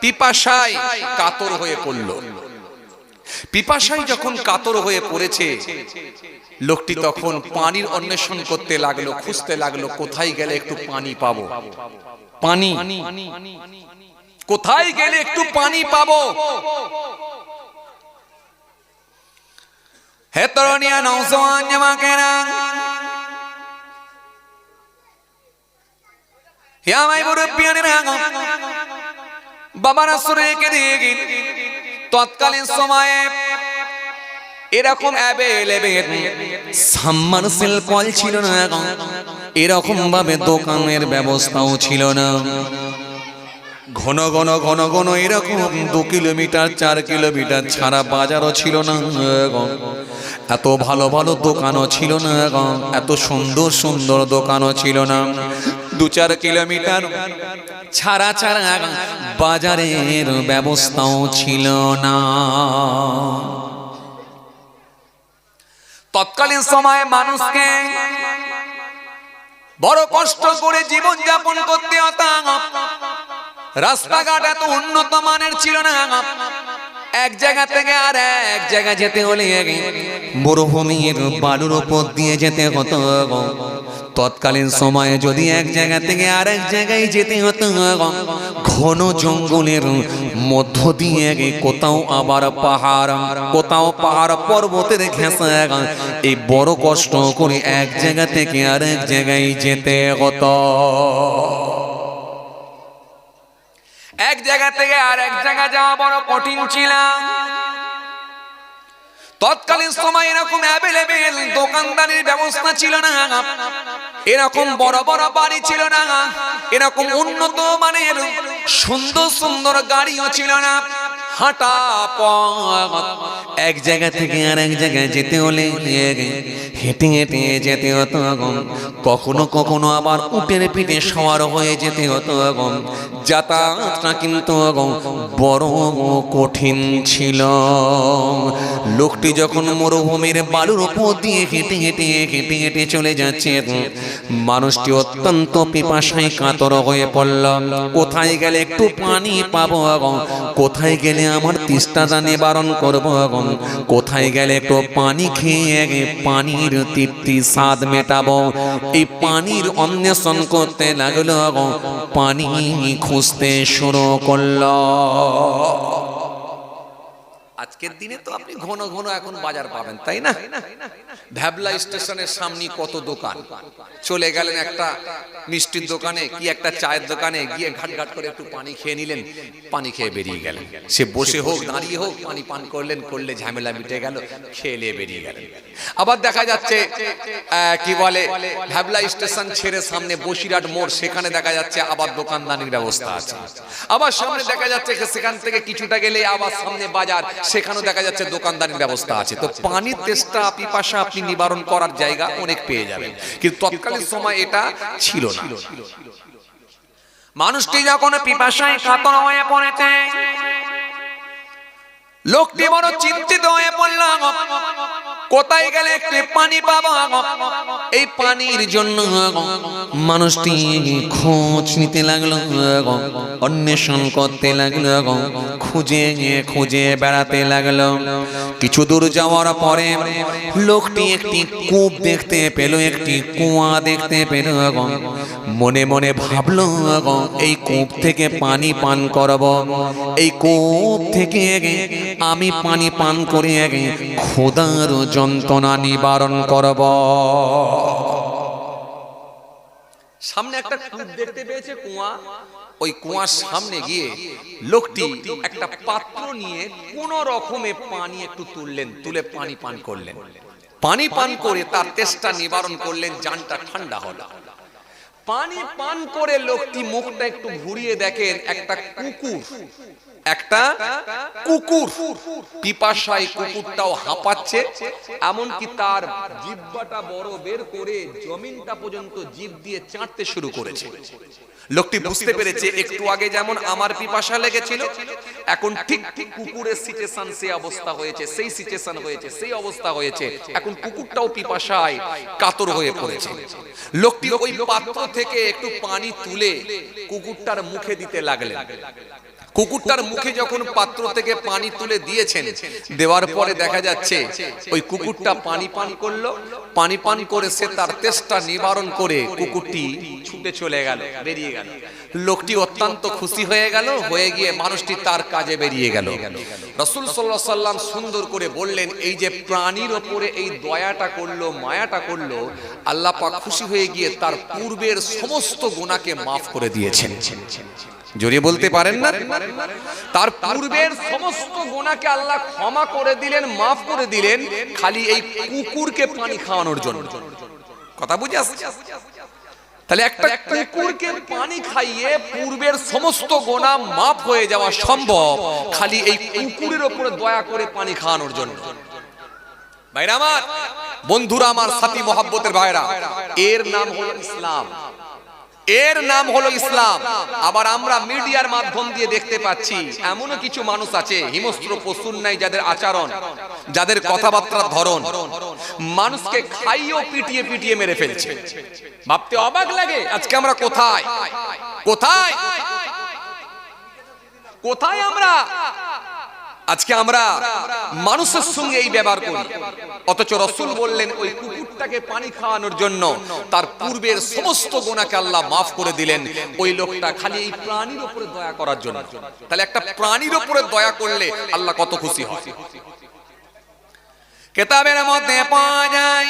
পিপাসায় কাতর হয়ে পড়ল। পিপাসায় যখন কাতর হয়ে পড়েছে, লোকটি তখন পানির অন্বেষণ করতে লাগলো, খুঁজতে লাগলো কোথায় গেলে একটু পানি পাবো, পানি কোথায় গেলে একটু পানি পাবো। হে তরুণিয়া, নওজওয়ান জামাকেরা, হে আমার মুরব্বিয়ানেরা, বাবারা সরে দিয়ে তৎকালীন সময়ে এরকম অ্যাভেলেবেল সাবমার্সিবল কল ছিল না, এরকম ভাবে দোকানের ব্যবস্থাও ছিল না। ঘন ঘন ঘন ঘন এরকম 2 কিলোমিটার 4 কিলোমিটার ছাড়া বাজারও ছিল না। এত ভালো ভালো দোকানও ছিল না, এত সুন্দর সুন্দর দোকানও ছিল না। 2-4 কিলোমিটার ছাড়া ছাড়া বাজারের ব্যবস্থাও ছিল না। তৎকালীন সময়ে মানুষকে বড় কষ্ট করে জীবন যাপন করতে হতো। রাস্তাঘাট এত উন্নত মানের ছিল না। এক জায়গা থেকে আর এক জায়গা যেতে হলে মরুভূমির বালুর উপর দিয়ে যেতে হতো। তৎকালীন সময়ে যদি এক জায়গা থেকে আর এক জায়গায় যেতে হতো, ঘন জঙ্গলের মধ্য দিয়ে কোথাও আবার পাহাড়, কোথাও পাহাড় পর্বতের ঘেঁষা, এই বড় কষ্ট করে এক জায়গা থেকে আর এক জায়গায় যেতে হতো। এক জায়গা থেকে আর এক জায়গা যাওয়া বড় কঠিন ছিল। তৎকালীন সময় এরকম অ্যাভেলেবেল দোকানদারির ব্যবস্থা ছিল না, এরকম বড় বড় বাড়ি ছিল না, এরকম উন্নত মানের সুন্দর সুন্দর গাড়িও ছিল না। হাঁটা পথ, এক জায়গা থেকে আর এক জায়গায় যেতে হলে হেঁটে হেঁটে যেতে হতো। কখনো কখনো আবার উটের পিঠে সওয়ার হয়ে যেতে হতো। যাতায়াতটা কিন্তু বড় কঠিন ছিল। লোকটি যখন মরুভূমির বালুর উপর দিয়ে হেঁটে হেঁটে হেঁটে হেঁটে চলে যাচ্ছে, মানুষটি অত্যন্ত পিপাসায় কাতর হয়ে পড়ল। কোথায় গেলে একটু পানি পাবো, কোথায় গেলে আমার তেষ্টাটা নিবারণ করব, কোথায় গেলে একটু পানি খেয়ে পানির তৃপ্তি স্বাদ মেটাবো। এই পানির অন্বেষণ করতে লাগলো, পানি খুঁজতে শুরু করলো। আজকের দিনে তো আপনি ঘন ঘন এখন বাজার পাবেন, তাই না? ভ্যাবলা স্টেশনের সামনে কত দোকান। চলে গেলেন একটা মিষ্টির দোকানে কি একটা চায়ের দোকানে, গিয়ে ঘাট ঘাট করে একটু পানি খেয়ে নিলেন, পানি খেয়ে বেরিয়ে গেলেন। সে বসে হোক দাঁড়িয়ে হোক পানি পান করলেন, করলে ঝামেলা মিটে গেল, খেয়ে নিয়ে বেরিয়ে গেলেন। আবার দেখা যাচ্ছে কি বলে ভ্যাবলা স্টেশন ছেড়ে সামনে বসিরহাট মোড়, সেখানে দেখা যাচ্ছে আবার দোকানদানির ব্যবস্থা আছে। আবার সামনে দেখা যাচ্ছে সেখান থেকে কিছুটা গেলে আবার সামনে বাজার, সেখানেও দেখা যাচ্ছে দোকানদারির ব্যবস্থা আছে। তো পানির তেষ্টা পিপাসা আপনি নিবারণ করার জায়গা অনেক পেয়ে যাবেন, কিন্তু তৎকালীন সময় এটা ছিল না। মানুষটি যখন পিপাসায় কাতর হয়ে পড়েছে, লোকটি বড় চিন্তিত হয়ে পড়ল, কোথায় গেলে একটু পানি পাবো। এই পানির জন্য মানুষটি খোঁজ নিতে লাগলো, অন্বেষণ করতে লাগলো, খুঁজে খুঁজে বেড়াতে লাগলো। কিছু দূর যাওয়ার পরে লোকটি একটি কূপ দেখতে পেল, একটি কুয়া দেখতে পেল। মনে মনে ভাবলো, এই কূপ থেকে পানি পান করব, এই কূপ থেকে আমি পানি পান করে ক্ষুধার যন্ত্রণা নিবারণ করব। সামনে একটা কূপ দেখতে পেয়েছে, কুয়া। ওই কুয়ার সামনে গিয়ে লোকটি একটা পাত্র নিয়ে কোন রকমে পানি একটু তুললেন, তুলে পানি পান করলেন। পানি পান করে তার তেষ্টা নিবারণ করলেন, জানটা ঠান্ডা হলো। পানি পান করে লোকটি মুখটা একটু ঘুরিয়ে দেখেন, একটা কুকুর, একটা কুকুর পিপাসায় কুকুরটাও হাঁপাচ্ছে, এমনকি তার জিহ্বাটা বড় বের করে জমিনটা পর্যন্ত জিভ দিয়ে চাটতে শুরু করেছে। লোকটি বুঝতে পেরেছে একটু আগে যেমন আমার পিপাসা লেগেছিল, এখন ঠিক ঠিক কুকুরের সিচুয়েশন, সেই অবস্থা হয়েছে, সেই সিচুয়েশন হয়েছে, সেই অবস্থা হয়েছে। এখন কুকুরটাও পিপাসায় কাতর হয়ে পড়েছে। লোকটি ওই পাত্র থেকে একটু পানি তুলে কুকুরটার মুখে দিতে লাগলেন। কুকুরটার মুখে যখন পাত্র থেকে পানি তুলে দিয়েছেন, দেওয়ার পরে দেখা যাচ্ছে ওই কুকুরটা পানি পান করলো। পানি পান করে সে তার তেষ্টা নিবারণ করে কুকুরটি ছুটে চলে গেল, বেরিয়ে গেল। লোকটি অত্যন্ত খুশি হয়ে গেল, হয়ে গিয়ে মানুষটি তার কাজে বেরিয়ে গেল। রাসূল সাল্লাল্লাহু আলাইহি সাল্লাম সুন্দর করে বললেন, এই যে প্রাণীর ওপরে এই দয়াটা করলো, মায়াটা করলো, আল্লাহ পাক খুশি হয়ে গিয়ে তার পূর্বের সমস্ত গুনাহকে মাফ করে দিয়েছেন। জোরে বলতে পারেন না? তার পূর্বের সমস্ত গুনাহকে আল্লাহ ক্ষমা করে দিলেন, মাফ করে দিলেন, খালি এই কুকুরকে পানি খাওয়ানোর জন্য। কথা বুঝে আসছে? তাহলে একটা কুকুরকে পানি খাইয়ে পূর্বের সমস্ত গুনাহ মাফ হয়ে যাওয়া সম্ভব খালি এই কুকুরের উপরে দয়া করে পানি খাওয়ানোর জন্য। ভাইরা আমার, বন্ধুরা আমার, সাথী মহব্বতের ভাইরা, এর নাম হলো ইসলাম। এর নাম হলো ইসলাম। আবার আমরা মিডিয়ার মাধ্যম দিয়ে দেখতে পাচ্ছি এমনও কিছু মানুষ আছে হিংস্র পশুর নাই যাদের আচরণ, যাদের কথাবার্তার ধরন, মানুষকে খাইয়েও পিটিয়ে পিটিয়ে মেরে ফেলছে। ভাবতে অবাক লাগে আজকে আমরা কোথায় কোথায় কোথায় আমরা আজকে আমরা মানুষের সঙ্গে এই ব্যবহার করি। অথচ রাসূল বললেন ওই কুকুরটাকে পানি খাওয়ানোর জন্য তার পূর্বের সমস্ত গুনাহকে আল্লাহ মাফ করে দিলেন, ওই লোকটা খালি এই প্রাণীর উপরে দয়া করার জন্য। তাহলে একটা প্রাণীর উপরে দয়া করলে আল্লাহ কত খুশি হয়। কিতাবের মধ্যে পাওয়া যায়